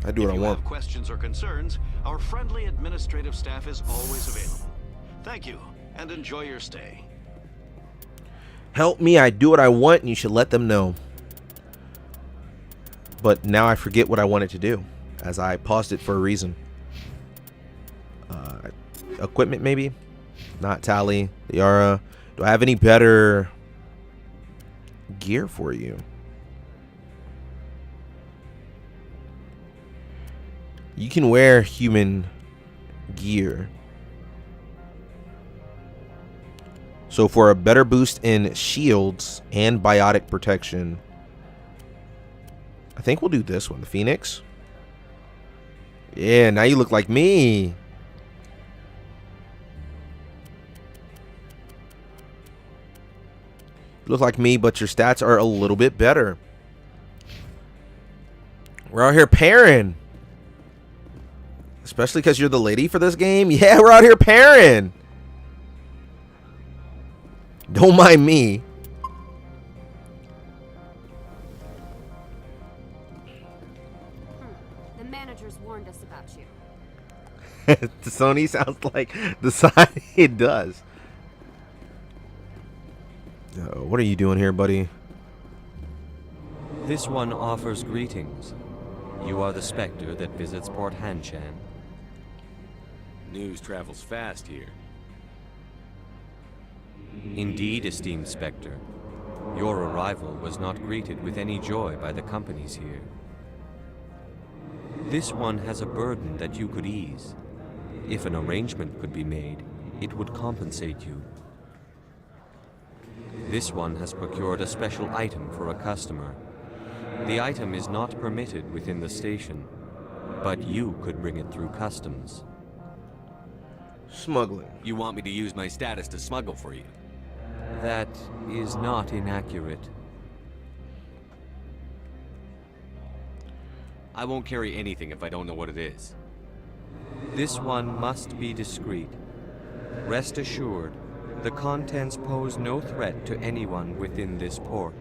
I do what I want. If you have questions or concerns, our friendly administrative staff is always available. Thank you, and enjoy your stay. Help me, I do what I want, and you should let them know. But now I forget what I wanted to do, as I paused it for a reason. Equipment, maybe? Not Tally, Liara. Do I have any better gear for you? You can wear human gear. So for a better boost in shields and biotic protection, I think we'll do this one, the Phoenix. Yeah, now you look like me. You look like me, but your stats are a little bit better. We're out here pairing. Especially because you're the lady for this game. Yeah, we're out here pairing. Don't mind me. The managers warned us about you. The Sony sounds like the side it does. What are you doing here, buddy? This one offers greetings. You are the Spectre that visits Port Hanshan. News travels fast here. Indeed, esteemed Spectre. Your arrival was not greeted with any joy by the companies here. This one has a burden that you could ease. If an arrangement could be made, it would compensate you. This one has procured a special item for a customer. The item is not permitted within the station, but you could bring it through customs. Smuggling. You want me to use my status to smuggle for you? That is not inaccurate. I won't carry anything if I don't know what it is. This one must be discreet. Rest assured, the contents pose no threat to anyone within this port.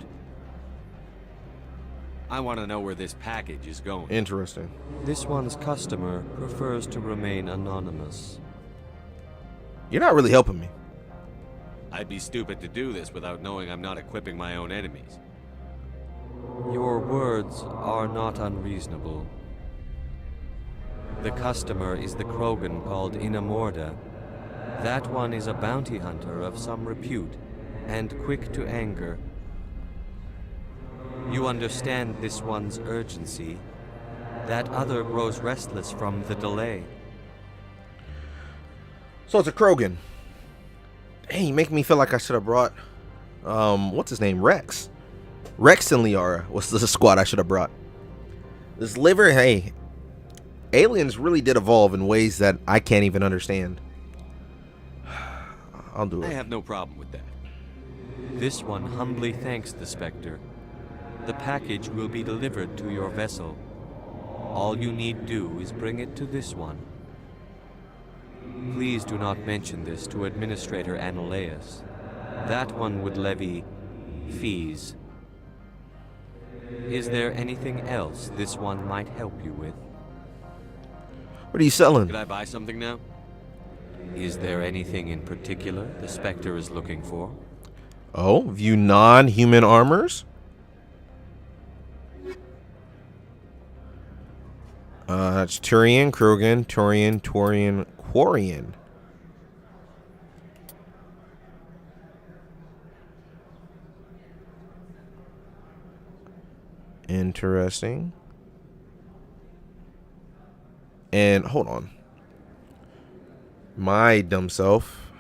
I want to know where this package is going. Interesting. This one's customer prefers to remain anonymous. You're not really helping me. I'd be stupid to do this without knowing I'm not equipping my own enemies. Your words are not unreasonable. The customer is the Krogan called Inamorda. That one is a bounty hunter of some repute, and quick to anger. You understand this one's urgency. That other grows restless from the delay. So it's a Krogan. Hey, you make me feel like I should have brought, what's his name? Rex. Rex and Liara was the squad I should have brought. This liver, hey, aliens really did evolve in ways that I can't even understand. I'll do it. I have no problem with that. This one humbly thanks the Spectre. The package will be delivered to your vessel. All you need do is bring it to this one. Please do not mention this to Administrator Analeus. That one would levy fees. Is there anything else this one might help you with? What are you selling? Could I buy something now? Is there anything in particular the Spectre is looking for? Oh, view non-human armors? It's Turian, Krogan, Torian, Quarian. Interesting. And hold on. My dumb self.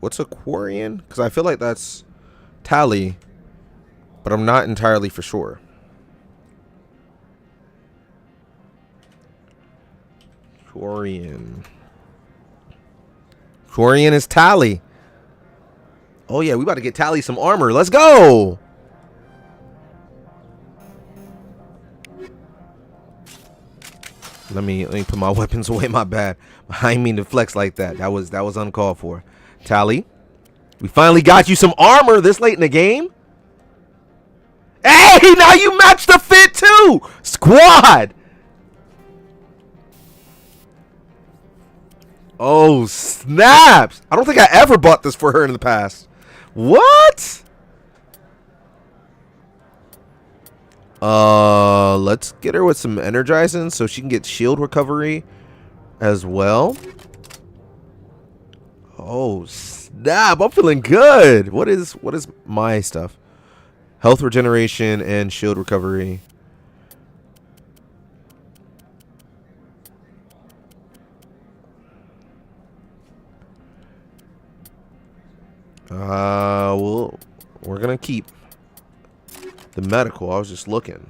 What's a Quarian? Because I feel like that's Tally, but I'm not entirely for sure. Quarian. Quarian is Tally. Oh yeah, we about to get Tally some armor. Let's go. Let me put my weapons away. My bad. I didn't mean to flex like that. That was uncalled for. Tally, we finally got you some armor this late in the game. Hey, now you match the fit too, squad. Oh snaps! I don't think I ever bought this for her in the past. What? Let's get her with some energizing so she can get shield recovery as well. Oh snap! I'm feeling good. What is my stuff? Health regeneration and shield recovery. Well, we're gonna keep the medical. I was just looking.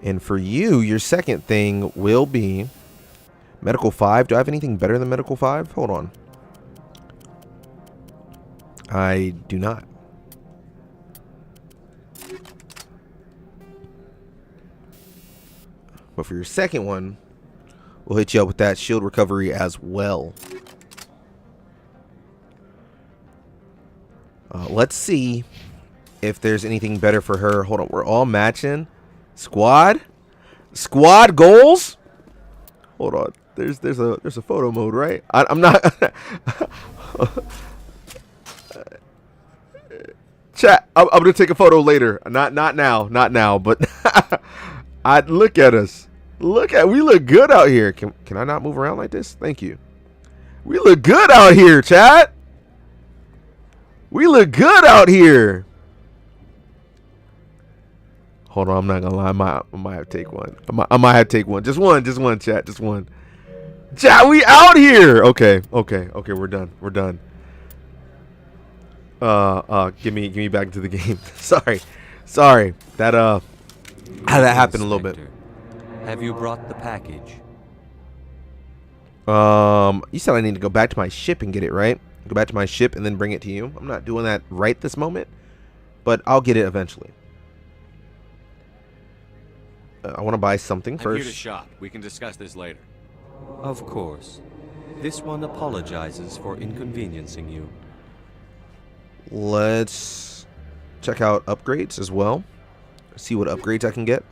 And for you, your second thing will be medical 5. Do I have anything better than medical 5? Hold on. I do not. But for your second one, we'll hit you up with that shield recovery as well. Let's see if there's anything better for her. Hold on, we're all matching. Squad goals. Hold on, there's a photo mode, right? I'm not. Chat. I'm gonna take a photo later. Not now. But I'd look at us. We look good out here. Can I not move around like this? Thank you. We look good out here, chat. We look good out here. Hold on, I'm not gonna lie. I might have to take one. I might have to take one. Just one, chat. Just one. Chat, we out here. Okay. We're done. Give me back into the game. Sorry. That had that happen a little bit. Have you brought the package? You said I need to go back to my ship and get it, right? Go back to my ship and then bring it to you. I'm not doing that right this moment, but I'll get it eventually. I want to buy something first. I'm here to shop. We can discuss this later. Of course. This one apologizes for inconveniencing you. Let's check out upgrades as well. See what upgrades I can get.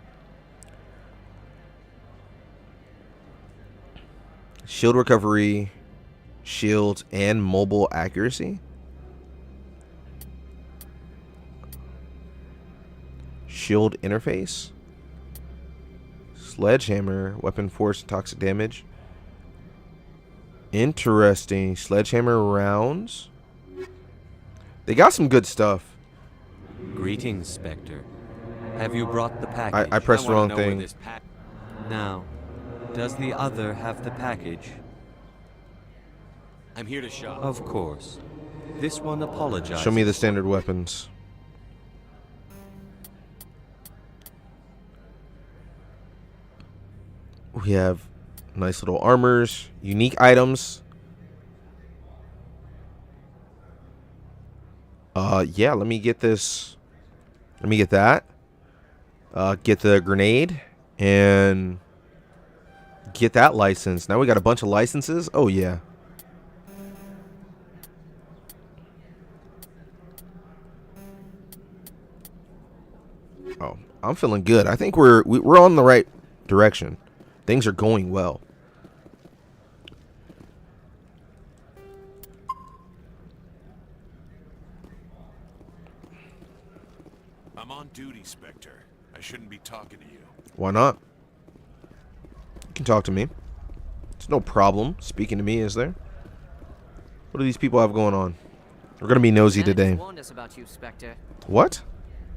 Shield recovery, shield, and mobile accuracy. Shield interface. Sledgehammer, weapon force, toxic damage. Interesting. Sledgehammer rounds. They got some good stuff. Greetings, Spectre. Have you brought the package? I pressed the wrong thing. Now, does the other have the package? I'm here to shop. Of course. This one apologizes. Show me the standard weapons. We have nice little armors, unique items. Yeah, let me get this. Let me get that. Get the grenade and get that license. Now we got a bunch of licenses. Oh yeah. Oh, I'm feeling good. I think we're on the right direction. Things are going well. I'm on duty, Spectre. I shouldn't be talking to you. Why not? You can talk to me. It's no problem speaking to me, is there? What do these people have going on? We're gonna be nosy today. Warned us about you, Spectre. What?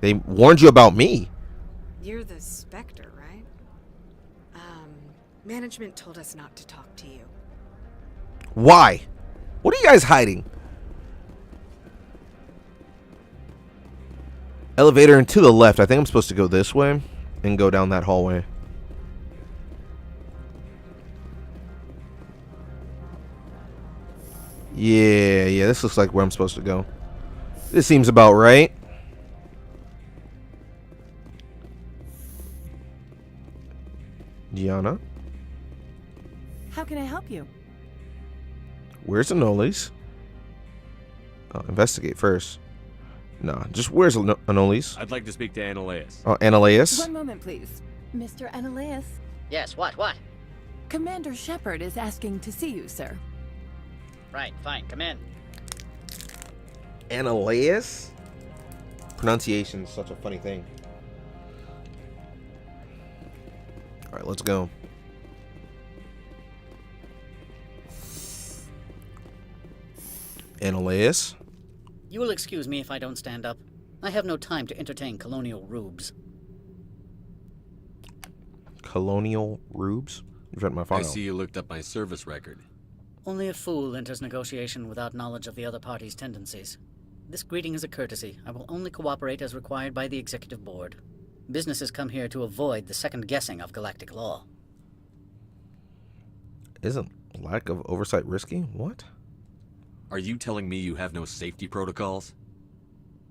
They warned you about me? You're the Spectre, right? Management told us not to talk to you. Why? What are you guys hiding? Elevator and to the left. I think I'm supposed to go this way and go down that hallway. Yeah, this looks like where I'm supposed to go. This seems about right. Gianna? How can I help you? Where's Anolis? Investigate first. No, just where's Anolis? I'd like to speak to Analeas. Oh, Analeas? One moment, please. Mr. Analeas. Yes, what? Commander Shepard is asking to see you, sir. Right, fine, come in. Analeas? Pronunciation is such a funny thing. Alright, let's go. Analeas? You will excuse me if I don't stand up. I have no time to entertain colonial rubes. Colonial rubes? You've read my file. I see you looked up my service record. Only a fool enters negotiation without knowledge of the other party's tendencies. This greeting is a courtesy. I will only cooperate as required by the Executive Board. Businesses come here to avoid the second guessing of galactic law. Isn't lack of oversight risky? What? Are you telling me you have no safety protocols?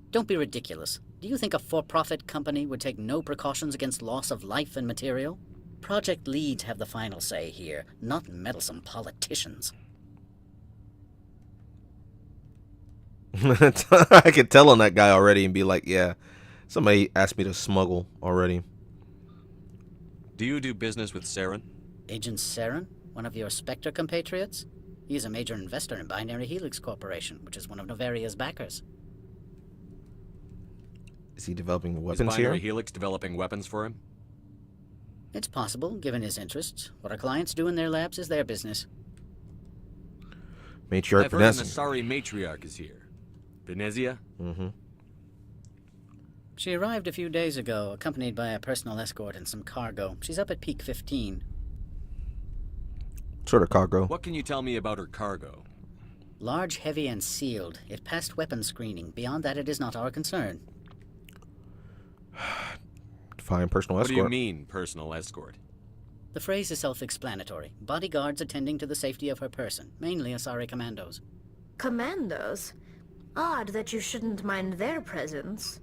Don't be ridiculous. Do you think a for-profit company would take no precautions against loss of life and material? Project leads have the final say here, not meddlesome politicians. I could tell on that guy already and be like, yeah, somebody asked me to smuggle already. Do you do business with Saren? Agent Saren? One of your Spectre compatriots? He is a major investor in Binary Helix Corporation, which is one of Novaria's backers. Is he developing weapons here? Is Binary Helix developing weapons for him? It's possible, given his interests. What our clients do in their labs is their business. Matriarch I've heard an Asari matriarch is here. Venezia? Mm-hmm. She arrived a few days ago, accompanied by a personal escort and some cargo. She's up at Peak 15. Sort of cargo. What can you tell me about her cargo? Large, heavy, and sealed. It passed weapons screening. Beyond that, it is not our concern. Define personal escort. What do you mean, personal escort? The phrase is self-explanatory. Bodyguards attending to the safety of her person, mainly Asari commandos. Commandos? Odd that you shouldn't mind their presence.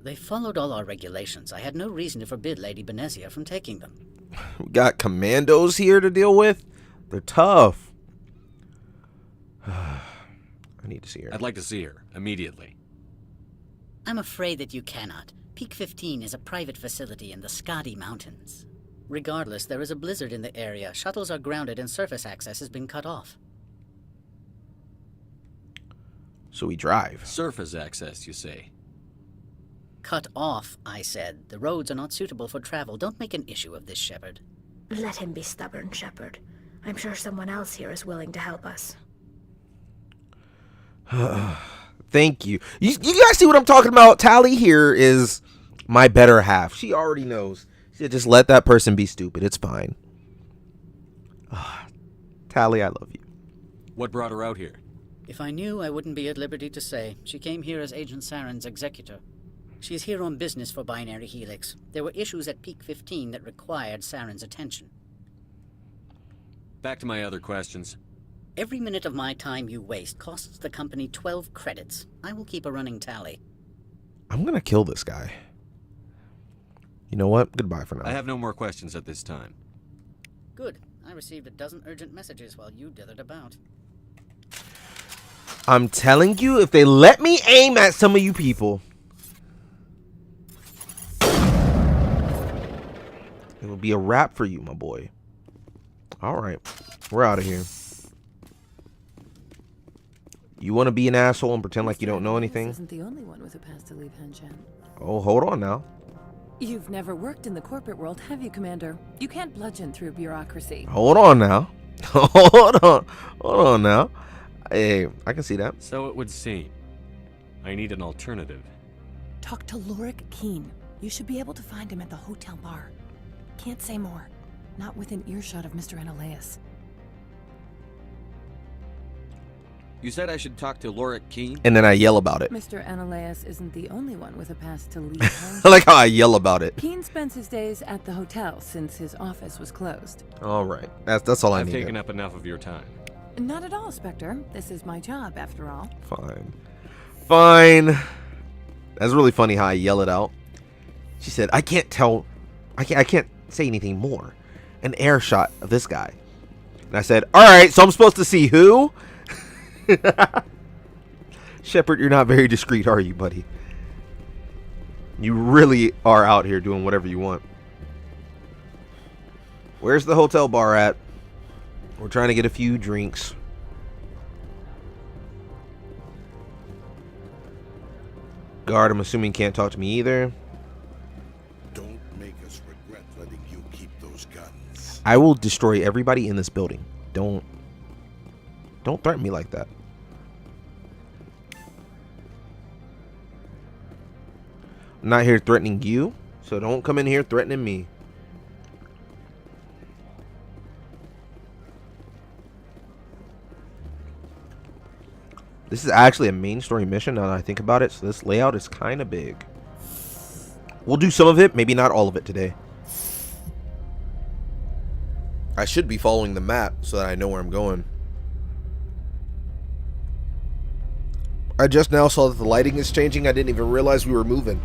They followed all our regulations. I had no reason to forbid Lady Benezia from taking them. We got commandos here to deal with? They're tough. I need to see her. I'd like to see her, immediately. I'm afraid that you cannot. Peak 15 is a private facility in the Skadi Mountains. Regardless, there is a blizzard in the area. Shuttles are grounded and surface access has been cut off. So we drive. Surface access, you say? Cut off, I said. The roads are not suitable for travel. Don't make an issue of this, Shepard. Let him be stubborn, Shepard. I'm sure someone else here is willing to help us. Thank you. You guys see what I'm talking about? Tally here is my better half. She already knows. She said, just let that person be stupid. It's fine. Tally, I love you. What brought her out here? If I knew, I wouldn't be at liberty to say. She came here as Agent Saren's executor. She's here on business for Binary Helix. There were issues at Peak 15 that required Saren's attention. Back to my other questions. Every minute of my time you waste costs the company 12 credits. I will keep a running tally. I'm gonna kill this guy. You know what? Goodbye for now. I have no more questions at this time. Good. I received a dozen urgent messages while you dithered about. I'm telling you, if they let me aim at some of you people, it will be a wrap for you, my boy. All right, we're out of here. You want to be an asshole and pretend like you don't know anything? Isn't the only one with a pass to leave Henshan. Oh, hold on now. You've never worked in the corporate world, have you, Commander? You can't bludgeon through bureaucracy. Hold on now. Hold on now. Hey, I can see that. So it would seem. I need an alternative. Talk to Lorik Keen. You should be able to find him at the hotel bar. Can't say more. Not within earshot of Mr. Analaeus. You said I should talk to Lorik Keen? And then I yell about it. Mr. Analaeus isn't the only one with a pass to leave home. I like how I yell about it. Keen spends his days at the hotel since his office was closed. All right. That's all I need. I've taken up enough of your time. Not at all, Spectre. This is my job, after all. Fine. That's really funny how I yell it out. She said, I can't say anything more. An air shot of this guy. And I said, all right, so I'm supposed to see who? Shepard, you're not very discreet, are you, buddy? You really are out here doing whatever you want. Where's the hotel bar at? We're trying to get a few drinks. Guard, I'm assuming can't talk to me either. Don't make us regret letting you keep those guns. I will destroy everybody in this building. Don't threaten me like that. I'm not here threatening you, so don't come in here threatening me. This is actually a main story mission now that I think about it, so this layout is kind of big. We'll do some of it, maybe not all of it today. I should be following the map so that I know where I'm going. I just now saw that the lighting is changing. I didn't even realize we were moving.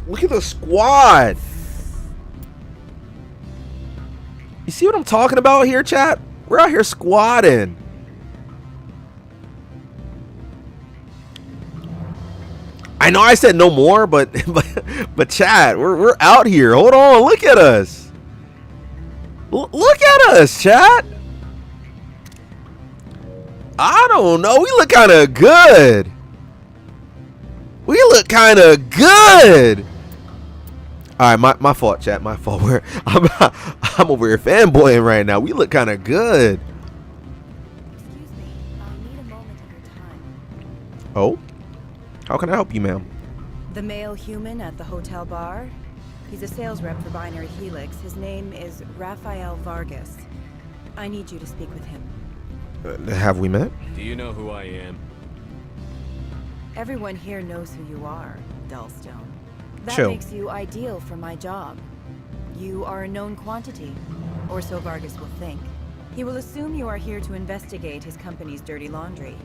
Look at the squad. You see what I'm talking about here, chat? We're out here squadding. I know I said no more, but chat, we're out here. Hold on, look at us. Look at us, chat. I don't know. We look kind of good. We look kind of good. All right, my fault, chat. My fault. I'm over here fanboying right now. We look kind of good. Excuse me. I need a moment of your time. Oh? How can I help you, ma'am? The male human at the hotel bar? He's a sales rep for Binary Helix. His name is Rafael Vargas. I need you to speak with him. Have we met? Do you know who I am? Everyone here knows who you are, Dullstone. That Chill. makes you ideal for my job. You are a known quantity, or so Vargas will think. He will assume you are here to investigate his company's dirty laundry.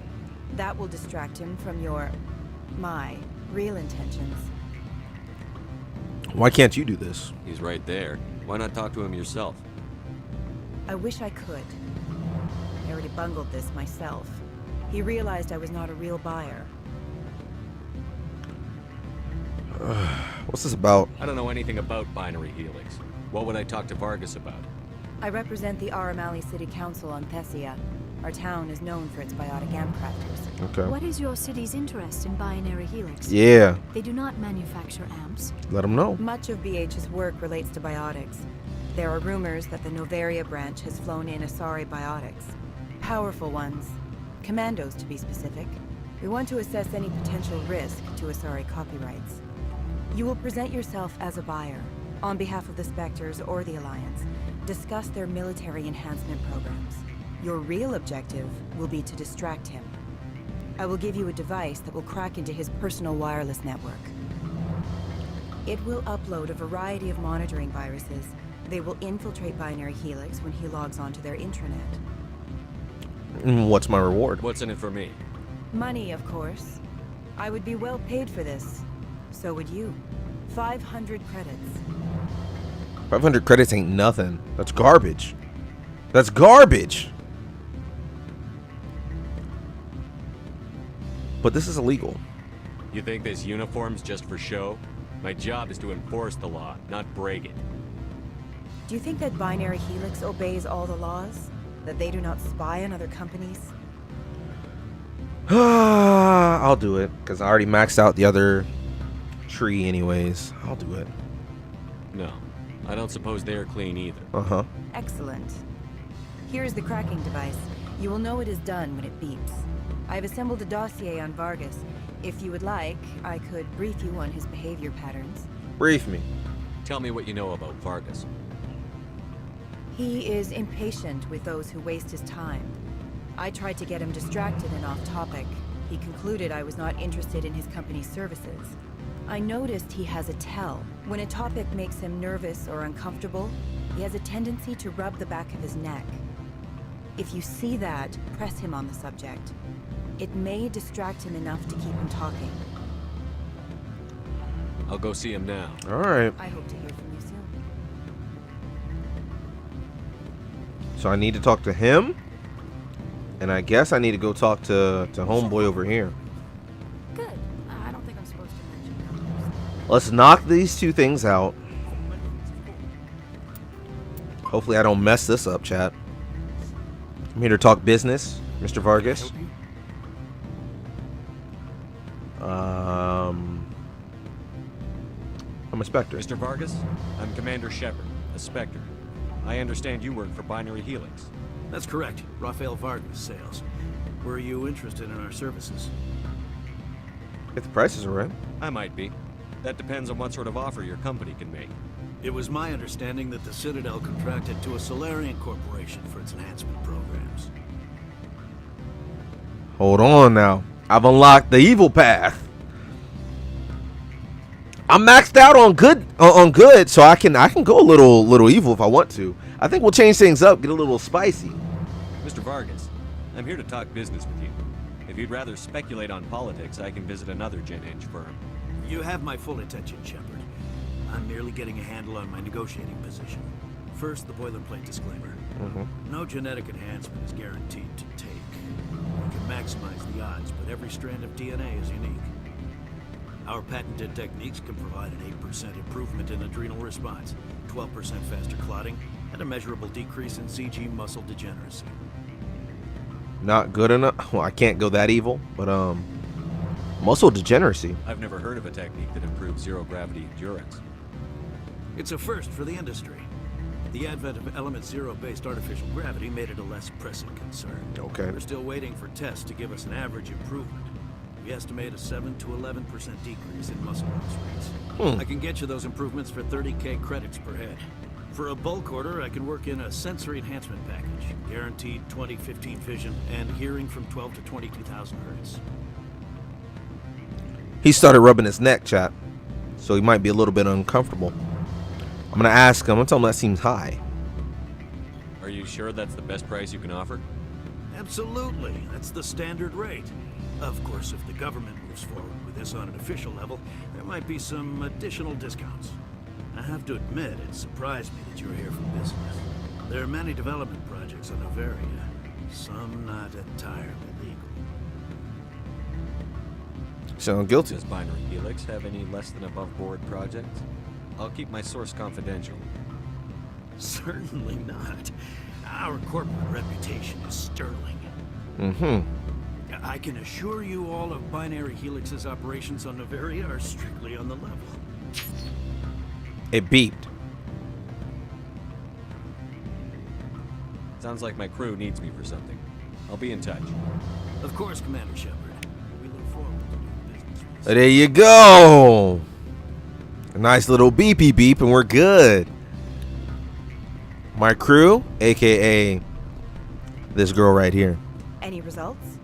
That will distract him from my real intentions. Why can't you do this? He's right there. Why not talk to him yourself? I wish I could. I already bungled this myself. He realized I was not a real buyer. What's this about? I don't know anything about Binary Helix. What would I talk to Vargas about? I represent the Aramali City Council on Thessia. Our town is known for its biotic amp crafters. Okay. What is your city's interest in Binary Helix? Yeah. They do not manufacture amps. Let them know. Much of BH's work relates to biotics. There are rumors that the Novaria branch has flown in Asari biotics. Powerful ones. Commandos, to be specific. We want to assess any potential risk to Asari copyrights. You will present yourself as a buyer, on behalf of the Spectres or the Alliance. Discuss their military enhancement programs. Your real objective will be to distract him. I will give you a device that will crack into his personal wireless network. It will upload a variety of monitoring viruses. They will infiltrate Binary Helix when he logs onto their intranet. What's my reward? What's in it for me? Money, of course. I would be well paid for this. So would you. 500 credits. 500 credits ain't nothing. That's garbage. That's garbage. But this is illegal. You think this uniform's just for show? My job is to enforce the law, not break it. Do you think that Binary Helix obeys all the laws? That they do not spy on other companies? I'll do it, because I already maxed out the other tree anyways. I'll do it. No, I don't suppose they're clean either. Uh-huh. Excellent. Here's the cracking device. You will know it is done when it beeps. I've assembled a dossier on Vargas. If you would like, I could brief you on his behavior patterns. Brief me. Tell me what you know about Vargas. He is impatient with those who waste his time. I tried to get him distracted and off topic. He concluded I was not interested in his company's services. I noticed he has a tell. When a topic makes him nervous or uncomfortable, he has a tendency to rub the back of his neck. If you see that, press him on the subject. It may distract him enough to keep him talking. I'll go see him now. All right. I hope to hear from you soon. So I need to talk to him, and I guess I need to go talk to homeboy over here. Good. I don't think I'm supposed to mention that. Let's knock these two things out. Hopefully I don't mess this up, chat. I'm here to talk business, Mr. Vargas. I'm a Spectre. Mr. Vargas, I'm Commander Shepard, a Spectre. I understand you work for Binary Helix. That's correct. Rafael Vargas, sales. Were you interested in our services? If the prices are right. I might be. That depends on what sort of offer your company can make. It was my understanding that the Citadel contracted to a Solarian corporation for its enhancement programs. Hold on now. I've unlocked the evil path. I'm maxed out on good, so I can go a little evil if I want to. I think we'll change things up, get a little spicy. Mr. Vargas, I'm here to talk business with you. If you'd rather speculate on politics, I can visit another Gen Eng firm. You have my full attention, Shepard. I'm merely getting a handle on my negotiating position. First, the boilerplate disclaimer. No genetic enhancement is guaranteed to take. We can maximize the odds, but every strand of DNA is unique. Our patented techniques can provide an 8% improvement in adrenal response, 12% faster clotting, and a measurable decrease in CG muscle degeneracy. Not good enough. Well, I can't go that evil, but muscle degeneracy. I've never heard of a technique that improves zero-gravity endurance. It's a first for the industry. The advent of Element Zero-based artificial gravity made it a less pressing concern. Okay. We're still waiting for tests to give us an average improvement. We estimate a 7 to 11% decrease in muscle loss rates. I can get you those improvements for 30k credits per head. For a bulk order, I can work in a sensory enhancement package, guaranteed 20/15 vision and hearing from 12 to 22,000 hertz. He started rubbing his neck, chat, so he might be a little bit uncomfortable. I'm gonna ask him. I'm gonna tell him that seems high. Are you sure that's the best price you can offer? Absolutely. That's the standard rate. Of course, if the government moves forward with this on an official level, there might be some additional discounts. I have to admit, it surprised me that you were here for business. There are many development projects on Novaria, some not entirely legal. Sound guilty. Does Binary Helix have any less than above-board projects? I'll keep my source confidential. Certainly not. Our corporate reputation is sterling. I can assure you all of Binary Helix's operations on Novaria are strictly on the level. It beeped. Sounds like my crew needs me for something. I'll be in touch. Of course, Commander Shepard. We look forward to doing business with you. There you go. A nice little beepy beep, and we're good. My crew, aka this girl right here. Any results?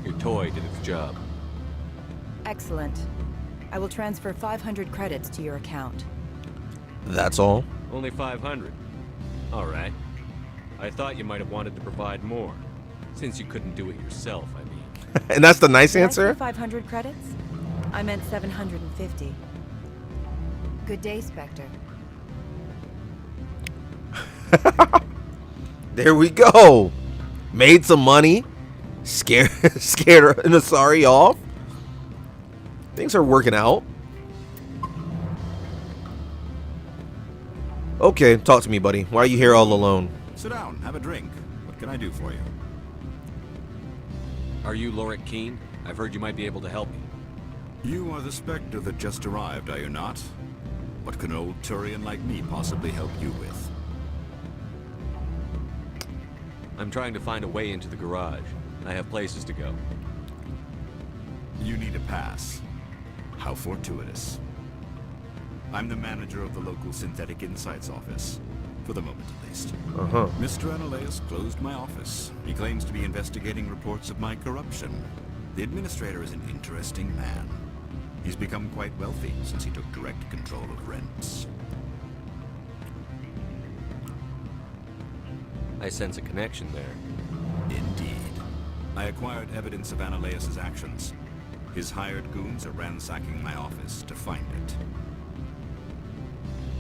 Your toy did its job. Excellent. I will transfer 500 credits to your account. That's all. Only 500. All right. I thought you might have wanted to provide more, since you couldn't do it yourself, I mean. And that's the nice Did answer? I say 500 credits? I meant 750. Good day, Spectre. There we go. Made some money. Scared Nasari off. Things are working out. Okay, talk to me, buddy. Why are you here all alone? Sit down, have a drink. What can I do for you? Are you Lorik Keen? I've heard you might be able to help me. You are the Spectre that just arrived, are you not? What can an old Turian like me possibly help you with? I'm trying to find a way into the garage. I have places to go. You need a pass. How fortuitous. I'm the manager of the local Synthetic Insights office. For the moment, at least. Mr. Analeus closed my office. He claims to be investigating reports of my corruption. The administrator is an interesting man. He's become quite wealthy since he took direct control of rents. I sense a connection there. Indeed. I acquired evidence of Analeus' actions. His hired goons are ransacking my office to find it.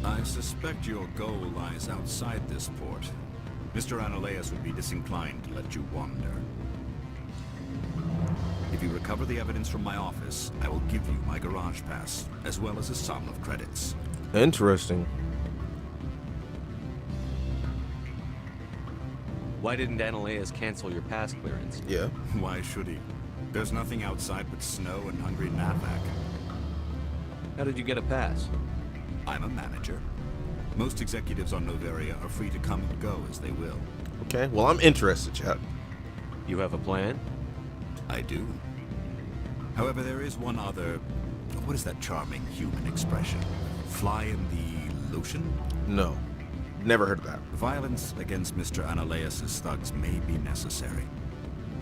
I suspect your goal lies outside this port. Mr. Analeus would be disinclined to let you wander. If you recover the evidence from my office, I will give you my garage pass, as well as a sum of credits. Interesting. Why didn't Analeus cancel your pass clearance? Yeah. Why should he? There's nothing outside but snow and hungry Navak. How did you get a pass? I'm a manager. Most executives on Noveria are free to come and go as they will. Okay, well, I'm interested, chat. You have a plan? I do. However, there is one other... What is that charming human expression? Fly in the lotion? No. Never heard of that. Violence against Mr. Analeus' thugs may be necessary.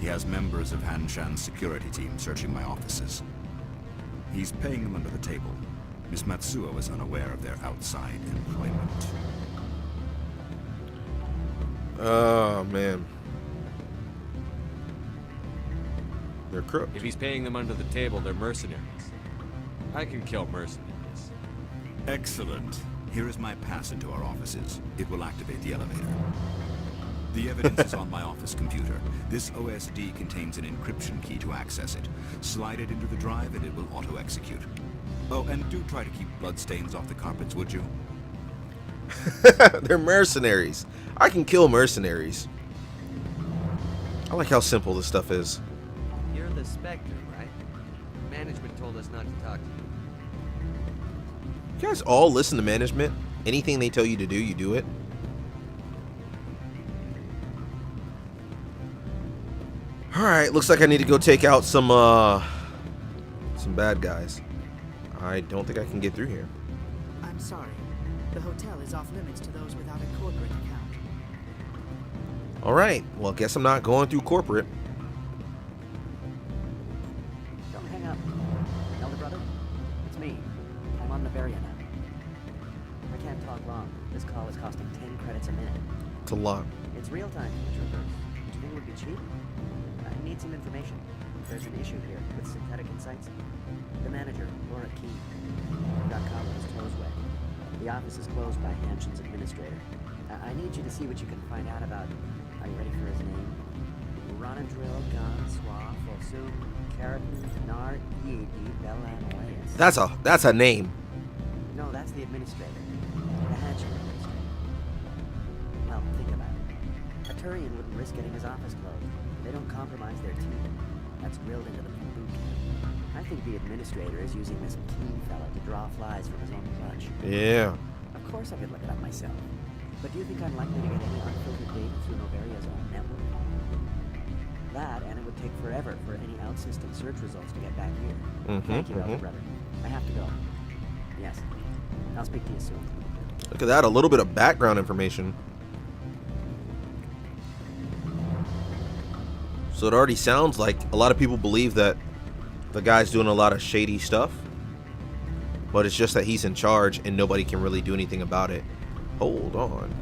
He has members of Hanshan's security team searching my offices. He's paying them under the table. Miss Matsuo is unaware of their outside employment. Oh, man. They're crooks. If he's paying them under the table, they're mercenaries. I can kill mercenaries. Excellent. Here is my pass into our offices. It will activate the elevator. The evidence is on my office computer. This OSD contains an encryption key to access it. Slide it into the drive and it will auto-execute. Oh, and do try to keep bloodstains off the carpets, would you? They're mercenaries. I can kill mercenaries. I like how simple this stuff is. You're the Spectre, right? Management told us not to talk to you. You guys all listen to management? Anything they tell you to do, you do it? Alright, looks like I need to go take out some bad guys. I don't think I can get through here. I'm sorry. The hotel is off limits to those without a corporate account. Alright, well, guess I'm not going through corporate. Don't hang up. Elder brother, it's me. I'm on Noveria now. I can't talk long. This call is costing 10 credits a minute. It's a lot. It's real time, Troopers. Do you think it would be cheap? I need some information. There's an issue here with Synthetic Insights. The manager, Lorik Keen, got caught with his toes wet. The office is closed by Hanshan's administrator. I need you to see what you can find out about... Are you ready for his name? Ronadril, Gon, Swa, Fosum, Keratin, Nar, Ead, Bella, Analeus. That's a name. No, that's the administrator. The Hanshan administrator. Well, think about it. A Turian wouldn't risk getting his office closed. They don't compromise their team. That's drilled into them from boot camp. I think the administrator is using this Keen fella to draw flies from his own clutch. Yeah. Of course I could look it up myself. But do you think I'm likely to get any unfiltered data through Novaria's own network? That, and it would take forever for any out-system search results to get back here. Thank you, Elder Brother. I have to go. Yes. I'll speak to you soon. Look at that, a little bit of background information. So it already sounds like a lot of people believe that the guy's doing a lot of shady stuff, but it's just that he's in charge and nobody can really do anything about it. Hold on.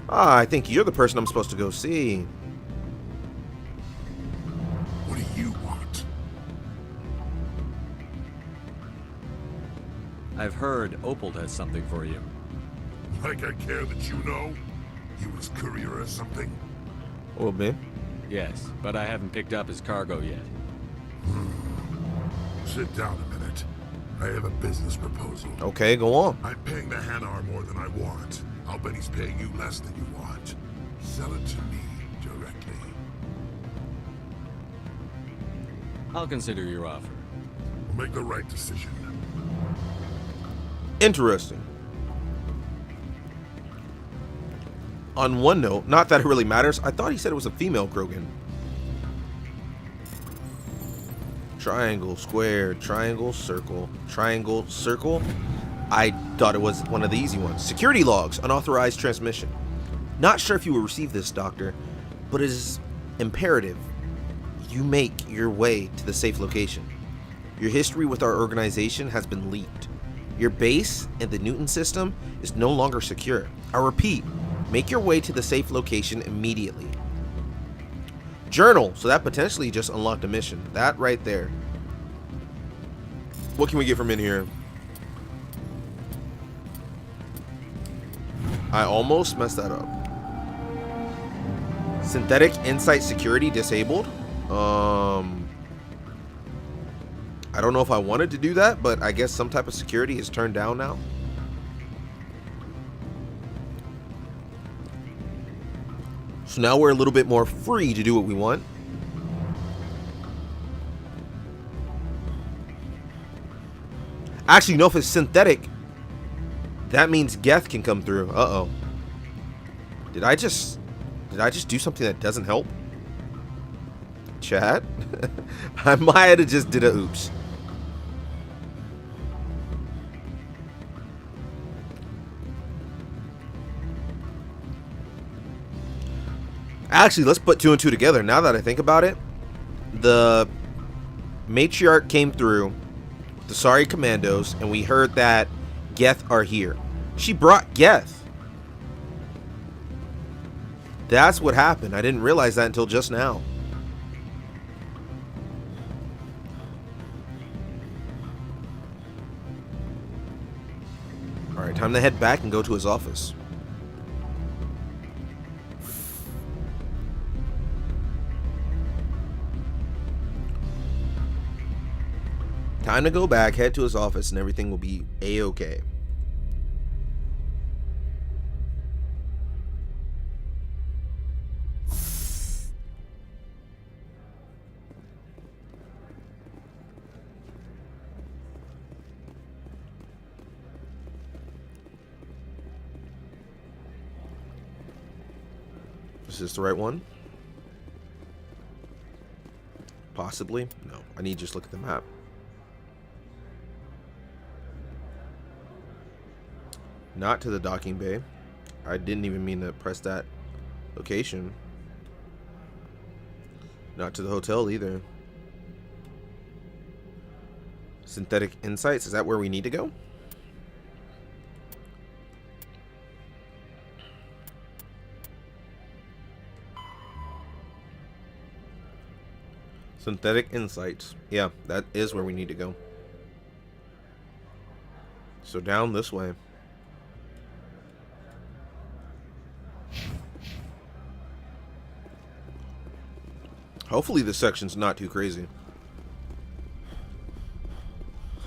Ah, I think you're the person I'm supposed to go see. What do you want? I've heard Opal has something for you. Like I care that you know? He was courier or something? Well, man. Yes, but I haven't picked up his cargo yet. Sit down a minute. I have a business proposal. Okay, go on. I'm paying the Hanar more than I want. I'll bet he's paying you less than you want. Sell it to me directly. I'll consider your offer. We'll make the right decision. Interesting. On one note, not that it really matters, I thought he said it was a female Krogan. Triangle, square, triangle, circle, triangle, circle. I thought it was one of the easy ones. Security logs, unauthorized transmission. Not sure if you will receive this, Doctor, but it is imperative you make your way to the safe location. Your history with our organization has been leaked. Your base in the Newton system is no longer secure. I repeat, make your way to the safe location immediately. Journal, so that potentially just unlocked a mission. That right there. What can we get from in here? I almost messed that up. Synthetic Insight Security disabled. I don't know if I wanted to do that, but I guess some type of security is turned down now. So now we're a little bit more free to do what we want. Actually, no, if it's synthetic, that means Geth can come through. Uh-oh. Did I just do something that doesn't help? Chat? I might have just did a oops. Actually, let's put 2 and 2 together. Now that I think about it, the matriarch came through with the Sari commandos, and we heard that Geth are here. She brought Geth. That's what happened. I didn't realize that until just now. Alright, time to head back and go to his office. Time to go back, head to his office, and everything will be a-okay. Is this the right one? Possibly? No. I need to just look at the map. Not to the docking bay. I didn't even mean to press that location. Not to the hotel either. Synthetic Insights, is that where we need to go? Synthetic Insights. Yeah, that is where we need to go. So down this way. Hopefully this section's not too crazy.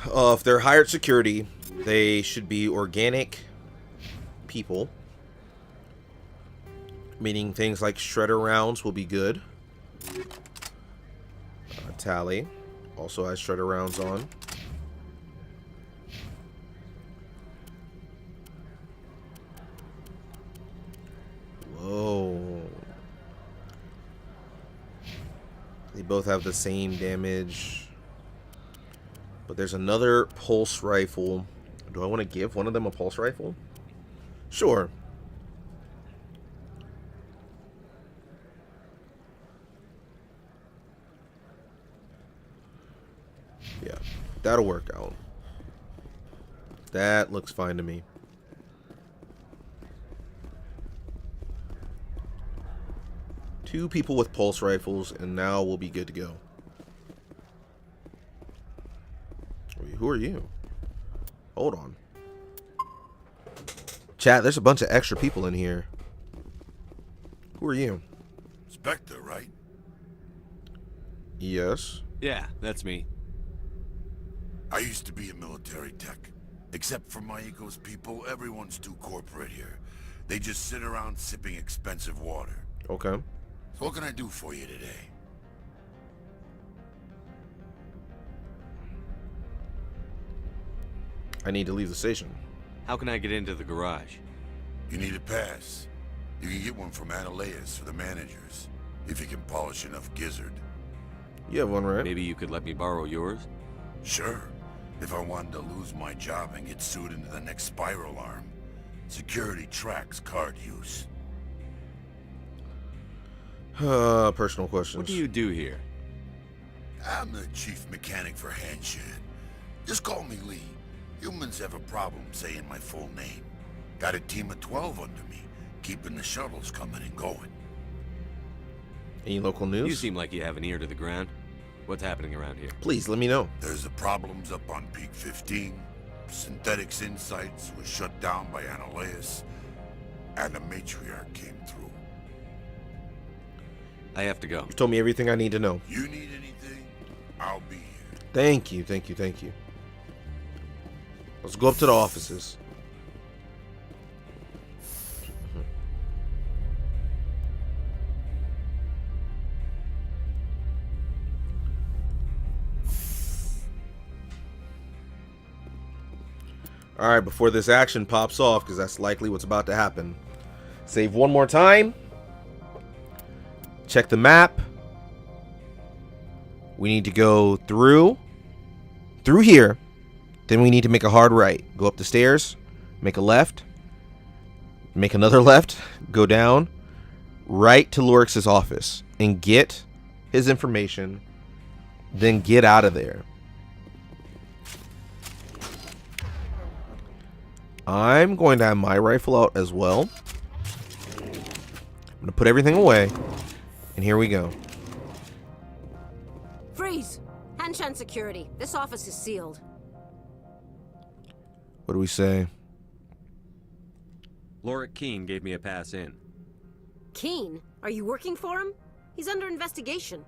If they're hired security, they should be organic people. Meaning things like shredder rounds will be good. Tally also has shredder rounds on. Oh. They both have the same damage. But there's another pulse rifle. Do I want to give one of them a pulse rifle? Sure. Yeah, that'll work out. That looks fine to me. Two people with pulse rifles, and now we'll be good to go. Wait, who are you? Hold on. Chat, there's a bunch of extra people in here. Who are you? Spectre, right? Yes. Yeah, that's me. I used to be a military tech. Except for Maiko's people, everyone's too corporate here. They just sit around sipping expensive water. Okay. So what can I do for you today? I need to leave the station. How can I get into the garage? You need a pass. You can get one from Ananias or the managers, if you can polish enough gizzard. You have one, right? Maybe you could let me borrow yours? Sure. If I wanted to lose my job and get sued into the next spiral arm. Security tracks card use. Personal questions. What do you do here? I'm the chief mechanic for Hanshin. Just call me Lee. Humans have a problem saying my full name. Got a team of 12 under me, keeping the shuttles coming and going. Any local news? You seem like you have an ear to the ground. What's happening around here? Please, let me know. There's the problems up on Peak 15. Synthetics Insights was shut down by Ananias, and the matriarch came through. I have to go. You told me everything I need to know. You need anything, I'll be here. Thank you, thank you, thank you. Let's go up to the offices. Alright, before this action pops off, because that's likely what's about to happen. Save one more time. Check the map. We need to go through here. Then we need to make a hard right. Go up the stairs. Make a left. Make another left. Go down. Right to Lorix's office. And get his information. Then get out of there. I'm going to have my rifle out as well. I'm going to put everything away. And here we go. Freeze! Hanshan security. This office is sealed. What do we say? Lorik Keen gave me a pass in. Keen? Are you working for him? He's under investigation.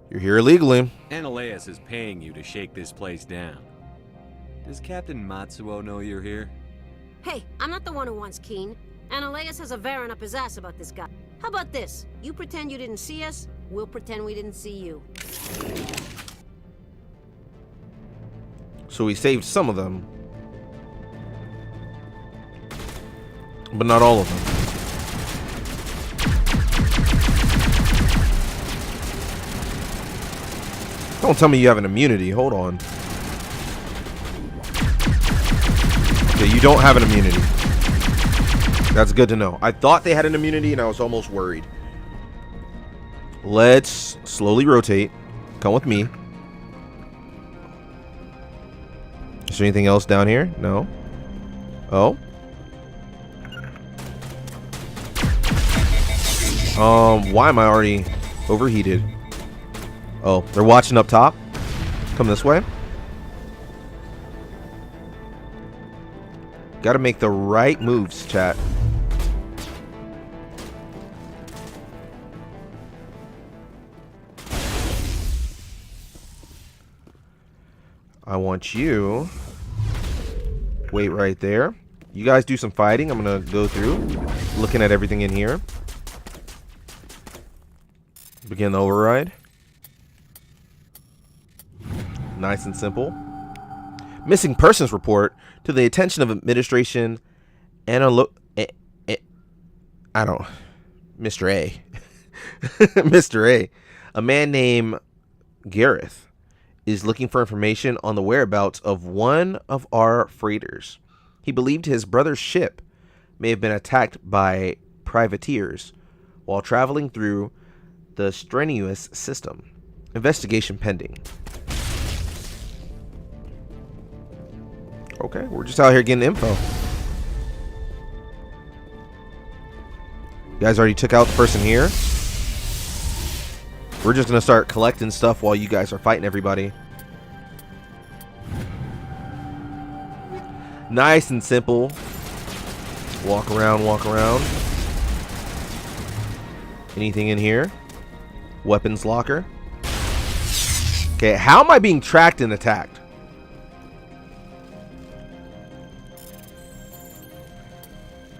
You're here illegally. Ananias is paying you to shake this place down. Does Captain Matsuo know you're here? Hey, I'm not the one who wants Keen. Ananias has a Varen up his ass about this guy. How about this? You pretend you didn't see us, we'll pretend we didn't see you. So we saved some of them. But not all of them. Don't tell me you have an immunity. Hold on. Okay, you don't have an immunity. That's good to know. I thought they had an immunity and I was almost worried. Let's slowly rotate. Come with me. Is there anything else down here? No. Oh. Why am I already overheated? Oh, they're watching up top. Come this way. Gotta make the right moves, chat. I want you. Wait right there. You guys do some fighting. I'm gonna go through, looking at everything in here. Begin the override. Nice and simple. Missing persons report to the attention of administration I don't. Mr. A. Mr. A. A man named Gareth is looking for information on the whereabouts of one of our freighters. He believed his brother's ship may have been attacked by privateers while traveling through the strenuous system. Investigation pending. Okay, we're just out here getting info. You guys already took out the person here. We're just gonna start collecting stuff while you guys are fighting everybody. Nice and simple. Walk around, walk around. Anything in here? Weapons locker. Okay, how am I being tracked and attacked?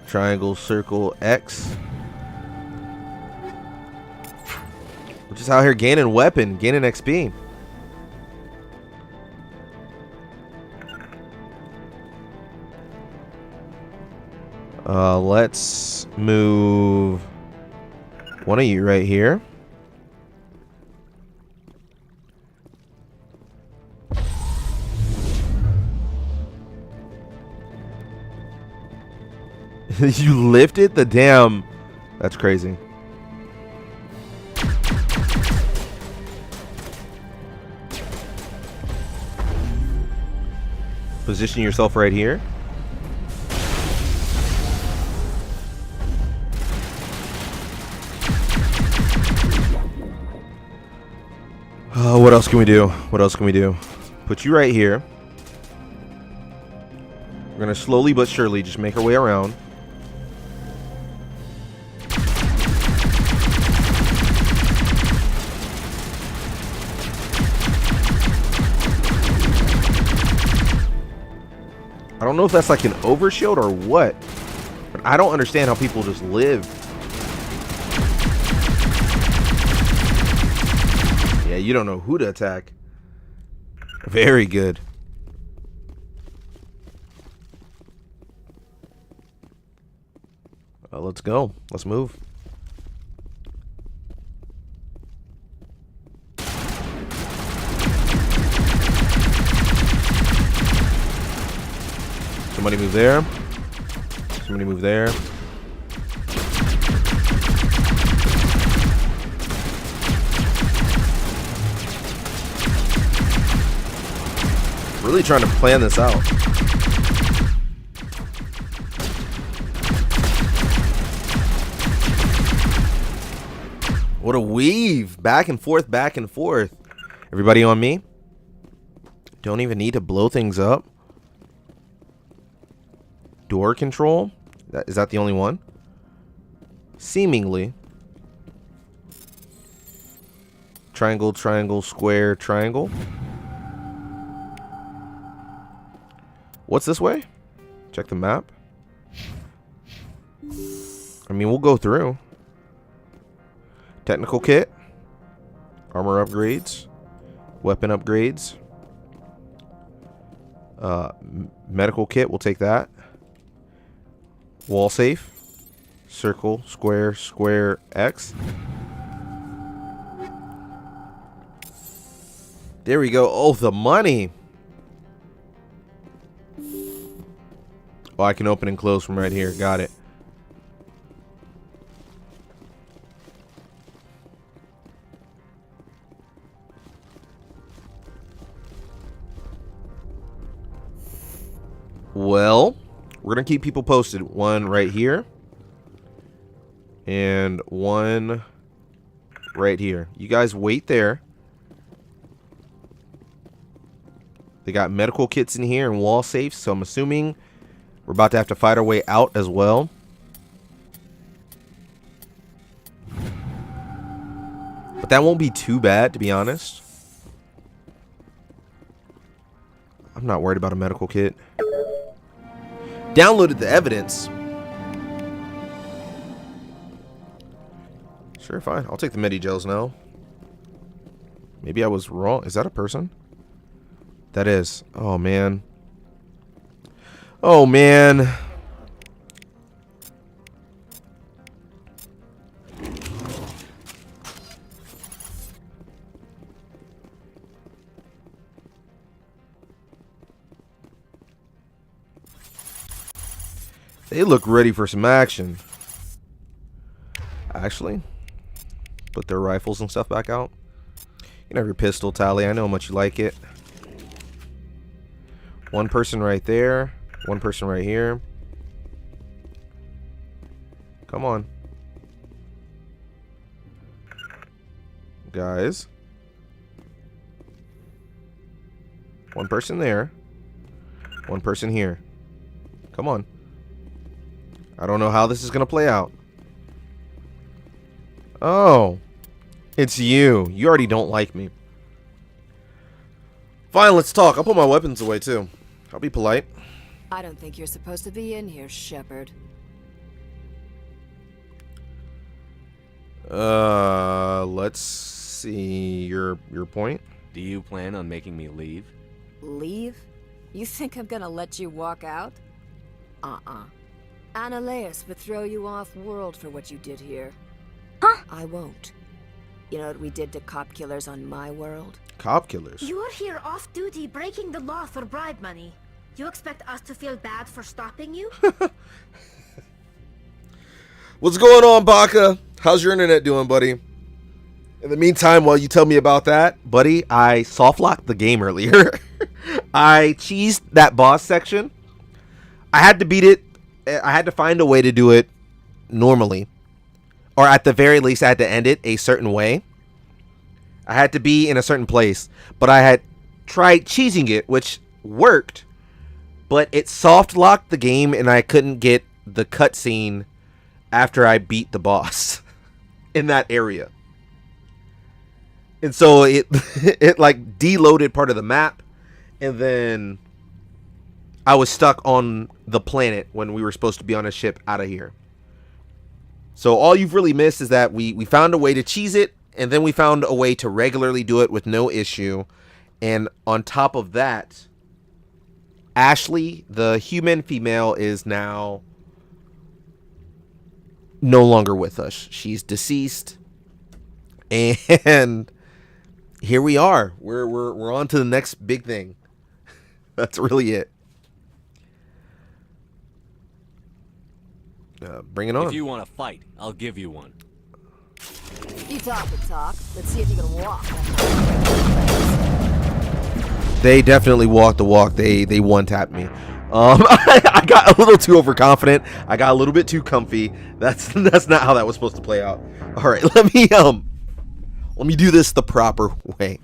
Triangle, circle, X. We're just out here gaining weapon, gaining XP. Let's move one of you right here. You lifted the damn. That's crazy. Position yourself right here. What else can we do? What else can we do? Put you right here. We're gonna slowly but surely just make our way around. I don't know if that's like an overshield or what, but I don't understand how people just live. Yeah, you don't know who to attack. Very good. Let's go. Let's move. Somebody move there. Somebody move there. Really trying to plan this out. What a weave. Back and forth, back and forth. Everybody on me? Don't even need to blow things up. Door control? Is that the only one? Seemingly. Triangle, triangle, square, triangle. What's this way? Check the map. I mean, we'll go through. Technical kit. Armor upgrades. Weapon upgrades. Medical kit, we'll take that. Wall safe. Circle, square, square, X. There we go. Oh, the money. Oh, I can open and close from right here. Got it. Well, we're going to keep people posted. One right here. And one right here. You guys wait there. They got medical kits in here and wall safes. So I'm assuming we're about to have to fight our way out as well. But that won't be too bad, to be honest. I'm not worried about a medical kit. Downloaded the evidence. Sure, fine. I'll take the Medi-Gels now. Maybe I was wrong. Is that a person? That is. Oh, man. Oh, man. They look ready for some action. Actually, put their rifles and stuff back out. You can have your pistol, Tally. I know how much you like it. One person right there. One person right here. Come on. Guys. One person there. One person here. Come on. I don't know how this is going to play out. Oh. It's you. You already don't like me. Fine, let's talk. I'll put my weapons away, too. I'll be polite. I don't think you're supposed to be in here, Shepard. Let's see your point. Do you plan on making me leave? Leave? You think I'm gonna let you walk out? Annaleus would throw you off-world for what you did here. Huh? I won't. You know what we did to cop killers on my world? Cop killers? You're here off-duty breaking the law for bribe money. You expect us to feel bad for stopping you? What's going on, Baka? How's your internet doing, buddy? In the meantime, while you tell me about that, buddy, I soft-locked the game earlier. I cheesed that boss section. I had to beat it. I had to find a way to do it normally. Or at the very least, I had to end it a certain way. I had to be in a certain place. But I had tried cheesing it, which worked. But it soft-locked the game, and I couldn't get the cutscene after I beat the boss in that area. And so it like deloaded part of the map, and then I was stuck on the planet when we were supposed to be on a ship out of here. So all you've really missed is that we found a way to cheese it, and then we found a way to regularly do it with no issue. And on top of that, Ashley, the human female, is now no longer with us. She's deceased. And here we are. We're on to the next big thing. That's really it. Bring it on. If you want to fight, I'll give you one. You talk the talk. Let's see if you can walk. They definitely walked the walk. They one-tapped me. I got a little too overconfident. I got a little bit too comfy. That's not how that was supposed to play out. All right, let me do this the proper way.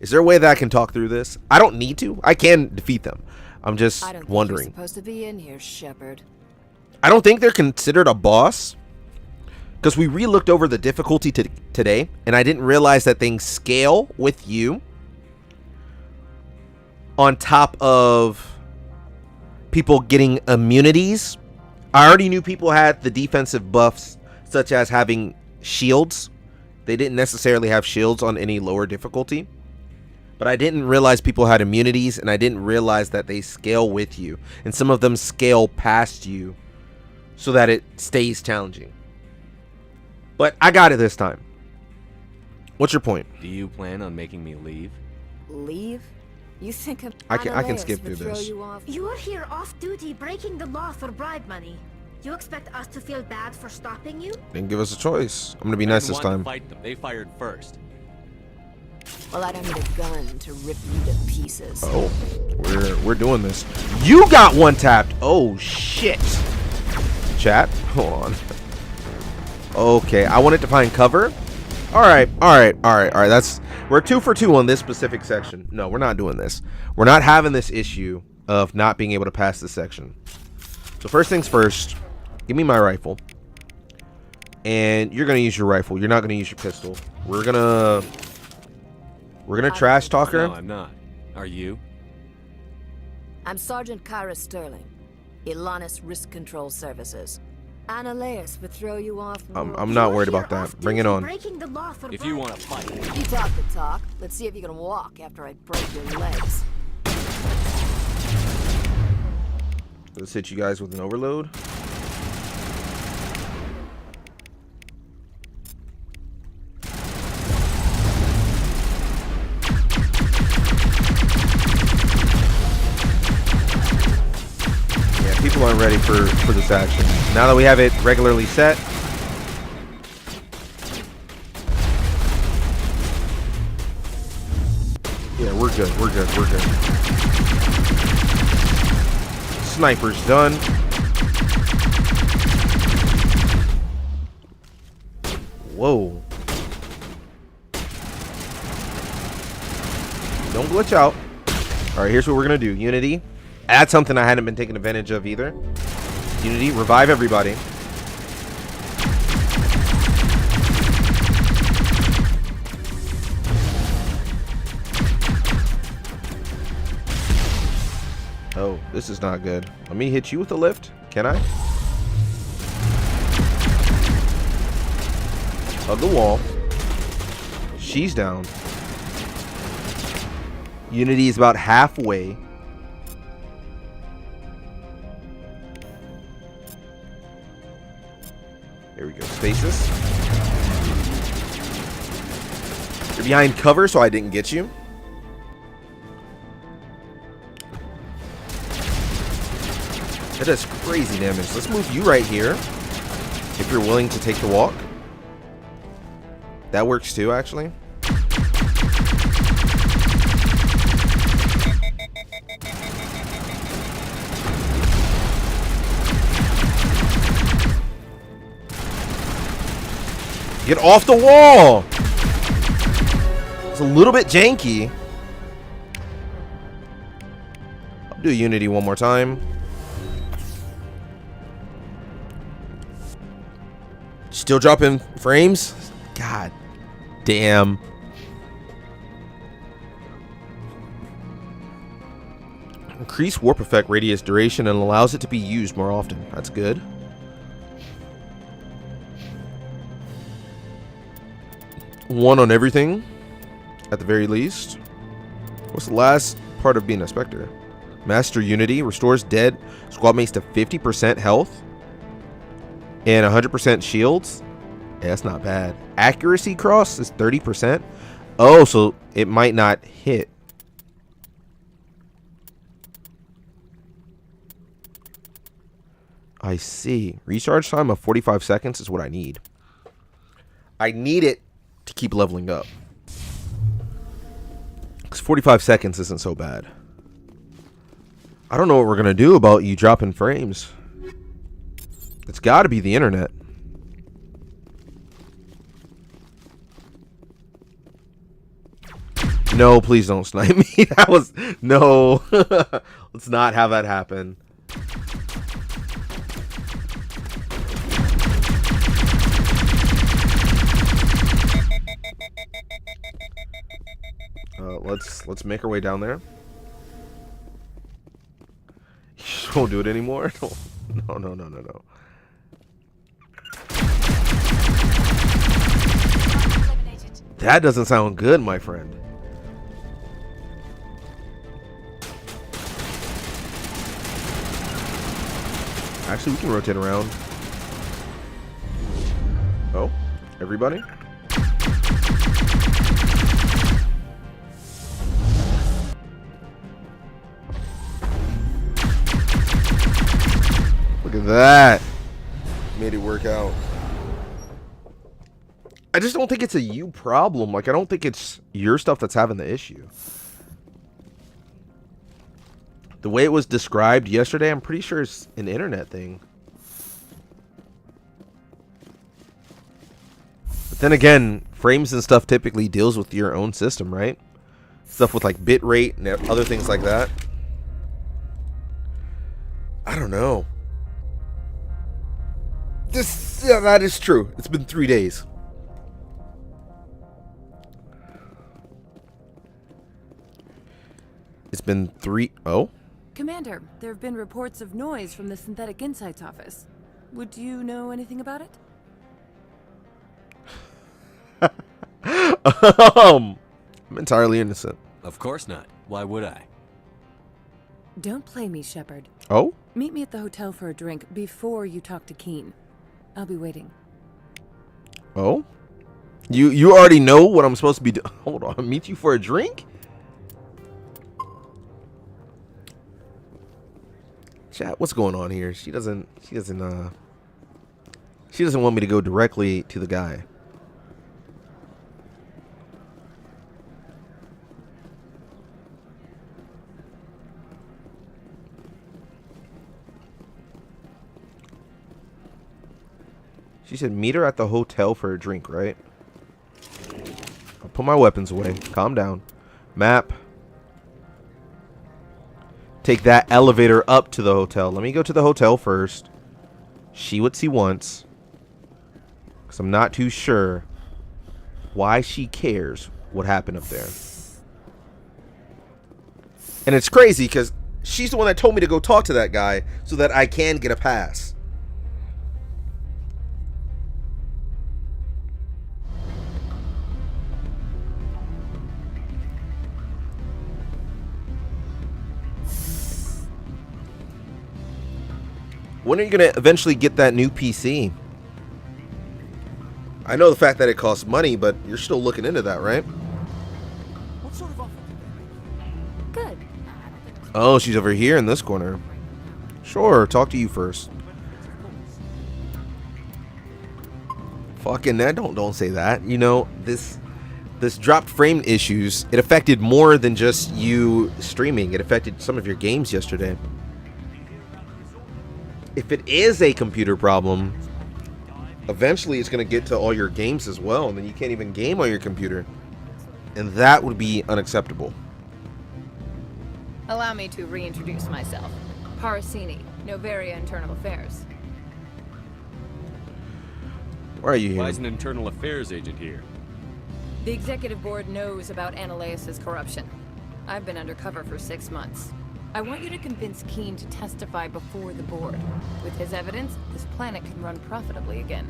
Is there a way that I can talk through this? I don't need to. I can defeat them. I'm just wondering. You're supposed to be in here, Shepard. I don't think they're considered a boss, because we re-looked over the difficulty today, and I didn't realize that things scale with you on top of people getting immunities. I already knew people had the defensive buffs, such as having shields. They didn't necessarily have shields on any lower difficulty. But I didn't realize people had immunities, and I didn't realize that they scale with you. And some of them scale past you so that it stays challenging. But I got it this time. What's your point? Do you plan on making me leave? Leave? You think I can skip through this. You're here off-duty breaking the law for bribe money. You expect us to feel bad for stopping you? Didn't give us a choice. I'm gonna be nice this time. Fight them. They fired first. Well, I don't need a gun to rip you to pieces. Oh, we're doing this. You got one tapped. Oh shit. Chat, hold on. Okay, I wanted to find cover. All right. That's we're 2 for 2 on this specific section. No, we're not doing this. We're not having this issue of not being able to pass this section. So first things first, give me my rifle. And you're gonna use your rifle. You're not gonna use your pistol. We're gonna trash talk her. No, I'm not. Are you? I'm Sergeant Kyra Sterling, Ilanis Risk Control Services. Annaleus would throw you off. I'm not worried about that. Bring it on. If you want to fight. You talk the talk. Let's see if you can walk after I break your legs. Let's hit you guys with an overload. aren't ready for this action. Now that we have it regularly set. Yeah, we're good. We're good. We're good. Sniper's done. Whoa. Don't glitch out. Alright, here's what we're going to do. Unity. Add something I hadn't been taking advantage of either. Unity. Revive everybody. Oh, this is not good. Let me hit you with a lift. Can I? Hug the wall. She's down. Unity is about halfway. There we go. Stasis. You're behind cover, so I didn't get you. That does crazy damage. Let's move you right here. If you're willing to take the walk. That works too, actually. Get off the wall! It's a little bit janky. I'll do Unity one more time. Still dropping frames? God damn. Increase warp effect radius duration and allows it to be used more often. That's good. One on everything, at the very least. What's the last part of being a Spectre? Master Unity restores dead squad mates to 50% health and 100% shields. Yeah, that's not bad. Accuracy cross is 30%. Oh, so it might not hit. I see. Recharge time of 45 seconds is what I need. I need it to keep leveling up. Because 45 seconds isn't so bad. I don't know what we're going to do about you dropping frames. It's got to be the internet. No, please don't snipe me. That was... No. Let's not have that happen. Let's make our way down there. You just won't do it anymore? No. That doesn't sound good, my friend. Actually, we can rotate around. Oh, everybody? Look at that. Made it work out. I just don't think it's a you problem. Like, I don't think it's your stuff that's having the issue. The way it was described yesterday, I'm pretty sure it's an internet thing. But then again, frames and stuff typically deals with your own system, right? Stuff with like bit rate and other things like that. I don't know. Yeah, that is true. It's been 3 days. It's been 3... Oh? Commander, there have been reports of noise from the Synthetic Insights office. Would you know anything about it? I'm entirely innocent. Of course not. Why would I? Don't play me, Shepard. Oh? Meet me at the hotel for a drink before you talk to Keen. I'll be waiting. Oh? You already know what I'm supposed to be doing? Hold on. Meet you for a drink? Chat, what's going on here? She doesn't want me to go directly to the guy. She said meet her at the hotel for a drink, right? I'll put my weapons away. Calm down. Map. Take that elevator up to the hotel. Let me go to the hotel first. See what she wants. Because I'm not too sure why she cares what happened up there. And it's crazy because she's the one that told me to go talk to that guy so that I can get a pass. When are you going to eventually get that new PC? I know the fact that it costs money, but you're still looking into that, right? What sort of offer? Good. Oh, she's over here in this corner. Sure, talk to you first. Fucking that, don't say that. You know, this dropped frame issues, it affected more than just you streaming. It affected some of your games yesterday. If it is a computer problem, eventually it's going to get to all your games as well, and then you can't even game on your computer. And that would be unacceptable. Allow me to reintroduce myself. Parasini, Novaria Internal Affairs. Why are you here? Why is an internal affairs agent here? The executive board knows about Ananias' corruption. I've been undercover for 6 months. I want you to convince Keen to testify before the board. With his evidence, this planet can run profitably again.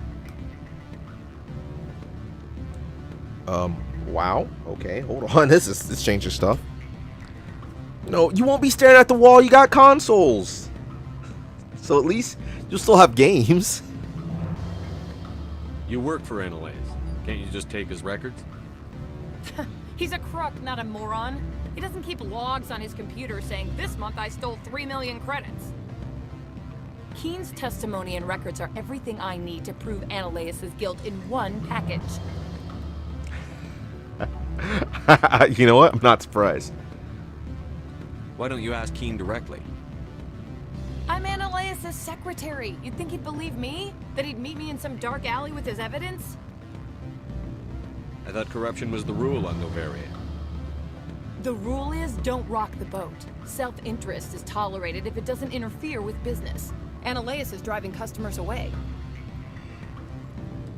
Wow. Okay, hold on. This changes stuff. No, you won't be staring at the wall. You got consoles. So at least you'll still have games. You work for Ananias. Can't you just take his records? He's a crook, not a moron. He doesn't keep logs on his computer saying, this month I stole 3 million credits. Keen's testimony and records are everything I need to prove Ananias' guilt in one package. You know what? I'm not surprised. Why don't you ask Keen directly? I'm Ananias' secretary. You'd think he'd believe me? That he'd meet me in some dark alley with his evidence? I thought corruption was the rule on Novaria. The rule is don't rock the boat. Self-interest is tolerated if it doesn't interfere with business. Ananias is driving customers away.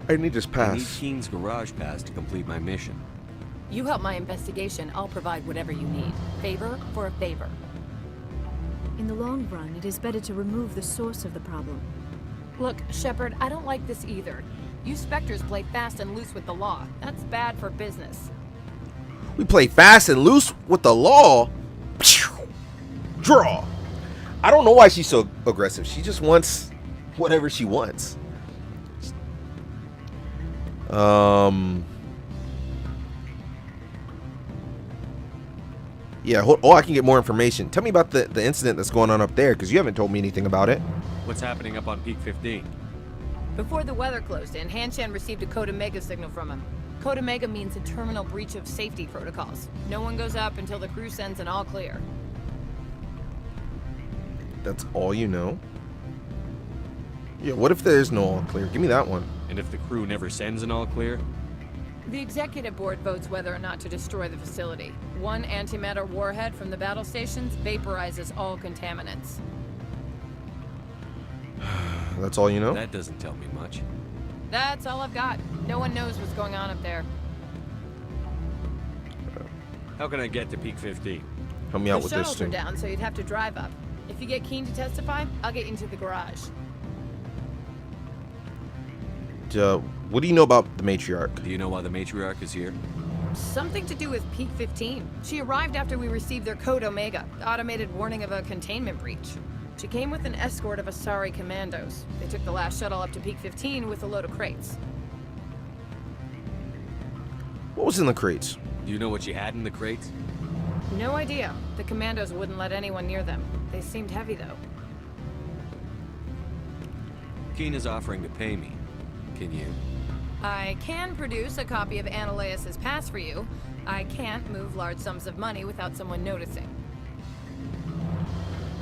I need this pass. I need Keen's garage pass to complete my mission. You help my investigation, I'll provide whatever you need. Favor for a favor. In the long run, it is better to remove the source of the problem. Look, Shepard, I don't like this either. You Spectres play fast and loose with the law. That's bad for business. We play fast and loose with the law. Draw. I don't know why she's so aggressive. She just wants whatever she wants. Yeah, I can get more information. Tell me about the incident that's going on up there, because you haven't told me anything about it. What's happening up on Peak 15? Before the weather closed in, Hanshan received a Code Omega signal from him. Code Omega means a terminal breach of safety protocols. No one goes up until the crew sends an all clear. That's all you know? Yeah, what if there's no all clear? Give me that one. And if the crew never sends an all clear? The executive board votes whether or not to destroy the facility. One antimatter warhead from the battle stations vaporizes all contaminants. That's all you know? That doesn't tell me much. That's all I've got. No one knows what's going on up there. How can I get to Peak 15? Help me out with The this shuttles too. are down, so you'd have to drive up. If you get Keen to testify, I'll get you into the garage. What do you know about the matriarch? Do you know why the matriarch is here? Something to do with Peak 15. She arrived after we received their Code Omega, the automated warning of a containment breach. She came with an escort of Asari commandos. They took the last shuttle up to Peak 15 with a load of crates. What was in the crates? Do you know what she had in the crates? No idea. The commandos wouldn't let anyone near them. They seemed heavy, though. Keen is offering to pay me. Can you? I can produce a copy of Ananias's pass for you. I can't move large sums of money without someone noticing.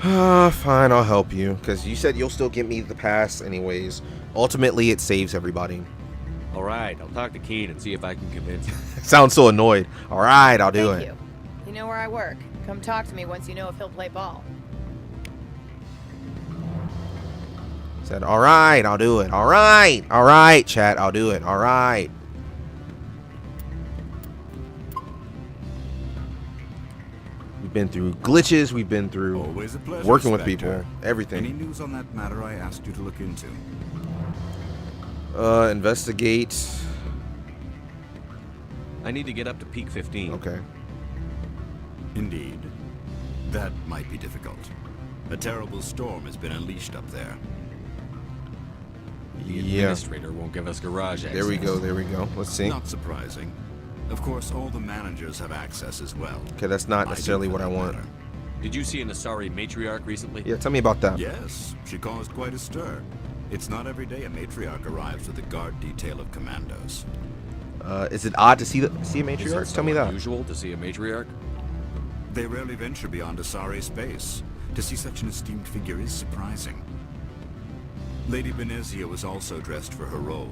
Fine, I'll help you. Because you said you'll still get me the pass anyways. Ultimately, it saves everybody. Alright, I'll talk to Keen and see if I can convince him. Sounds so annoyed. Alright, I'll do it. Thank you. You know where I work. Come talk to me once you know if he'll play ball. Said, alright, I'll do it. Alright. Alright, chat, I'll do it. Alright. We've been through glitches. We've been through Always a pleasure, working with Spectre. people. Everything. Any news on that matter I asked you to look into? Investigate. I need to get up to peak 15. Okay. Indeed. That might be difficult. A terrible storm has been unleashed up there. The administrator won't give us garage access. There we go. There we go. Let's see. Not surprising. Of course, all the managers have access as well. Okay, that's not necessarily what I want. Did you see an Asari matriarch recently? Yeah, tell me about that. Yes, she caused quite a stir. It's not every day a matriarch arrives with a guard detail of commandos. Is it odd to see a matriarch? Tell me that. Unusual to see a matriarch? They rarely venture beyond Asari space. To see such an esteemed figure is surprising. Lady Benezia was also dressed for her role.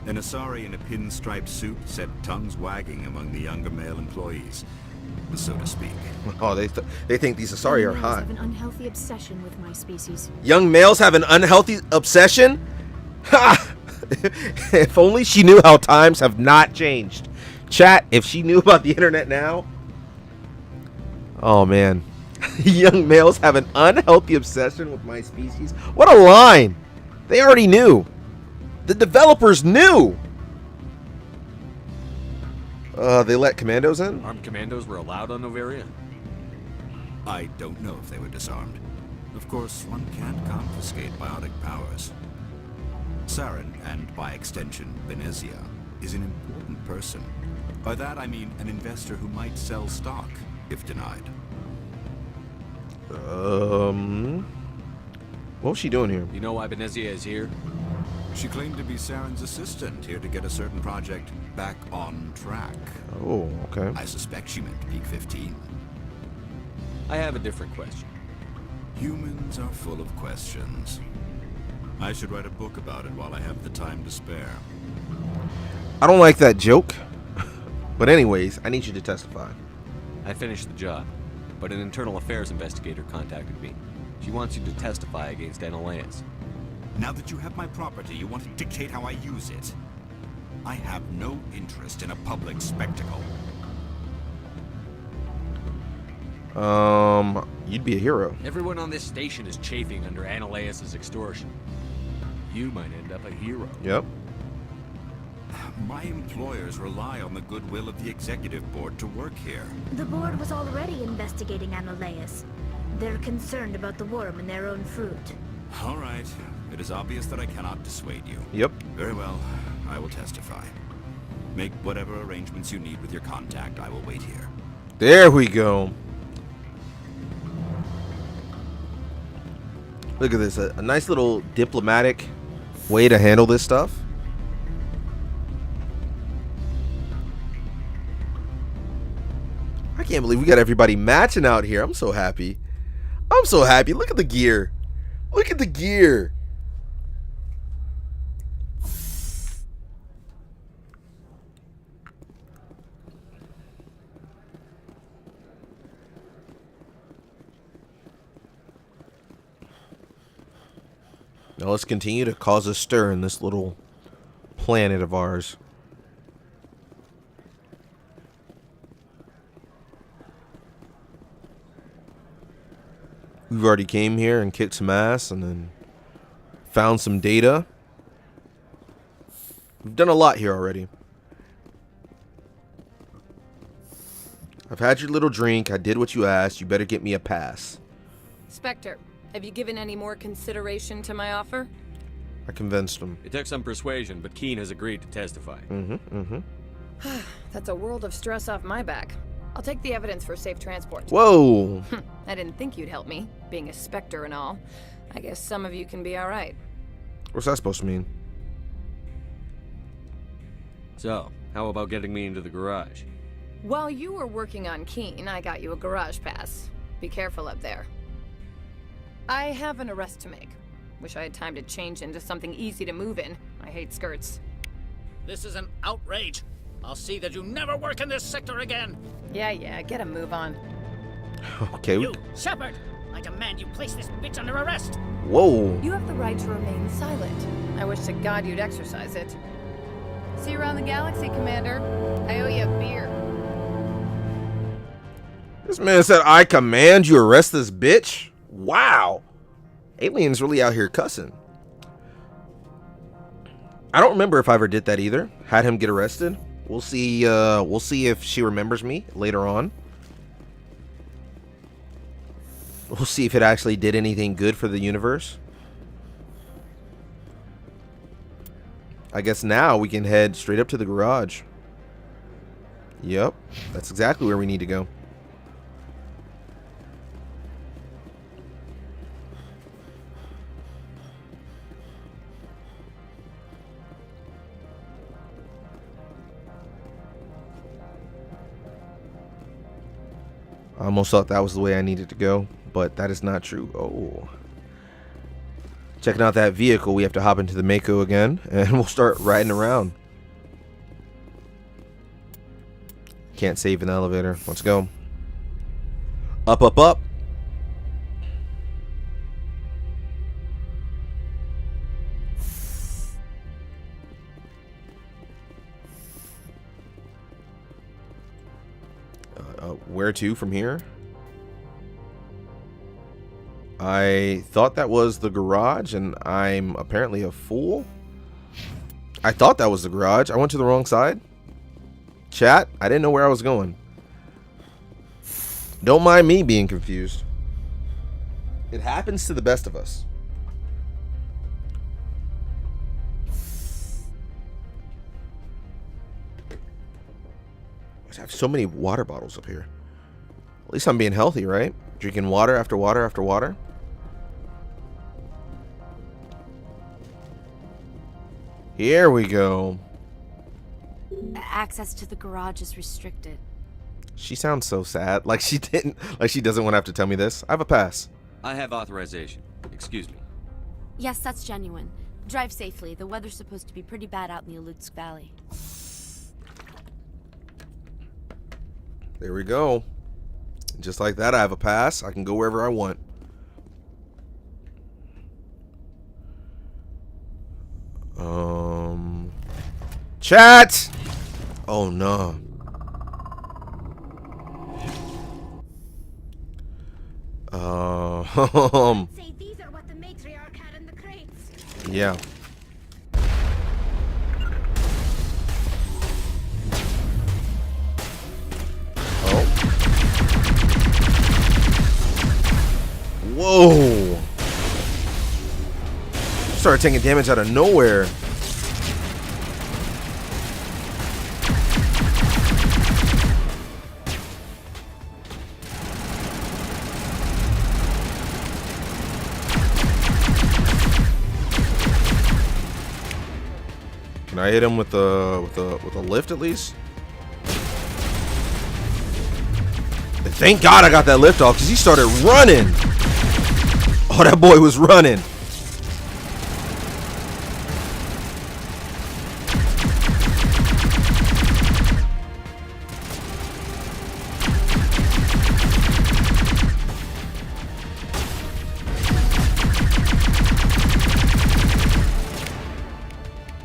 An Asari in a pinstriped suit set tongues wagging among the younger male employees, so to speak. Oh, they think these Asari are hot. Have an unhealthy obsession with my species. Young males have an unhealthy obsession? Ha! If only she knew how times have not changed. Chat, if she knew about the internet now. Oh, man. Young males have an unhealthy obsession with my species. What a line. They already knew. The developers knew. They let commandos in? Armed commandos were allowed on Noveria? I don't know if they were disarmed. Of course, one can't confiscate biotic powers. Saren, and by extension, Benezia, is an important person. By that I mean an investor who might sell stock, if denied. What was she doing here? You know why Benezia is here? She claimed to be Saren's assistant, here to get a certain project back on track. Oh, okay. I suspect she meant peak 15. I have a different question. Humans are full of questions. I should write a book about it while I have the time to spare. I don't like that joke. But anyways, I need you to testify. I finished the job, but an internal affairs investigator contacted me. She wants you to testify against Ananias. Now that you have my property, you want to dictate how I use it. I have no interest in a public spectacle. You'd be a hero. Everyone on this station is chafing under Ananias' extortion. You might end up a hero. Yep. My employers rely on the goodwill of the executive board to work here. The board was already investigating Ananias. They're concerned about the worm in their own fruit. All right. It is obvious that I cannot dissuade you. Yep. Very well. I will testify. Make whatever arrangements you need with your contact. I will wait here. There we go. Look at this. A nice little diplomatic way to handle this stuff. I can't believe we got everybody matching out here. I'm so happy. I'm so happy. Look at the gear. Look at the gear. Now let's continue to cause a stir in this little planet of ours. We've already came here and kicked some ass and then found some data. We've done a lot here already. I've had your little drink. I did what you asked. You better get me a pass. Spectre, have you given any more consideration to my offer? I convinced him. It took some persuasion, but Keen has agreed to testify. That's a world of stress off my back. I'll take the evidence for safe transport. Whoa! I didn't think you'd help me, being a Spectre and all. I guess some of you can be alright. What's that supposed to mean? So, how about getting me into the garage? While you were working on Keen, I got you a garage pass. Be careful up there. I have an arrest to make. Wish I had time to change into something easy to move in. I hate skirts. This is an outrage. I'll see that you never work in this sector again. Yeah, get a move on. Okay. You, Shepard! I demand you place this bitch under arrest. Whoa. You have the right to remain silent. I wish to God you'd exercise it. See you around the galaxy, Commander. I owe you a beer. This man said, I command you arrest this bitch? Wow. Aliens really out here cussing. I don't remember if I ever did that either. Had him get arrested. We'll see if she remembers me later on. We'll see if it actually did anything good for the universe. I guess now we can head straight up to the garage. Yep, that's exactly where we need to go. I almost thought that was the way I needed to go, but that is not true. Oh. Checking out that vehicle, we have to hop into the Mako again, and we'll start riding around. Can't save in the elevator. Let's go. Up, up, up. Where to from here? I thought that was the garage, and I'm apparently a fool. I thought that was the garage. I went to the wrong side. Chat, I didn't know where I was going. Don't mind me being confused. It happens to the best of us. I have so many water bottles up here. At least I'm being healthy, right? Drinking water after water after water. Here we go. Access to the garage is restricted. She sounds so sad. Like she doesn't want to have to tell me this. I have a pass. I have authorization. Excuse me. Yes, that's genuine. Drive safely. The weather's supposed to be pretty bad out in the Alutsk Valley. There we go. Just like that, I have a pass. I can go wherever I want. Chat! Oh no. Say these are what the matriarch had in the crates. Yeah. Whoa! Started taking damage out of nowhere. Can I hit him with a lift at least? Thank God I got that lift off because he started running. Oh, that boy was running.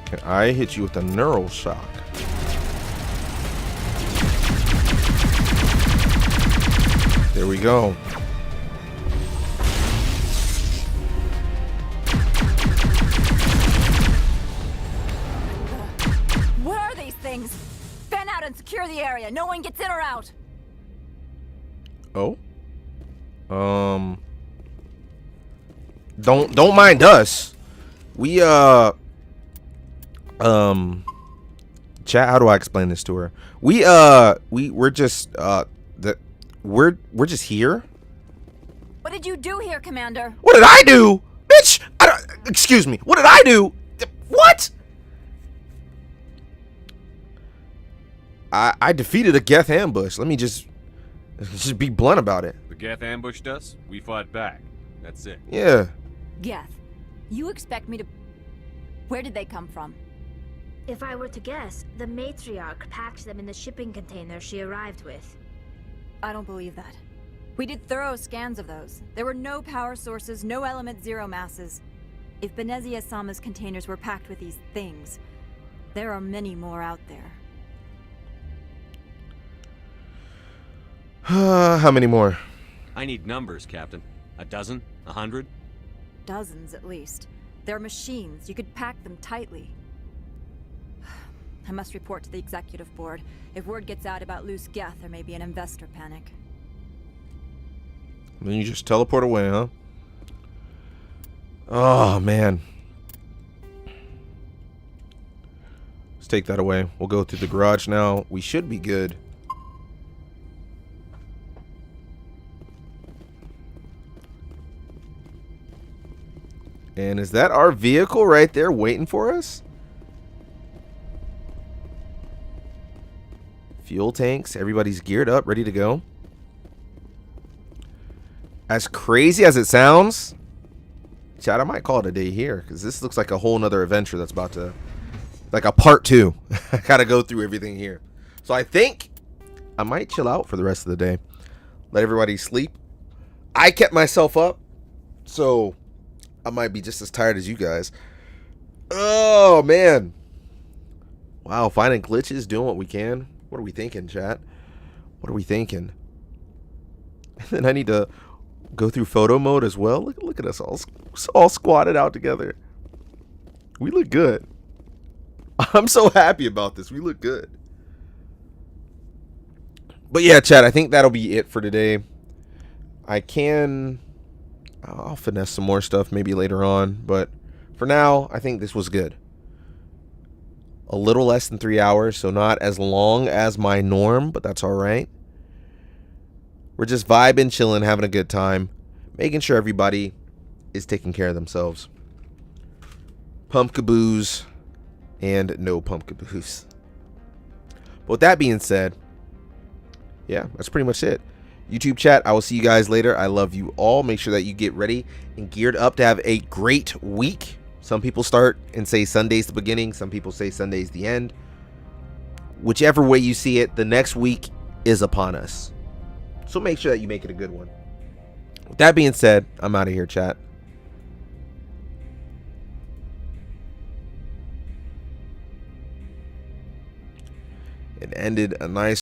Can I hit you with a neural shock? There we go. What are these things? Fan out and secure the area. No one gets in or out. Oh. Don't mind us. We chat, how do I explain this to her? We're just we're just here. What did you do here, Commander? What did I do? Bitch, Excuse me. What did I do? What? I defeated a Geth ambush. Let me just be blunt about it. The Geth ambushed us. We fought back. That's it. Yeah. Geth, you expect me to... Where did they come from? If I were to guess, the matriarch packed them in the shipping container she arrived with. I don't believe that. We did thorough scans of those. There were no power sources, no element zero masses. If Benezia-sama's containers were packed with these things, there are many more out there. How many more? I need numbers, Captain. A dozen? 100? Dozens, at least. They're machines. You could pack them tightly. I must report to the executive board. If word gets out about loose Geth, there may be an investor panic. Then you just teleport away, huh? Oh, man. Let's take that away. We'll go through the garage now. We should be good. And is that our vehicle right there waiting for us? Fuel tanks. Everybody's geared up, ready to go. As crazy as it sounds, Chad, I might call it a day here, because this looks like a whole nother adventure that's about to, like a part 2. I gotta go through everything here. So I think I might chill out for the rest of the day. Let everybody sleep. I kept myself up, so I might be just as tired as you guys. Oh, man. Wow, finding glitches, doing what we can. What are we thinking, chat? What are we thinking? And then I need to go through photo mode as well. Look at us all squatted out together. We look good. I'm so happy about this. We look good. But yeah, chat, I think that'll be it for today. I'll finesse some more stuff maybe later on, but for now, I think this was good. A little less than 3 hours, so not as long as my norm, but that's all right. We're just vibing, chilling, having a good time, making sure everybody is taking care of themselves. Pumpkaboos and no pumpkaboos. But with that being said, yeah, that's pretty much it. YouTube chat, I will see you guys later. I love you all. Make sure that you get ready and geared up to have a great week. Some people start and say Sunday's the beginning. Some people say Sunday's the end. Whichever way you see it, the next week is upon us. So make sure that you make it a good one. With that being said, I'm out of here, chat. It ended a nice